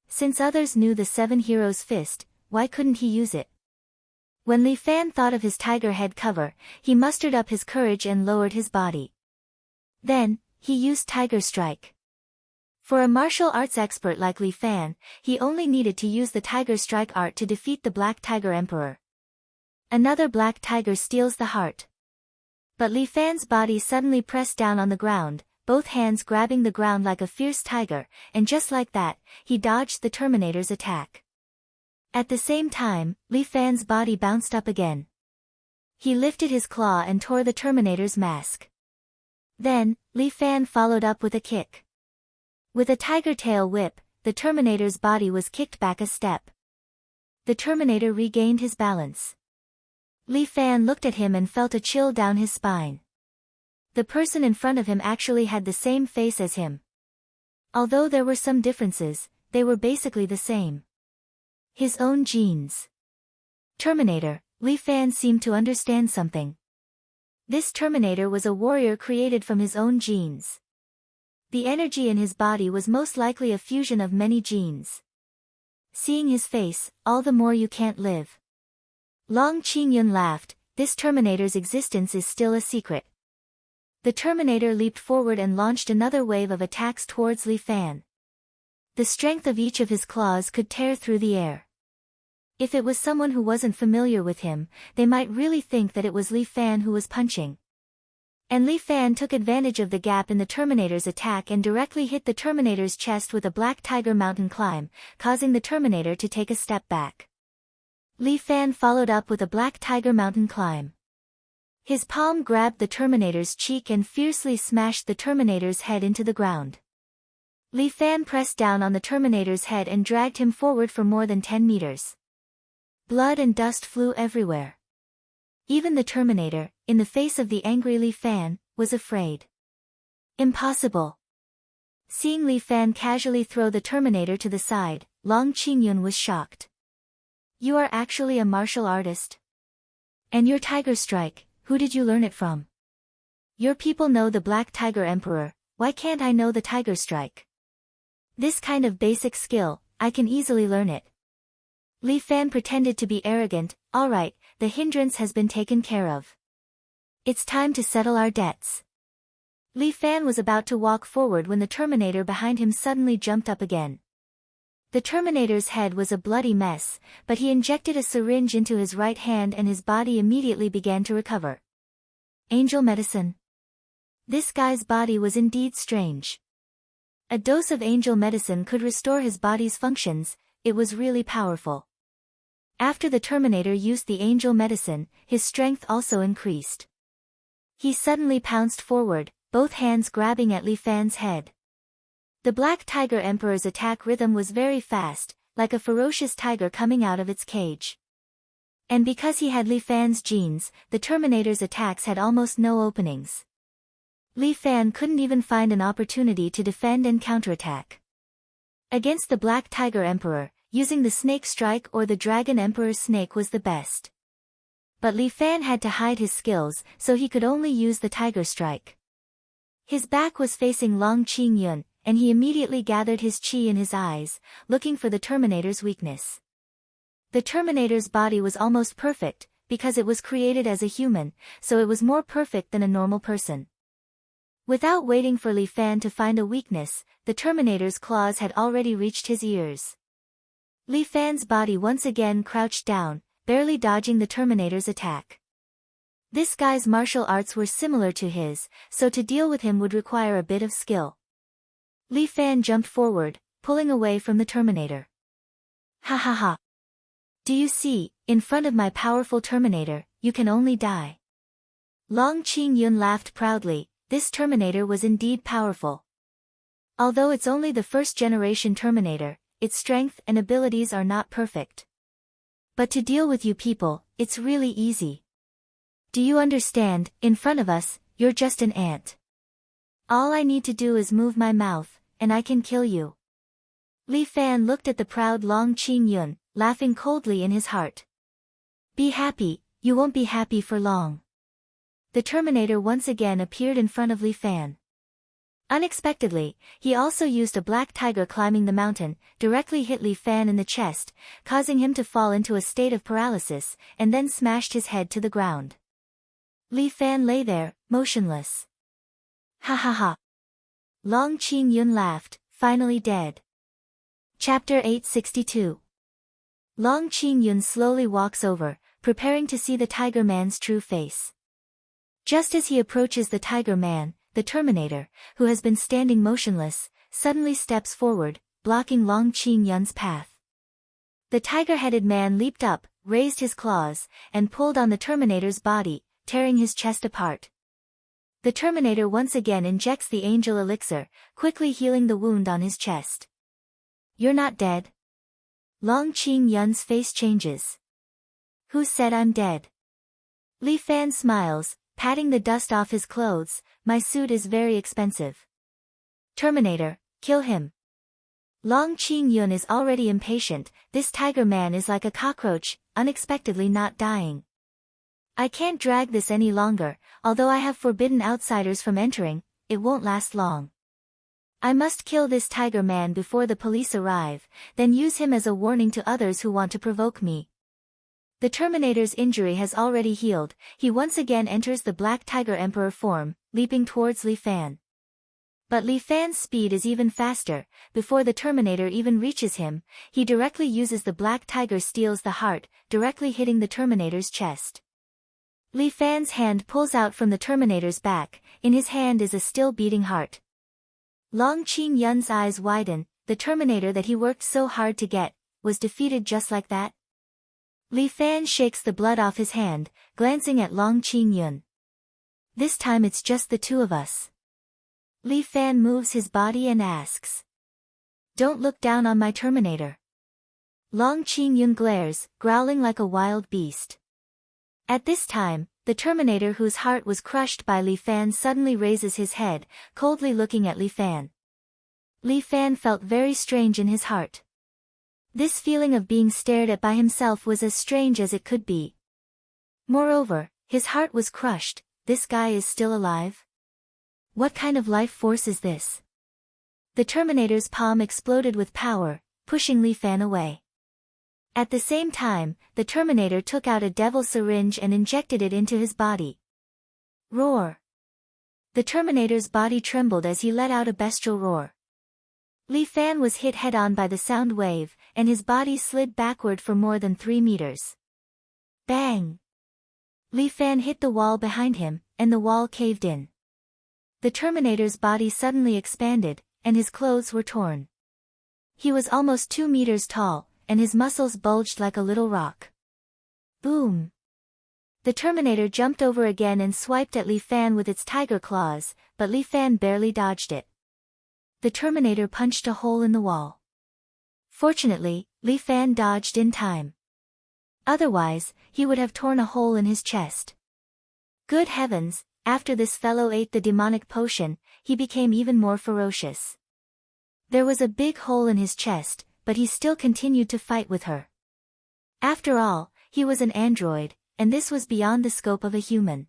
Since others knew the 7 Heroes' fist, why couldn't he use it? When Li Fan thought of his tiger head cover, he mustered up his courage and lowered his body. Then, he used Tiger Strike. For a martial arts expert like Li Fan, he only needed to use the Tiger Strike art to defeat the Black Tiger Emperor. Another black tiger steals the heart. But Li Fan's body suddenly pressed down on the ground, both hands grabbing the ground like a fierce tiger, and just like that, he dodged the Terminator's attack. At the same time, Li Fan's body bounced up again. He lifted his claw and tore the Terminator's mask. Then, Li Fan followed up with a kick. With a tiger tail whip, the Terminator's body was kicked back a step. The Terminator regained his balance. Li Fan looked at him and felt a chill down his spine. The person in front of him actually had the same face as him. Although there were some differences, they were basically the same. His own genes. Terminator, Li Fan seemed to understand something. This Terminator was a warrior created from his own genes. The energy in his body was most likely a fusion of many genes. Seeing his face, all the more you can't live. Long Qingyun laughed, this Terminator's existence is still a secret. The Terminator leaped forward and launched another wave of attacks towards Li Fan. The strength of each of his claws could tear through the air. If it was someone who wasn't familiar with him, they might really think that it was Li Fan who was punching. And Li Fan took advantage of the gap in the Terminator's attack and directly hit the Terminator's chest with a Black Tiger Mountain Climb, causing the Terminator to take a step back. Li Fan followed up with a Black Tiger Mountain Climb. His palm grabbed the Terminator's cheek and fiercely smashed the Terminator's head into the ground. Li Fan pressed down on the Terminator's head and dragged him forward for more than 10 meters. Blood and dust flew everywhere. Even the Terminator, in the face of the angry Li Fan, was afraid. Impossible. Seeing Li Fan casually throw the Terminator to the side, Long Qingyun was shocked. You are actually a martial artist? And your Tiger Strike, who did you learn it from? Your people know the Black Tiger Emperor, why can't I know the Tiger Strike? This kind of basic skill, I can easily learn it. Li Fan pretended to be arrogant, alright, the hindrance has been taken care of. It's time to settle our debts. Li Fan was about to walk forward when the Terminator behind him suddenly jumped up again. The Terminator's head was a bloody mess, but he injected a syringe into his right hand and his body immediately began to recover. Angel medicine. This guy's body was indeed strange. A dose of angel medicine could restore his body's functions, it was really powerful. After the Terminator used the angel medicine, his strength also increased. He suddenly pounced forward, both hands grabbing at Li Fan's head. The Black Tiger Emperor's attack rhythm was very fast, like a ferocious tiger coming out of its cage. And because he had Li Fan's genes, the Terminator's attacks had almost no openings. Li Fan couldn't even find an opportunity to defend and counterattack. Against the Black Tiger Emperor, using the Snake Strike or the Dragon Emperor's Snake was the best. But Li Fan had to hide his skills, so he could only use the Tiger Strike. His back was facing Long Qingyun, and he immediately gathered his chi in his eyes, looking for the Terminator's weakness. The Terminator's body was almost perfect, because it was created as a human, so it was more perfect than a normal person. Without waiting for Li Fan to find a weakness, the Terminator's claws had already reached his ears. Li Fan's body once again crouched down, barely dodging the Terminator's attack. This guy's martial arts were similar to his, so to deal with him would require a bit of skill. Li Fan jumped forward, pulling away from the Terminator. Ha ha ha. Do you see, in front of my powerful Terminator, you can only die. Long Qing-yun laughed proudly. This Terminator was indeed powerful. Although it's only the first-generation Terminator, its strength and abilities are not perfect. But to deal with you people, it's really easy. Do you understand? In front of us, you're just an ant. All I need to do is move my mouth, and I can kill you. Li Fan looked at the proud Long Qing-yun, laughing coldly in his heart. Be happy, you won't be happy for long. The Terminator once again appeared in front of Li Fan. Unexpectedly, he also used a black tiger climbing the mountain, directly hit Li Fan in the chest, causing him to fall into a state of paralysis, and then smashed his head to the ground. Li Fan lay there, motionless. Ha ha ha. Long Qing-yun laughed, finally dead. Chapter 862. Long Qing-yun slowly walks over, preparing to see the Tiger Man's true face. Just as he approaches the Tiger Man, the Terminator, who has been standing motionless, suddenly steps forward, blocking Long Qing-yun's path. The tiger-headed man leaped up, raised his claws, and pulled on the Terminator's body, tearing his chest apart. The Terminator once again injects the angel elixir, quickly healing the wound on his chest. You're not dead. Long Qing-yun's face changes. Who said I'm dead? Li Fan smiles, patting the dust off his clothes. My suit is very expensive. Terminator, kill him. Long Qing-yun is already impatient. This Tiger Man is like a cockroach, unexpectedly not dying. I can't drag this any longer, although I have forbidden outsiders from entering, it won't last long. I must kill this Tiger Man before the police arrive, then use him as a warning to others who want to provoke me. The Terminator's injury has already healed. He once again enters the Black Tiger Emperor form, leaping towards Li Fan. But Li Fan's speed is even faster. Before the Terminator even reaches him, he directly uses the Black Tiger steals the heart, directly hitting the Terminator's chest. Li Fan's hand pulls out from the Terminator's back. In his hand is a still beating heart. Long Qing-yun's eyes widen. The Terminator that he worked so hard to get was defeated just like that. Li Fan shakes the blood off his hand, glancing at Long Qing-yun. This time it's just the two of us. Li Fan moves his body and asks. Don't look down on my Terminator. Long Qing-yun glares, growling like a wild beast. At this time, the Terminator whose heart was crushed by Li Fan suddenly raises his head, coldly looking at Li Fan. Li Fan felt very strange in his heart. This feeling of being stared at by himself was as strange as it could be. Moreover, his heart was crushed. This guy is still alive? What kind of life force is this? The Terminator's palm exploded with power, pushing Li Fan away. At the same time, the Terminator took out a devil syringe and injected it into his body. Roar! The Terminator's body trembled as he let out a bestial roar. Li Fan was hit head-on by the sound wave, and his body slid backward for more than 3 meters. Bang! Li Fan hit the wall behind him, and the wall caved in. The Terminator's body suddenly expanded, and his clothes were torn. He was almost 2 meters tall, and his muscles bulged like a little rock. Boom! The Terminator jumped over again and swiped at Li Fan with its tiger claws, but Li Fan barely dodged it. The Terminator punched a hole in the wall. Fortunately, Li Fan dodged in time. Otherwise, he would have torn a hole in his chest. Good heavens, after this fellow ate the demonic potion, he became even more ferocious. There was a big hole in his chest, but he still continued to fight with her. After all, he was an android, and this was beyond the scope of a human.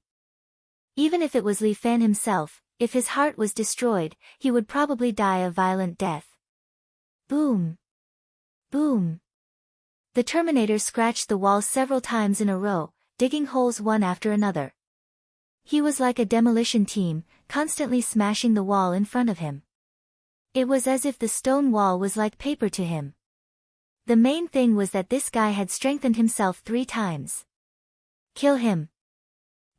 Even if it was Li Fan himself, if his heart was destroyed, he would probably die a violent death. Boom! Boom! The Terminator scratched the wall several times in a row, digging holes one after another. He was like a demolition team, constantly smashing the wall in front of him. It was as if the stone wall was like paper to him. The main thing was that this guy had strengthened himself 3 times. Kill him!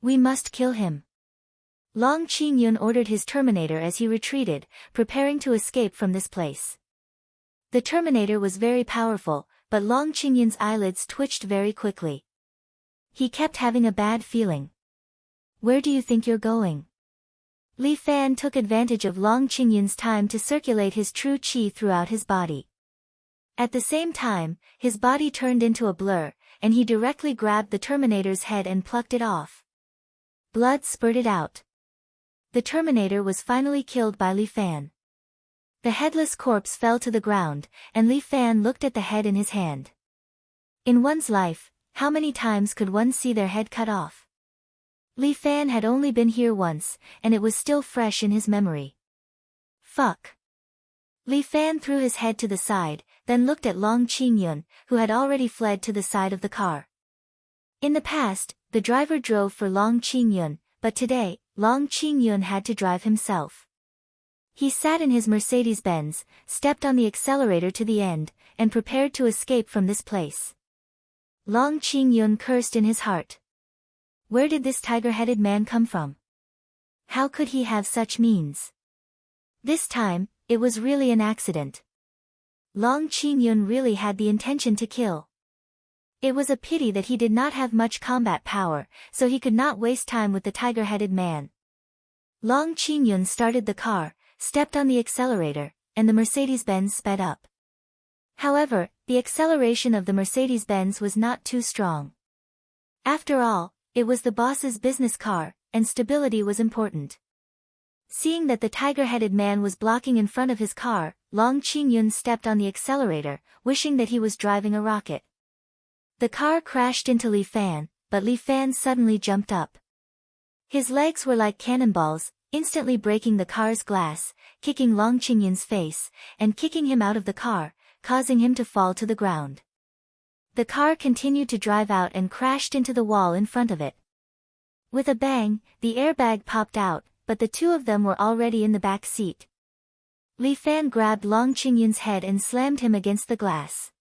We must kill him! Long Qing-yun ordered his Terminator as he retreated, preparing to escape from this place. The Terminator was very powerful, but Long Qingyun's eyelids twitched very quickly. He kept having a bad feeling. Where do you think you're going? Li Fan took advantage of Long Qingyun's time to circulate his true qi throughout his body. At the same time, his body turned into a blur, and he directly grabbed the Terminator's head and plucked it off. Blood spurted out. The Terminator was finally killed by Li Fan. The headless corpse fell to the ground, and Li Fan looked at the head in his hand. In one's life, how many times could one see their head cut off? Li Fan had only been here once, and it was still fresh in his memory. Fuck. Li Fan threw his head to the side, then looked at Long Qingyun, who had already fled to the side of the car. In the past, the driver drove for Long Qingyun, but today, Long Qingyun had to drive himself. He sat in his Mercedes-Benz, stepped on the accelerator to the end, and prepared to escape from this place. Long Qingyun cursed in his heart. Where did this tiger-headed man come from? How could he have such means? This time, it was really an accident. Long Qingyun really had the intention to kill. It was a pity that he did not have much combat power, so he could not waste time with the tiger-headed man. Long Qingyun started the car, stepped on the accelerator, and the Mercedes-Benz sped up. However, the acceleration of the Mercedes-Benz was not too strong. After all, it was the boss's business car, and stability was important. Seeing that the tiger-headed man was blocking in front of his car, Long Qingyun stepped on the accelerator, wishing that he was driving a rocket. The car crashed into Li Fan, but Li Fan suddenly jumped up. His legs were like cannonballs, instantly breaking the car's glass, kicking Long Qingyun's face, and kicking him out of the car, causing him to fall to the ground. The car continued to drive out and crashed into the wall in front of it. With a bang, the airbag popped out, but the two of them were already in the back seat. Li Fan grabbed Long Qingyun's head and slammed him against the glass.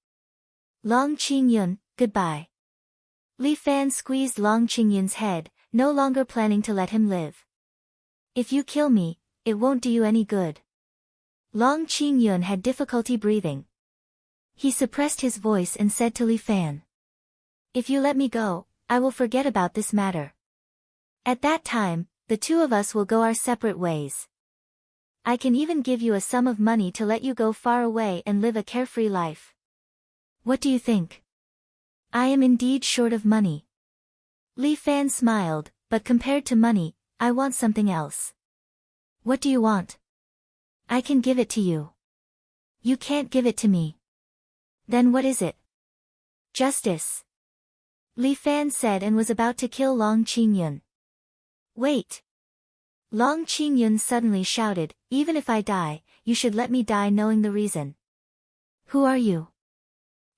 Long Qingyun, goodbye. Li Fan squeezed Long Qingyun's head, no longer planning to let him live. If you kill me, it won't do you any good. Long Qingyun had difficulty breathing. He suppressed his voice and said to Li Fan, "If you let me go, I will forget about this matter. At that time, the two of us will go our separate ways. I can even give you a sum of money to let you go far away and live a carefree life. What do you think? I am indeed short of money." Li Fan smiled, but compared to money, I want something else. What do you want? I can give it to you. You can't give it to me. Then what is it? Justice. Li Fan said and was about to kill Long Qingyun. Wait. Long Qingyun suddenly shouted, "Even if I die, you should let me die knowing the reason." Who are you?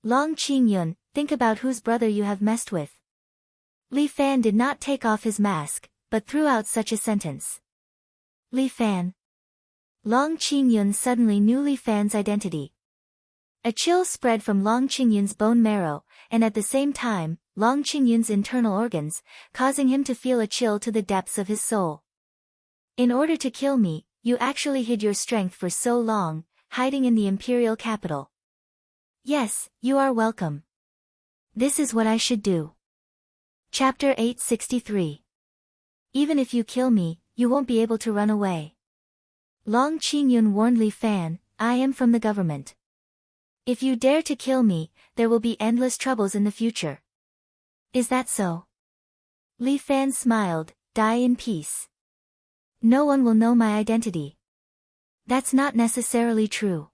Long Qingyun, think about whose brother you have messed with. Li Fan did not take off his mask, but threw out such a sentence. Li Fan. Long Qingyun suddenly knew Li Fan's identity. A chill spread from Long Qingyun's bone marrow, and at the same time, Long Qingyun's internal organs, causing him to feel a chill to the depths of his soul. In order to kill me, you actually hid your strength for so long, hiding in the imperial capital. Yes, you are welcome. This is what I should do. Chapter 863. Even if you kill me, you won't be able to run away. Long Qingyun warned Li Fan, I am from the government. If you dare to kill me, there will be endless troubles in the future. Is that so? Li Fan smiled, die in peace. No one will know my identity. That's not necessarily true.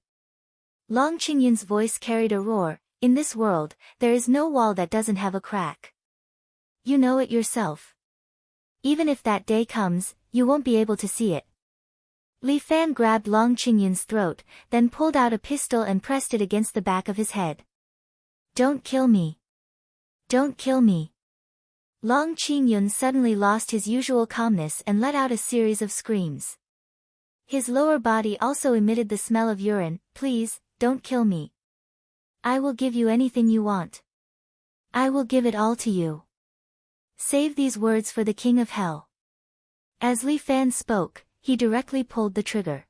Long Qingyun's voice carried a roar, in this world, there is no wall that doesn't have a crack. You know it yourself. Even if that day comes, you won't be able to see it. Li Fan grabbed Long Qingyun's throat, then pulled out a pistol and pressed it against the back of his head. Don't kill me. Don't kill me. Long Qingyun suddenly lost his usual calmness and let out a series of screams. His lower body also emitted the smell of urine. Please, don't kill me. I will give you anything you want. I will give it all to you. Save these words for the King of Hell. As Li Fan spoke, he directly pulled the trigger.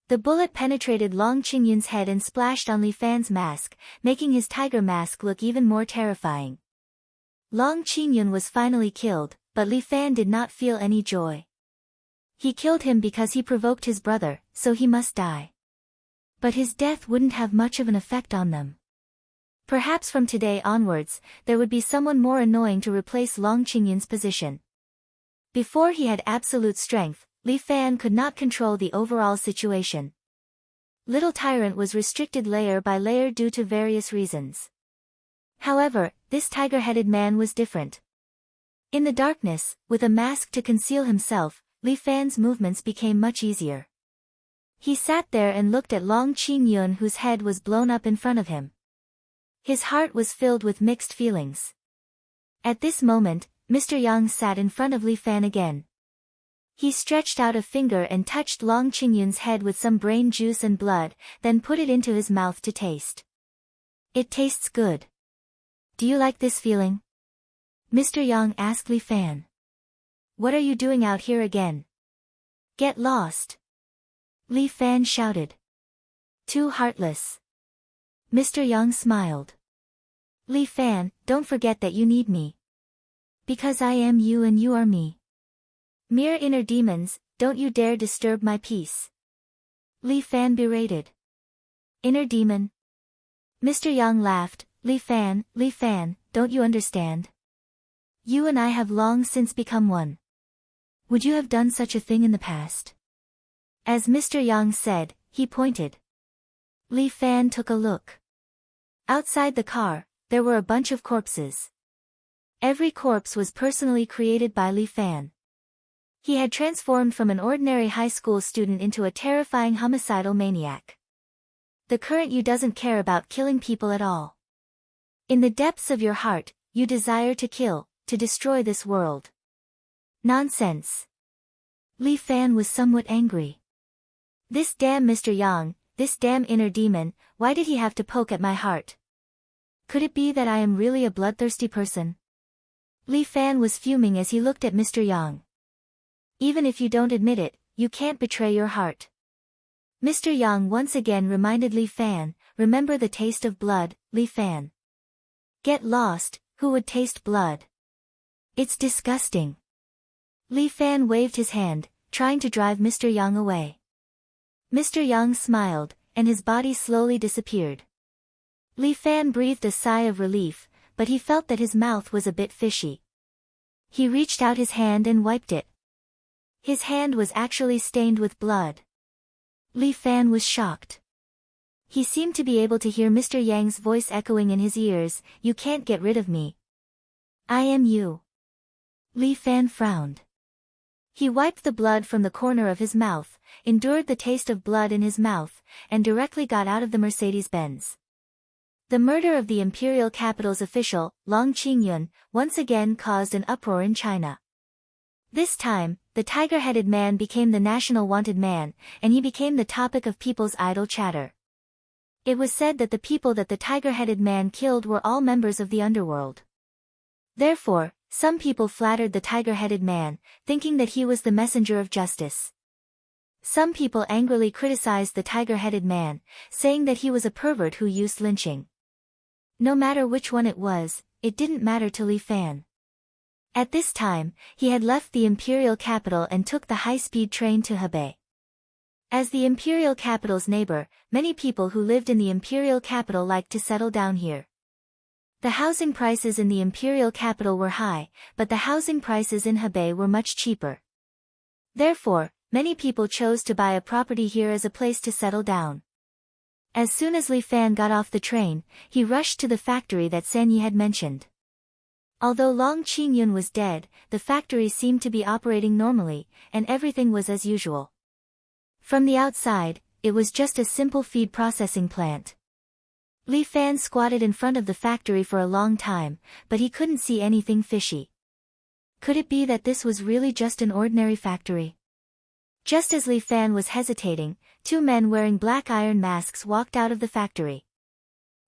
The bullet penetrated Long Qingyun's head and splashed on Li Fan's mask, making his tiger mask look even more terrifying. Long Qingyun was finally killed, but Li Fan did not feel any joy. He killed him because he provoked his brother, so he must die. But his death wouldn't have much of an effect on them. Perhaps from today onwards, there would be someone more annoying to replace Long Qingyun's position. Before he had absolute strength, Li Fan could not control the overall situation. Little Tyrant was restricted layer by layer due to various reasons. However, this tiger-headed man was different. In the darkness, with a mask to conceal himself, Li Fan's movements became much easier. He sat there and looked at Long Qingyun, whose head was blown up in front of him. His heart was filled with mixed feelings. At this moment, Mr. Yang sat in front of Li Fan again. He stretched out a finger and touched Long Qingyun's head with some brain juice and blood, then put it into his mouth to taste. It tastes good. Do you like this feeling? Mr. Yang asked Li Fan. What are you doing out here again? Get lost. Li Fan shouted. Too heartless. Mr. Yang smiled. Li Fan, don't forget that you need me. Because I am you and you are me. Mere inner demons, don't you dare disturb my peace. Li Fan berated. Inner demon? Mr. Yang laughed. Li Fan, don't you understand? You and I have long since become one. Would you have done such a thing in the past? As Mr. Yang said, he pointed. Li Fan took a look. Outside the car, there were a bunch of corpses. Every corpse was personally created by Li Fan. He had transformed from an ordinary high school student into a terrifying homicidal maniac. The current you doesn't care about killing people at all. In the depths of your heart, you desire to kill, to destroy this world. Nonsense. Li Fan was somewhat angry. This damn Mr. Yang, this damn inner demon, why did he have to poke at my heart? Could it be that I am really a bloodthirsty person? Li Fan was fuming as he looked at Mr. Yang. Even if you don't admit it, you can't betray your heart. Mr. Yang once again reminded Li Fan, remember the taste of blood, Li Fan. Get lost, who would taste blood? It's disgusting. Li Fan waved his hand, trying to drive Mr. Yang away. Mr. Yang smiled, and his body slowly disappeared. Li Fan breathed a sigh of relief, but he felt that his mouth was a bit fishy. He reached out his hand and wiped it. His hand was actually stained with blood. Li Fan was shocked. He seemed to be able to hear Mr. Yang's voice echoing in his ears, you can't get rid of me. I am you. Li Fan frowned. He wiped the blood from the corner of his mouth, endured the taste of blood in his mouth, and directly got out of the Mercedes-Benz. The murder of the imperial capital's official, Long Qingyun, once again caused an uproar in China. This time, the tiger-headed man became the national wanted man, and he became the topic of people's idle chatter. It was said that the people that the tiger-headed man killed were all members of the underworld. Therefore, some people flattered the tiger-headed man, thinking that he was the messenger of justice. Some people angrily criticized the tiger-headed man, saying that he was a pervert who used lynching. No matter which one it was, it didn't matter to Li Fan. At this time, he had left the imperial capital and took the high-speed train to Hebei. As the imperial capital's neighbor, many people who lived in the imperial capital liked to settle down here. The housing prices in the imperial capital were high, but the housing prices in Hebei were much cheaper. Therefore, many people chose to buy a property here as a place to settle down. As soon as Li Fan got off the train, he rushed to the factory that San Yi had mentioned. Although Long Qingyun was dead, the factory seemed to be operating normally, and everything was as usual. From the outside, it was just a simple feed processing plant. Li Fan squatted in front of the factory for a long time, but he couldn't see anything fishy. Could it be that this was really just an ordinary factory? Just as Li Fan was hesitating, two men wearing black iron masks walked out of the factory.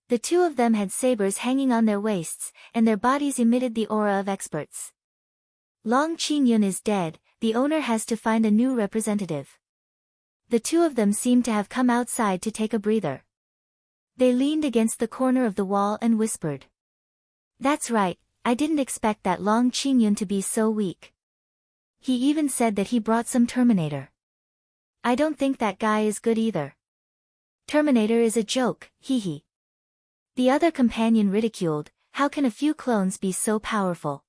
The two of them had sabers hanging on their waists, and their bodies emitted the aura of experts. Long Qingyun is dead, the owner has to find a new representative. The two of them seemed to have come outside to take a breather. They leaned against the corner of the wall and whispered. "That's right, I didn't expect that Long Qingyun to be so weak. He even said that he brought some Terminator. I don't think that guy is good either. Terminator is a joke, hee hee." The other companion ridiculed, "How can a few clones be so powerful?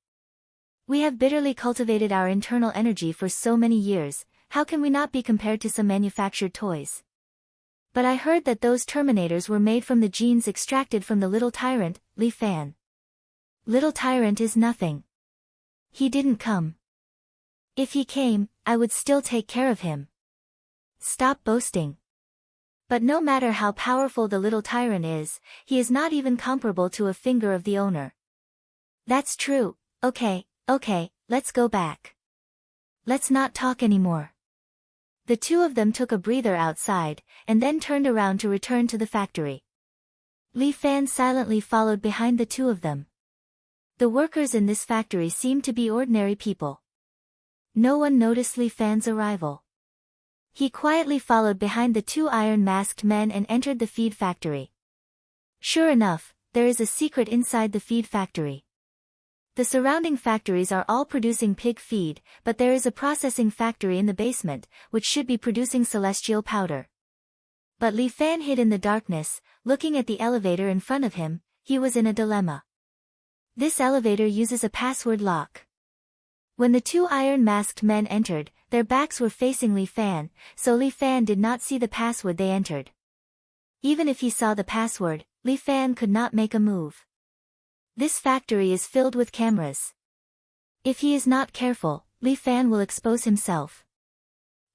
We have bitterly cultivated our internal energy for so many years, how can we not be compared to some manufactured toys? But I heard that those Terminators were made from the genes extracted from the little tyrant, Li Fan." "Little tyrant is nothing. He didn't come. If he came, I would still take care of him. Stop boasting. But no matter how powerful the little tyrant is, he is not even comparable to a finger of the owner." "That's true, okay, let's go back. Let's not talk anymore." The two of them took a breather outside, and then turned around to return to the factory. Li Fan silently followed behind the two of them. The workers in this factory seemed to be ordinary people. No one noticed Li Fan's arrival. He quietly followed behind the two iron-masked men and entered the feed factory. Sure enough, there is a secret inside the feed factory. The surrounding factories are all producing pig feed, but there is a processing factory in the basement, which should be producing celestial powder. But Li Fan hid in the darkness, looking at the elevator in front of him. He was in a dilemma. This elevator uses a password lock. When the two iron-masked men entered, their backs were facing Li Fan, so Li Fan did not see the password they entered. Even if he saw the password, Li Fan could not make a move. This factory is filled with cameras. If he is not careful, Li Fan will expose himself.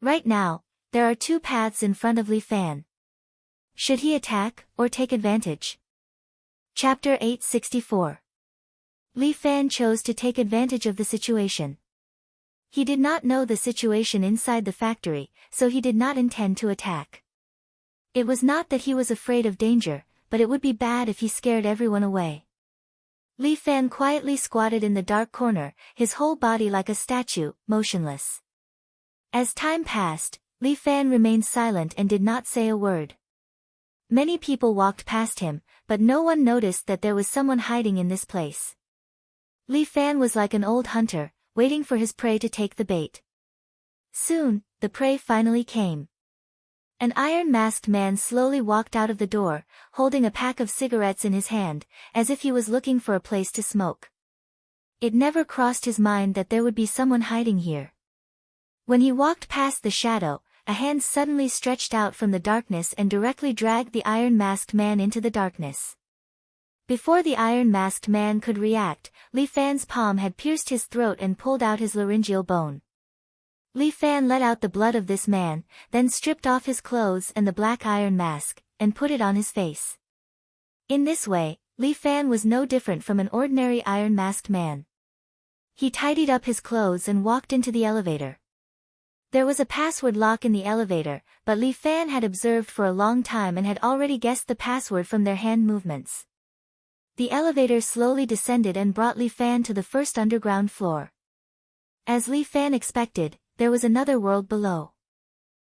Right now, there are two paths in front of Li Fan. Should he attack, or take advantage? Chapter 864. Li Fan chose to take advantage of the situation. He did not know the situation inside the factory, so he did not intend to attack. It was not that he was afraid of danger, but it would be bad if he scared everyone away. Li Fan quietly squatted in the dark corner, his whole body like a statue, motionless. As time passed, Li Fan remained silent and did not say a word. Many people walked past him, but no one noticed that there was someone hiding in this place. Li Fan was like an old hunter, waiting for his prey to take the bait. Soon, the prey finally came. An iron-masked man slowly walked out of the door, holding a pack of cigarettes in his hand, as if he was looking for a place to smoke. It never crossed his mind that there would be someone hiding here. When he walked past the shadow, a hand suddenly stretched out from the darkness and directly dragged the iron-masked man into the darkness. Before the iron-masked man could react, Li Fan's palm had pierced his throat and pulled out his laryngeal bone. Li Fan let out the blood of this man, then stripped off his clothes and the black iron mask, and put it on his face. In this way, Li Fan was no different from an ordinary iron-masked man. He tidied up his clothes and walked into the elevator. There was a password lock in the elevator, but Li Fan had observed for a long time and had already guessed the password from their hand movements. The elevator slowly descended and brought Li Fan to the first underground floor. As Li Fan expected, there was another world below.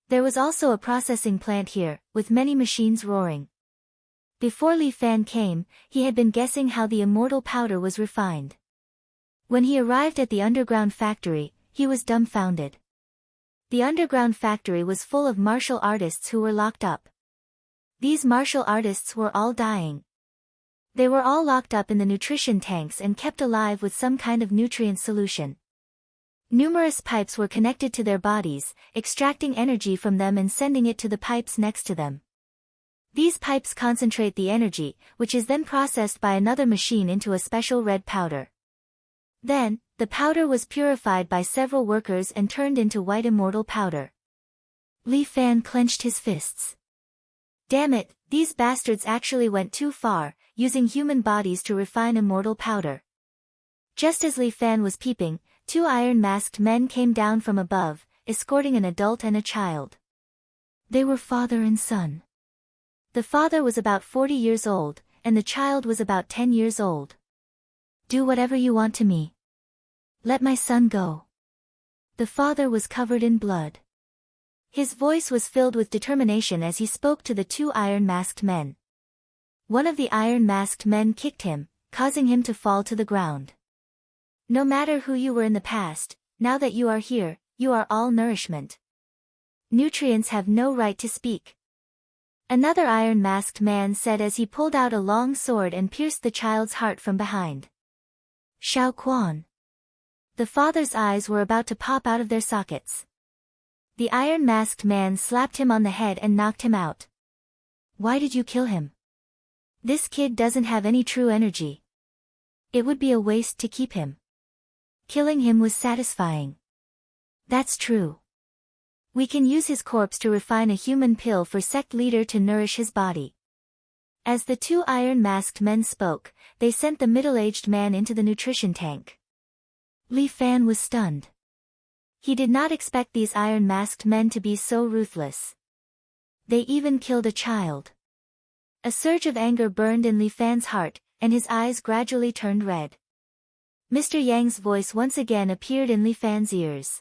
There was also a processing plant here, with many machines roaring. Before Li Fan came, he had been guessing how the immortal powder was refined. When he arrived at the underground factory, he was dumbfounded. The underground factory was full of martial artists who were locked up. These martial artists were all dying. They were all locked up in the nutrition tanks and kept alive with some kind of nutrient solution. Numerous pipes were connected to their bodies, extracting energy from them and sending it to the pipes next to them. These pipes concentrate the energy, which is then processed by another machine into a special red powder. Then, the powder was purified by several workers and turned into white immortal powder. Li Fan clenched his fists. Damn it, these bastards actually went too far, using human bodies to refine immortal powder. Just as Li Fan was peeping, two iron-masked men came down from above, escorting an adult and a child. They were father and son. The father was about 40 years old, and the child was about 10 years old. Do whatever you want to me. Let my son go. The father was covered in blood. His voice was filled with determination as he spoke to the two iron-masked men. One of the iron-masked men kicked him, causing him to fall to the ground. No matter who you were in the past, now that you are here, you are all nourishment. Nutrients have no right to speak. Another iron-masked man said as he pulled out a long sword and pierced the child's heart from behind. Xiao Quan. The father's eyes were about to pop out of their sockets. The iron-masked man slapped him on the head and knocked him out. Why did you kill him? This kid doesn't have any true energy. It would be a waste to keep him. Killing him was satisfying. That's true. We can use his corpse to refine a human pill for sect leader to nourish his body. As the two iron-masked men spoke, they sent the middle-aged man into the nutrition tank. Li Fan was stunned. He did not expect these iron-masked men to be so ruthless. They even killed a child. A surge of anger burned in Li Fan's heart, and his eyes gradually turned red. Mr. Yang's voice once again appeared in Li Fan's ears.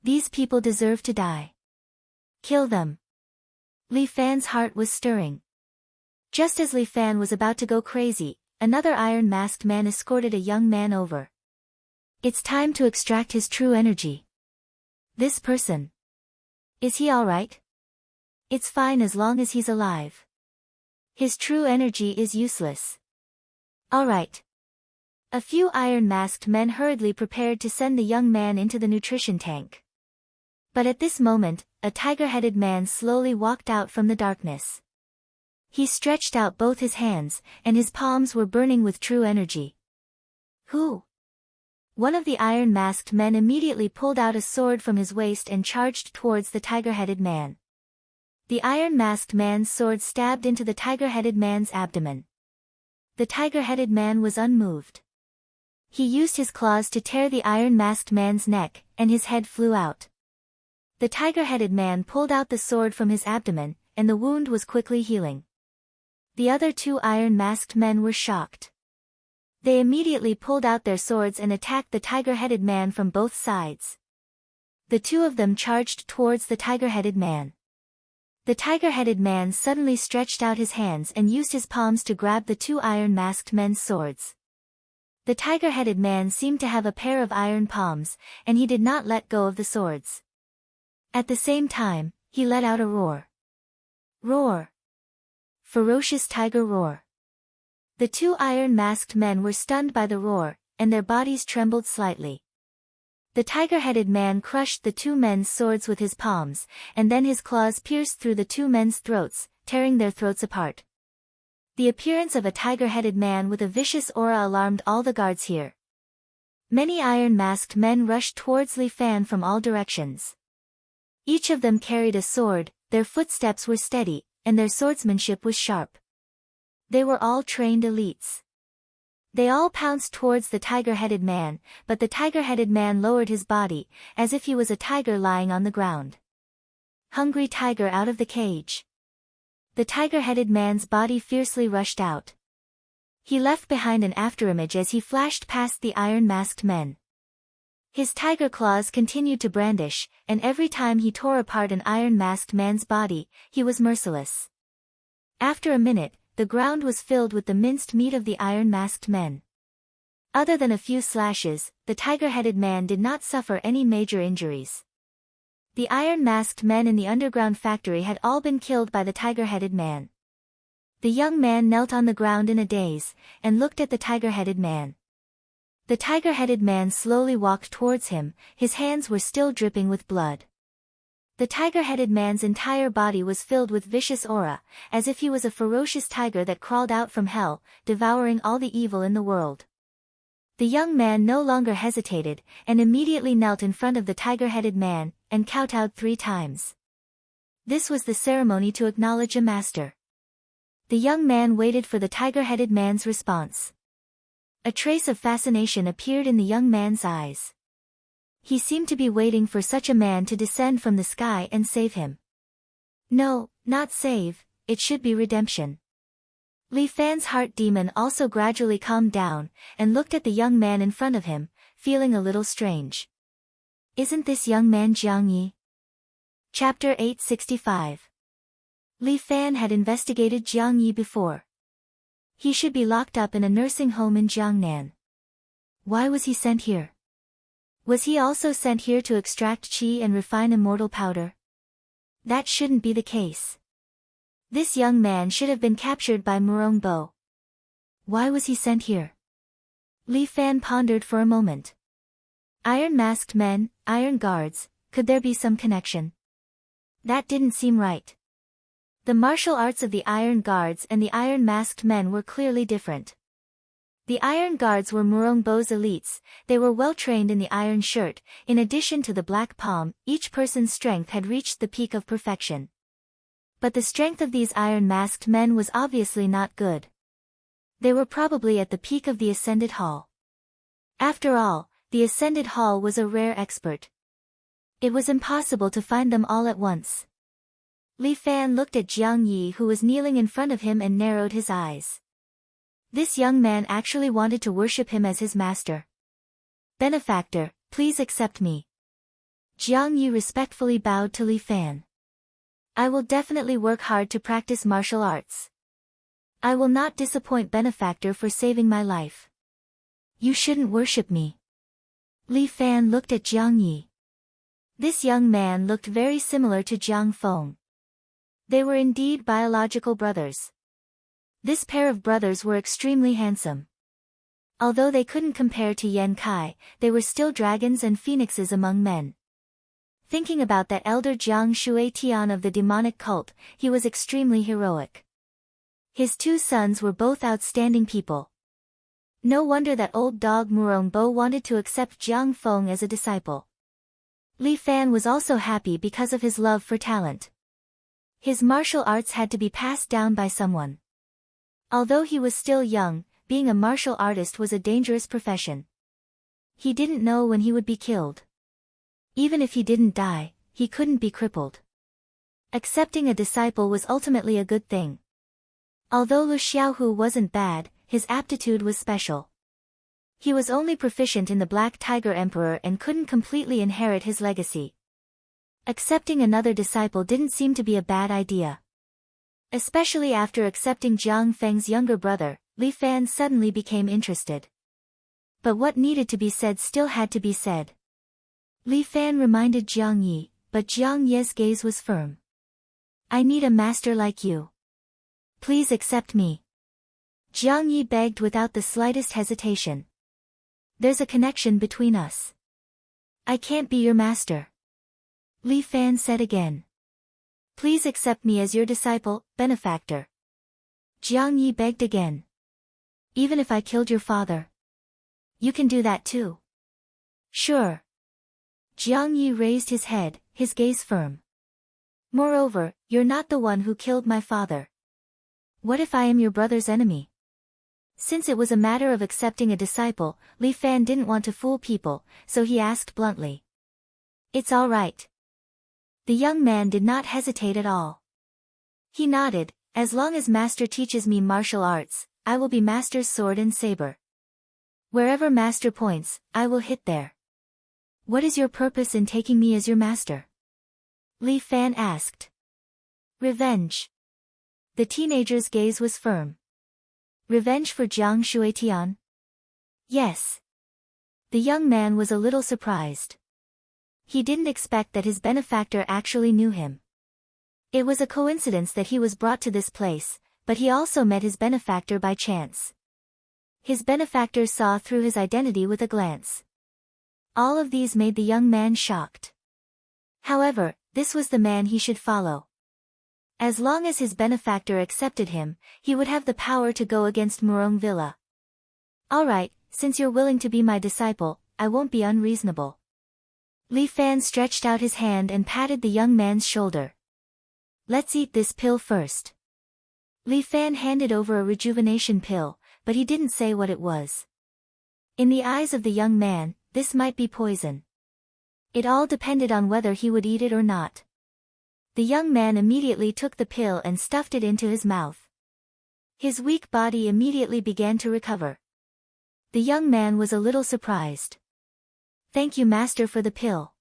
These people deserve to die. Kill them. Li Fan's heart was stirring. Just as Li Fan was about to go crazy, another iron-masked man escorted a young man over. It's time to extract his true energy. This person. Is he alright? It's fine as long as he's alive. His true energy is useless. Alright. A few iron-masked men hurriedly prepared to send the young man into the nutrition tank. But at this moment, a tiger-headed man slowly walked out from the darkness. He stretched out both his hands, and his palms were burning with true energy. Who? One of the iron-masked men immediately pulled out a sword from his waist and charged towards the tiger-headed man. The iron-masked man's sword stabbed into the tiger-headed man's abdomen. The tiger-headed man was unmoved. He used his claws to tear the iron-masked man's neck, and his head flew out. The tiger-headed man pulled out the sword from his abdomen, and the wound was quickly healing. The other two iron-masked men were shocked. They immediately pulled out their swords and attacked the tiger-headed man from both sides. The two of them charged towards the tiger-headed man. The tiger-headed man suddenly stretched out his hands and used his palms to grab the two iron-masked men's swords. The tiger-headed man seemed to have a pair of iron palms, and he did not let go of the swords. At the same time, he let out a roar. Roar. Ferocious tiger roar. The two iron-masked men were stunned by the roar, and their bodies trembled slightly. The tiger-headed man crushed the two men's swords with his palms, and then his claws pierced through the two men's throats, tearing their throats apart. The appearance of a tiger-headed man with a vicious aura alarmed all the guards here. Many iron-masked men rushed towards Li Fan from all directions. Each of them carried a sword, their footsteps were steady, and their swordsmanship was sharp. They were all trained elites. They all pounced towards the tiger-headed man, but the tiger-headed man lowered his body, as if he was a tiger lying on the ground. Hungry tiger out of the cage. The tiger-headed man's body fiercely rushed out. He left behind an afterimage as he flashed past the iron-masked men. His tiger claws continued to brandish, and every time he tore apart an iron-masked man's body, he was merciless. After a minute, the ground was filled with the minced meat of the iron-masked men. Other than a few slashes, the tiger-headed man did not suffer any major injuries. The iron-masked men in the underground factory had all been killed by the tiger-headed man. The young man knelt on the ground in a daze, and looked at the tiger-headed man. The tiger-headed man slowly walked towards him, his hands were still dripping with blood. The tiger-headed man's entire body was filled with vicious aura, as if he was a ferocious tiger that crawled out from hell, devouring all the evil in the world. The young man no longer hesitated, and immediately knelt in front of the tiger-headed man, and kowtowed 3 times. This was the ceremony to acknowledge a master. The young man waited for the tiger-headed man's response. A trace of fascination appeared in the young man's eyes. He seemed to be waiting for such a man to descend from the sky and save him. No, not save, it should be redemption. Li Fan's heart demon also gradually calmed down, and looked at the young man in front of him, feeling a little strange. Isn't this young man Jiang Yi? Chapter 865. Li Fan had investigated Jiang Yi before. He should be locked up in a nursing home in Jiangnan. Why was he sent here? Was he also sent here to extract qi and refine immortal powder? That shouldn't be the case. This young man should have been captured by Murong Bo. Why was he sent here? Li Fan pondered for a moment. Iron-masked men, iron guards, could there be some connection? That didn't seem right. The martial arts of the Iron Guards and the Iron-masked men were clearly different. The Iron Guards were Murong Bo's elites, they were well trained in the Iron Shirt, in addition to the Black Palm, each person's strength had reached the peak of perfection. But the strength of these Iron-masked men was obviously not good. They were probably at the peak of the Ascended Hall. After all, the Ascended Hall was a rare expert. It was impossible to find them all at once. Li Fan looked at Jiang Yi who was kneeling in front of him and narrowed his eyes. This young man actually wanted to worship him as his master. Benefactor, please accept me. Jiang Yi respectfully bowed to Li Fan. I will definitely work hard to practice martial arts. I will not disappoint Benefactor for saving my life. You shouldn't worship me. Li Fan looked at Jiang Yi. This young man looked very similar to Jiang Feng. They were indeed biological brothers. This pair of brothers were extremely handsome. Although they couldn't compare to Yan Kai, they were still dragons and phoenixes among men. Thinking about that elder Jiang Shuetian of the demonic cult, he was extremely heroic. His two sons were both outstanding people. No wonder that old dog Murong Bo wanted to accept Jiang Feng as a disciple. Li Fan was also happy because of his love for talent. His martial arts had to be passed down by someone. Although he was still young, being a martial artist was a dangerous profession. He didn't know when he would be killed. Even if he didn't die, he couldn't be crippled. Accepting a disciple was ultimately a good thing. Although Lu Xiaohu wasn't bad, his aptitude was special. He was only proficient in the Black Tiger Emperor and couldn't completely inherit his legacy. Accepting another disciple didn't seem to be a bad idea. Especially after accepting Jiang Feng's younger brother, Li Fan suddenly became interested. But what needed to be said still had to be said. Li Fan reminded Jiang Yi, but Jiang Ye's gaze was firm. I need a master like you. Please accept me. Jiang Yi begged without the slightest hesitation. There's a connection between us. I can't be your master. Li Fan said again. Please accept me as your disciple, benefactor. Jiang Yi begged again. Even if I killed your father. You can do that too. Sure. Jiang Yi raised his head, his gaze firm. Moreover, you're not the one who killed my father. What if I am your brother's enemy? Since it was a matter of accepting a disciple, Li Fan didn't want to fool people, so he asked bluntly. It's all right. The young man did not hesitate at all. He nodded, as long as master teaches me martial arts, I will be master's sword and saber. Wherever master points, I will hit there. What is your purpose in taking me as your master? Li Fan asked. Revenge. The teenager's gaze was firm. Revenge for Jiang Shuetian? Yes. The young man was a little surprised. He didn't expect that his benefactor actually knew him. It was a coincidence that he was brought to this place, but he also met his benefactor by chance. His benefactor saw through his identity with a glance. All of these made the young man shocked. However, this was the man he should follow. As long as his benefactor accepted him, he would have the power to go against Murong Villa. Alright, since you're willing to be my disciple, I won't be unreasonable. Li Fan stretched out his hand and patted the young man's shoulder. Let's eat this pill first. Li Fan handed over a rejuvenation pill, but he didn't say what it was. In the eyes of the young man, this might be poison. It all depended on whether he would eat it or not. The young man immediately took the pill and stuffed it into his mouth. His weak body immediately began to recover. The young man was a little surprised. Thank you, master, for the pill.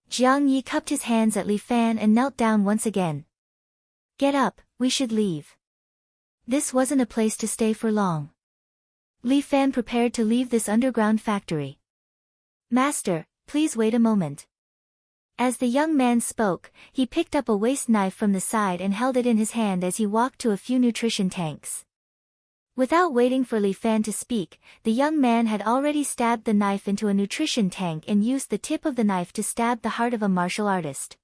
Jiang Yi cupped his hands at Li Fan and knelt down once again. Get up, we should leave. This wasn't a place to stay for long. Li Fan prepared to leave this underground factory. Master, please wait a moment. As the young man spoke, he picked up a waste knife from the side and held it in his hand as he walked to a few nutrition tanks. Without waiting for Li Fan to speak, the young man had already stabbed the knife into a nutrition tank and used the tip of the knife to stab the heart of a martial artist.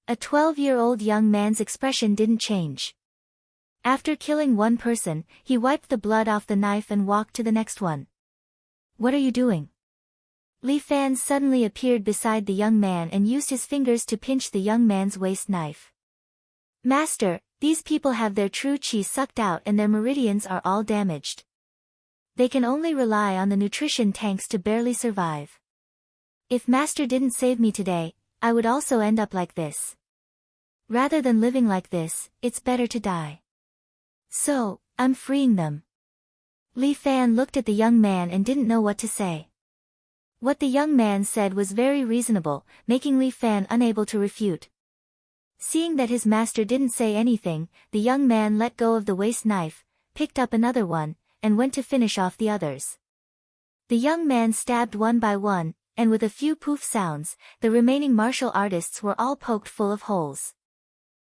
A 12-year-old young man's expression didn't change. After killing one person, he wiped the blood off the knife and walked to the next one. What are you doing? Li Fan suddenly appeared beside the young man and used his fingers to pinch the young man's waist knife. Master, these people have their true qi sucked out and their meridians are all damaged. They can only rely on the nutrition tanks to barely survive. If Master didn't save me today, I would also end up like this. Rather than living like this, it's better to die. So, I'm freeing them. Li Fan looked at the young man and didn't know what to say. What the young man said was very reasonable, making Li Fan unable to refute. Seeing that his master didn't say anything, the young man let go of the waste knife, picked up another one, and went to finish off the others. The young man stabbed one by one, and with a few poof sounds, the remaining martial artists were all poked full of holes.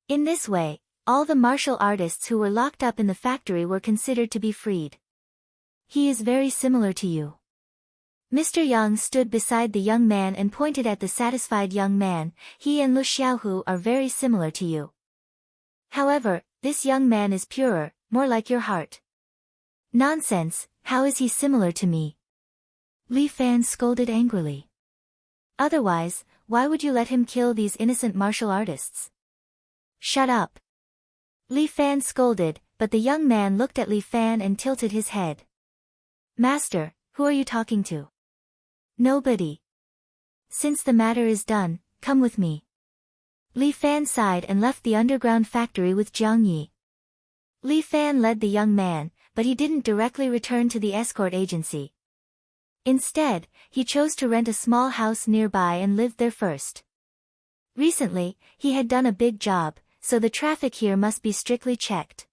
In this way, all the martial artists who were locked up in the factory were considered to be freed. He is very similar to you. Mr. Yang stood beside the young man and pointed at the satisfied young man. He and Lu Xiaohu are very similar to you. However, this young man is purer, more like your heart. Nonsense, how is he similar to me? Li Fan scolded angrily. Otherwise, why would you let him kill these innocent martial artists? Shut up. Li Fan scolded, but the young man looked at Li Fan and tilted his head. Master, who are you talking to? Nobody. Since the matter is done, come with me. Li Fan sighed and left the underground factory with Jiang Yi. Li Fan led the young man, but he didn't directly return to the escort agency. Instead, he chose to rent a small house nearby and lived there first. Recently, he had done a big job, so the traffic here must be strictly checked.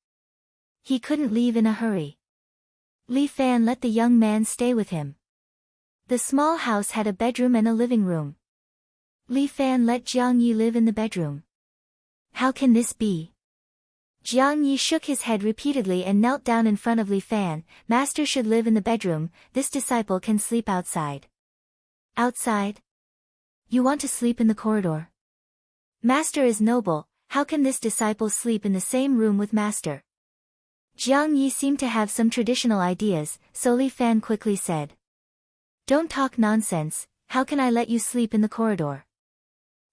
He couldn't leave in a hurry. Li Fan let the young man stay with him. The small house had a bedroom and a living room. Li Fan let Jiang Yi live in the bedroom. How can this be? Jiang Yi shook his head repeatedly and knelt down in front of Li Fan. Master should live in the bedroom, this disciple can sleep outside. Outside? You want to sleep in the corridor? Master is noble, how can this disciple sleep in the same room with Master? Jiang Yi seemed to have some traditional ideas, so Li Fan quickly said. Don't talk nonsense, how can I let you sleep in the corridor?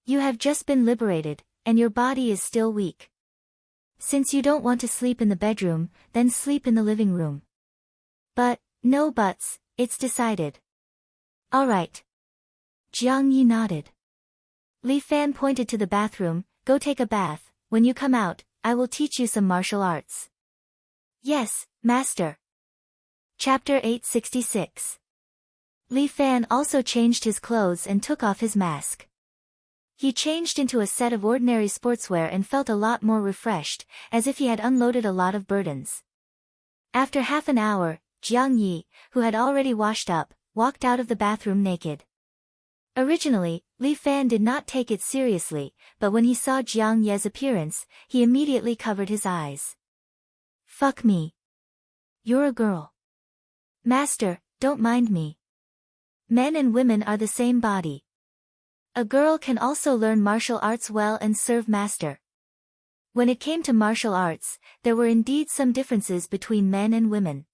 You have just been liberated, and your body is still weak. Since you don't want to sleep in the bedroom, then sleep in the living room. But, no buts, it's decided. Alright. Jiang Yi nodded. Li Fan pointed to the bathroom, go take a bath, when you come out, I will teach you some martial arts. Yes, Master. Chapter 866. Li Fan also changed his clothes and took off his mask. He changed into a set of ordinary sportswear and felt a lot more refreshed, as if he had unloaded a lot of burdens. After half an hour, Jiang Yi, who had already washed up, walked out of the bathroom naked. Originally, Li Fan did not take it seriously, but when he saw Jiang Ye's appearance, he immediately covered his eyes. Fuck me. You're a girl. Master, don't mind me. Men and women are the same body. A girl can also learn martial arts well and serve Master. When it came to martial arts, there were indeed some differences between men and women.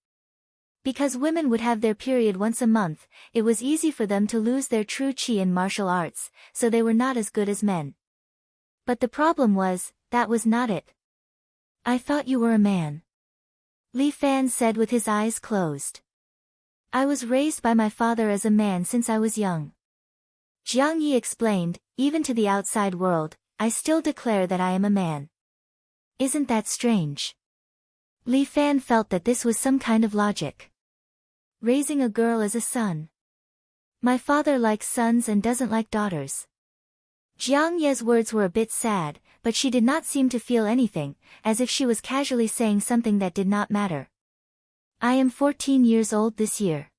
Because women would have their period once a month, it was easy for them to lose their true qi in martial arts, so they were not as good as men. But the problem was, that was not it. I thought you were a man. Li Fan said with his eyes closed. I was raised by my father as a man since I was young. Jiang Yi explained, even to the outside world, I still declare that I am a man. Isn't that strange? Li Fan felt that this was some kind of logic. Raising a girl as a son. My father likes sons and doesn't like daughters. Jiang Ye's words were a bit sad, but she did not seem to feel anything, as if she was casually saying something that did not matter. I am 14 years old this year.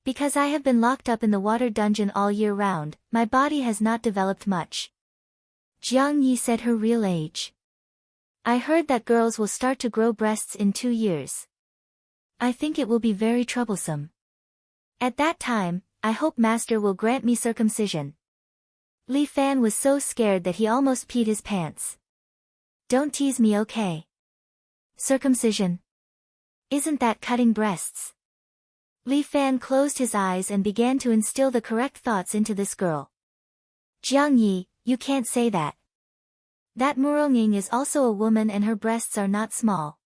Because I have been locked up in the water dungeon all year round, my body has not developed much. Jiang Yi said her real age. I heard that girls will start to grow breasts in 2 years. I think it will be very troublesome. At that time, I hope Master will grant me circumcision. Li Fan was so scared that he almost peed his pants. Don't tease me, okay? Circumcision? Isn't that cutting breasts? Li Fan closed his eyes and began to instill the correct thoughts into this girl. Jiang Yi, you can't say that. That Murong is also a woman and her breasts are not small.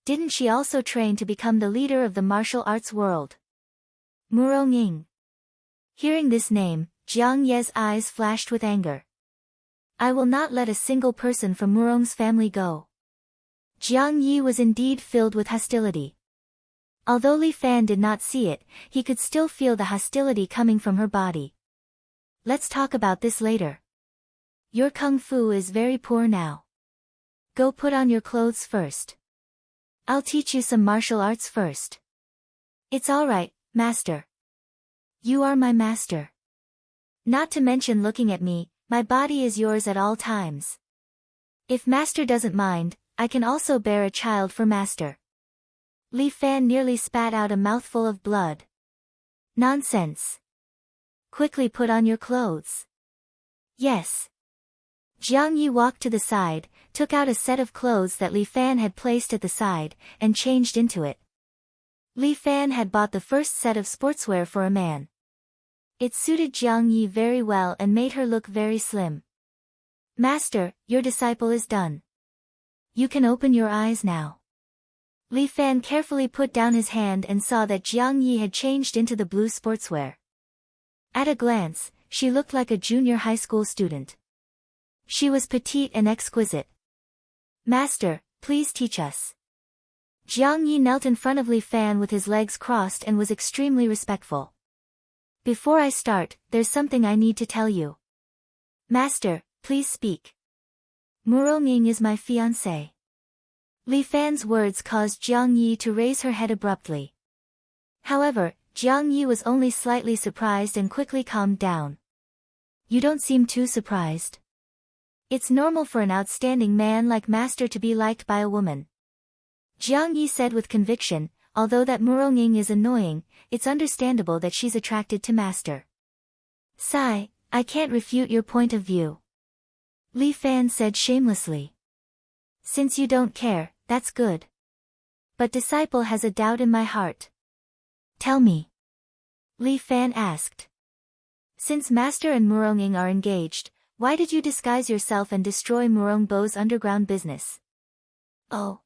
Didn't she also train to become the leader of the martial arts world? Murong. Hearing this name, Jiang Ye's eyes flashed with anger. I will not let a single person from Murong's family go. Jiang Yi was indeed filled with hostility. Although Li Fan did not see it, he could still feel the hostility coming from her body. Let's talk about this later. Your kung fu is very poor now. Go put on your clothes first. I'll teach you some martial arts first. It's alright, master. You are my master. Not to mention looking at me, my body is yours at all times. If master doesn't mind, I can also bear a child for master. Li Fan nearly spat out a mouthful of blood. Nonsense. Quickly put on your clothes. Yes. Jiang Yi walked to the side, took out a set of clothes that Li Fan had placed at the side, and changed into it. Li Fan had bought the first set of sportswear for a man. It suited Jiang Yi very well and made her look very slim. Master, your disciple is done. You can open your eyes now. Li Fan carefully put down his hand and saw that Jiang Yi had changed into the blue sportswear. At a glance, she looked like a junior high school student. She was petite and exquisite. Master, please teach us. Jiang Yi knelt in front of Li Fan with his legs crossed and was extremely respectful. Before I start, there's something I need to tell you. Master, please speak. Murong is my fiancé. Li Fan's words caused Jiang Yi to raise her head abruptly. However, Jiang Yi was only slightly surprised and quickly calmed down. You don't seem too surprised. It's normal for an outstanding man like Master to be liked by a woman. Jiang Yi said with conviction, although that Murong is annoying, it's understandable that she's attracted to Master. Sigh, I can't refute your point of view. Li Fan said shamelessly. Since you don't care, that's good. But disciple has a doubt in my heart. Tell me. Li Fan asked. Since Master and Murong are engaged, why did you disguise yourself and destroy Murong Bo's underground business? Oh.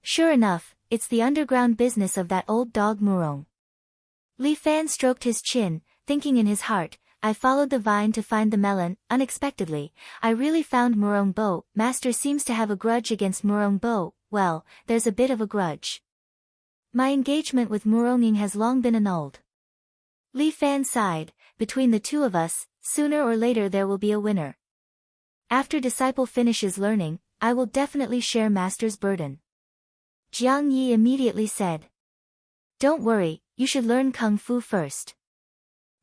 Sure enough, it's the underground business of that old dog Murong. Li Fan stroked his chin, thinking in his heart, I followed the vine to find the melon. Unexpectedly, I really found Murong Bo. Master seems to have a grudge against Murong Bo. Well, there's a bit of a grudge. My engagement with Murong has long been annulled. Li Fan sighed, between the two of us, sooner or later there will be a winner. After disciple finishes learning, I will definitely share Master's burden. Jiang Yi immediately said. Don't worry, you should learn Kung Fu first.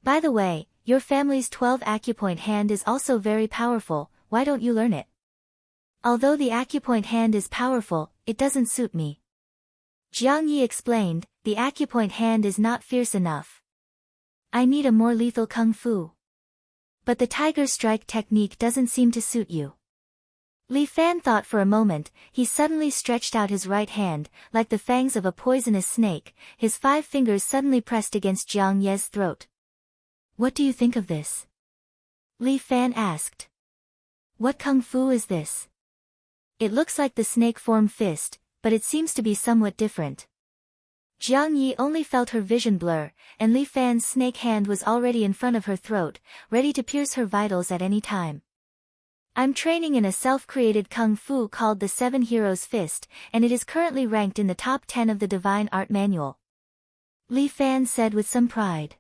By the way, your family's 12 acupoint hand is also very powerful, why don't you learn it? Although the acupoint hand is powerful, it doesn't suit me. Jiang Yi explained, the acupoint hand is not fierce enough. I need a more lethal Kung Fu. But the tiger strike technique doesn't seem to suit you. Li Fan thought for a moment, he suddenly stretched out his right hand, like the fangs of a poisonous snake, his 5 fingers suddenly pressed against Jiang Ye's throat. What do you think of this? Li Fan asked. What Kung Fu is this? It looks like the snake-form fist, but it seems to be somewhat different. Jiang Yi only felt her vision blur, and Li Fan's snake hand was already in front of her throat, ready to pierce her vitals at any time. I'm training in a self-created Kung Fu called the 7 Heroes Fist, and it is currently ranked in the top 10 of the Divine Art Manual. Li Fan said with some pride.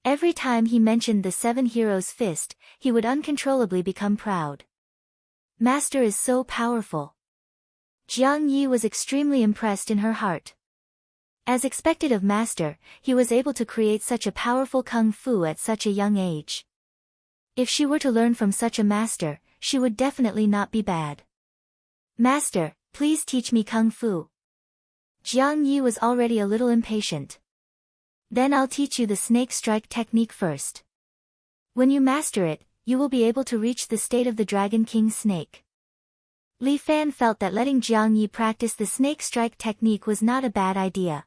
Every time he mentioned the seven heroes' fist, he would uncontrollably become proud. Master is so powerful. Jiang Yi was extremely impressed in her heart. As expected of Master, he was able to create such a powerful kung fu at such a young age. If she were to learn from such a master, she would definitely not be bad. Master, please teach me kung fu. Jiang Yi was already a little impatient. Then I'll teach you the snake strike technique first. When you master it, you will be able to reach the state of the Dragon King snake. Li Fan felt that letting Jiang Yi practice the snake strike technique was not a bad idea.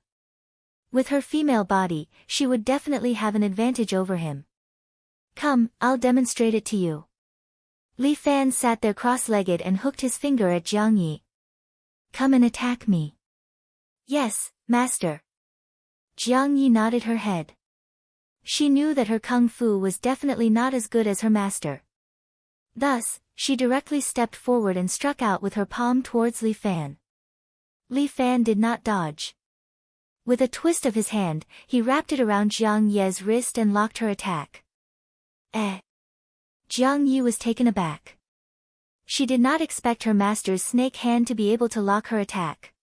With her female body, she would definitely have an advantage over him. Come, I'll demonstrate it to you. Li Fan sat there cross-legged and hooked his finger at Jiang Yi. Come and attack me. Yes, master. Jiang Yi nodded her head. She knew that her kung fu was definitely not as good as her master. Thus, she directly stepped forward and struck out with her palm towards Li Fan. Li Fan did not dodge. With a twist of his hand, he wrapped it around Jiang Yi's wrist and locked her attack. Jiang Yi was taken aback. She did not expect her master's snake hand to be able to lock her attack.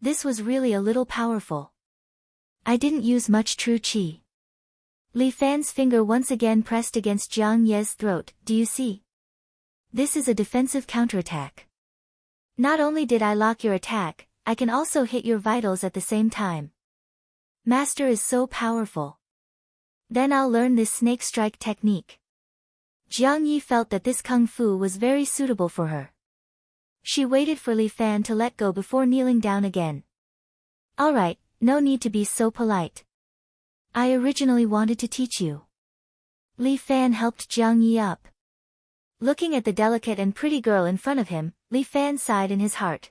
This was really a little powerful. I didn't use much true qi. Li Fan's finger once again pressed against Jiang Yi's throat. Do you see? This is a defensive counterattack. Not only did I lock your attack, I can also hit your vitals at the same time. Master is so powerful. Then I'll learn this snake strike technique. Jiang Yi felt that this kung fu was very suitable for her. She waited for Li Fan to let go before kneeling down again. Alright, no need to be so polite. I originally wanted to teach you. Li Fan helped Jiang Yi up. Looking at the delicate and pretty girl in front of him, Li Fan sighed in his heart.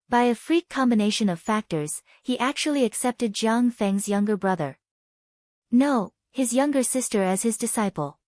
By a freak combination of factors, he actually accepted Jiang Feng's younger brother. No, his younger sister as his disciple.